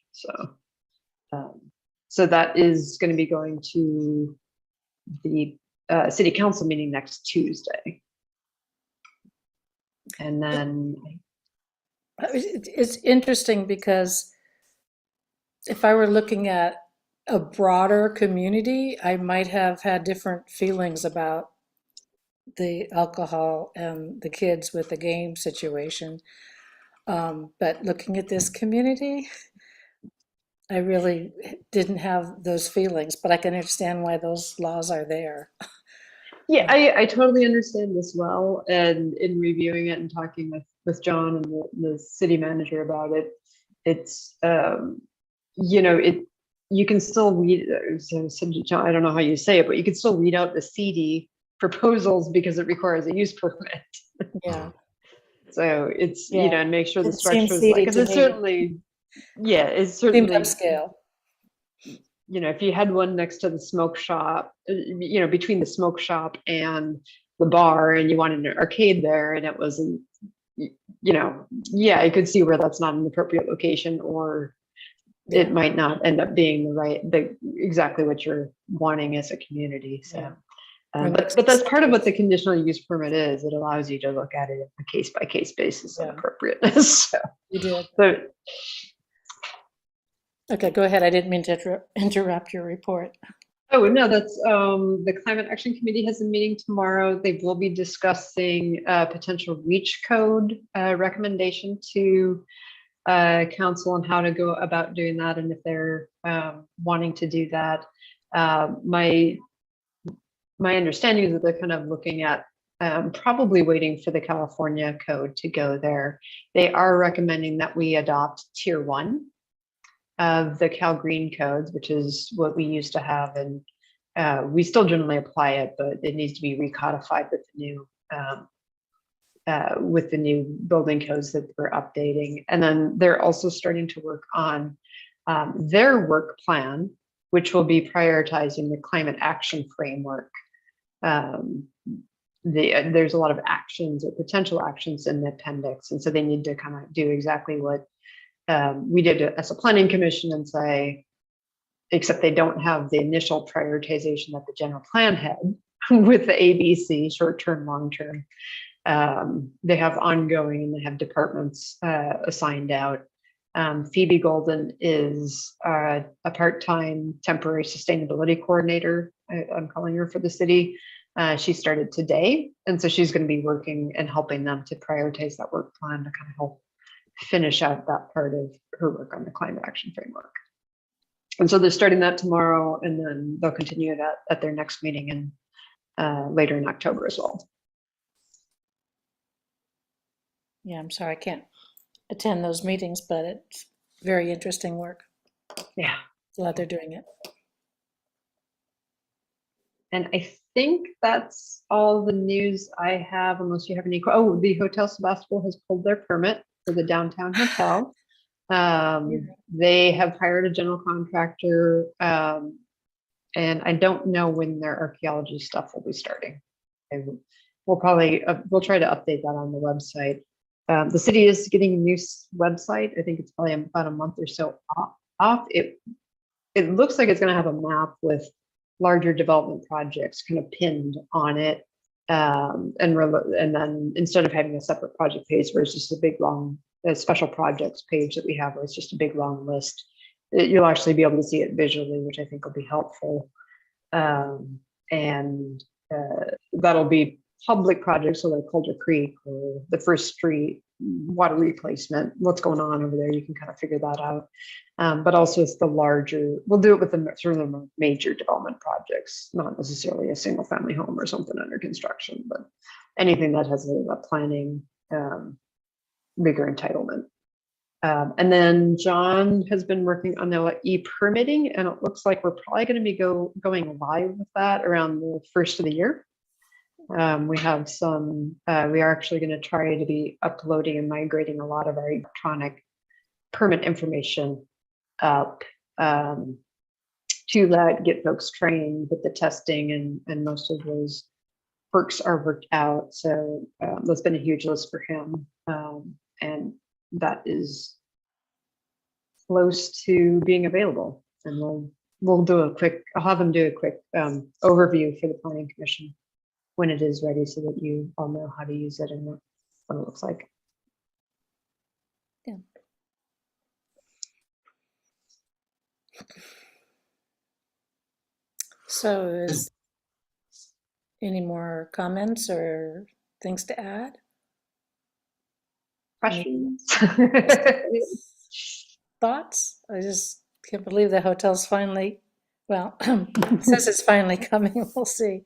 So that is going to be going to the city council meeting next Tuesday. And then it's interesting because if I were looking at a broader community, I might have had different feelings about the alcohol and the kids with the game situation. But looking at this community, I really didn't have those feelings, but I can understand why those laws are there. Yeah, I totally understand as well. And in reviewing it and talking with John and the city manager about it, it's, you can still read, John, I don't know how you say it, but you can still read out the CD proposals because it requires a use permit. Yeah. So it's, Yeah. and make sure the It seems structure is seedy like, because to it's me. certainly, yeah, it's Seemed certainly, upscale. if you had one next to the smoke shop, between the smoke shop and the bar, and you wanted an arcade there, and it wasn't, I could see where that's not an appropriate location, or it might not end up being exactly what you're wanting as a community. So, but that's part of what the conditional use permit is. It allows you to look at it on a case by case basis of appropriateness. So, You did. So, Okay, go ahead. I didn't mean to interrupt your report. oh, no, that's the Climate Action Committee has a meeting tomorrow. They will be discussing potential REACH code recommendation to council on how to go about doing that, and if they're wanting to do that. My understanding is that they're kind of looking at probably waiting for the California code to go there. They are recommending that we adopt tier 1 of the Cal Green codes, which is what we used to have in we still generally apply it, but it needs to be recodified with the new building codes that we're updating. And then they're also starting to work on their work plan, which will be prioritizing the climate action framework. There's a lot of actions or potential actions in the appendix. And so they need to kind of do exactly what we did as a planning commission and say, except they don't have the initial prioritization that the general plan had with the ABC, short-term, long-term. They have ongoing and they have departments assigned out. Phoebe Golden is a part-time temporary sustainability coordinator. I'm calling her for the city. She started today. And so she's going to be working and helping them to prioritize that work plan to kind of help finish out that part of her work on the climate action framework. And so they're starting that tomorrow, and then they'll continue that at their next meeting and later in October as well. Yeah, I'm sorry, I can't attend those meetings, but it's very interesting work. Yeah. Glad they're doing it. And I think that's all the news I have, unless you have any. Oh, the Hotel Sebastopol has pulled their permit for the downtown hotel. They have hired a general contractor, and I don't know when their archaeology stuff will be starting. We'll probably we'll try to update that on the website. The city is getting a new website. I think it's probably about a month or so off. It looks like it's going to have a map with larger development projects kind of pinned on it. And then instead of having a separate project page where it's just a big long special projects page that we have, where it's just a big long list, you'll actually be able to see it visually, which I think will be helpful. And that'll be public projects, so like Calder Creek or the First Street water replacement, what's going on over there, you can kind of figure that out. But also it's the larger, we'll do it with the sort of the major development projects, not necessarily a single family home or something under construction, but anything that has a planning, bigger entitlement. And then John has been working on the e-permitting, and it looks like we're probably going to be going live with that around the first of the year. We have some, we are actually going to try to be uploading and migrating a lot of our electronic permit information up to that, get folks trained with the testing, and most of those perks are worked out. So that's been a huge list for him. And that is close to being available. And we'll do a quick, I'll have them do a quick overview for the Planning Commission when it is ready, so that you all know how to use it and what it looks like. Yeah. So is any more comments or things to add? Questions? Thoughts? I just can't believe the hotel's finally, well, it says it's finally coming. We'll see.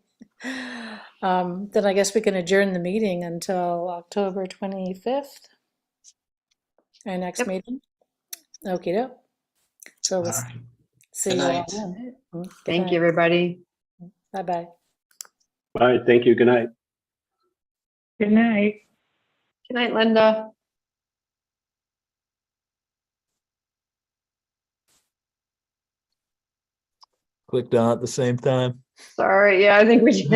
Then I guess we can adjourn the meeting until October 25th. Our next meeting. Okie doke. So we'll see Good you all night. then. Good Thank night. you, everybody. Bye-bye. All right, thank you. Good night. Good night. Good night, Linda. Clicked on at the same time. Sorry, yeah, I think we did.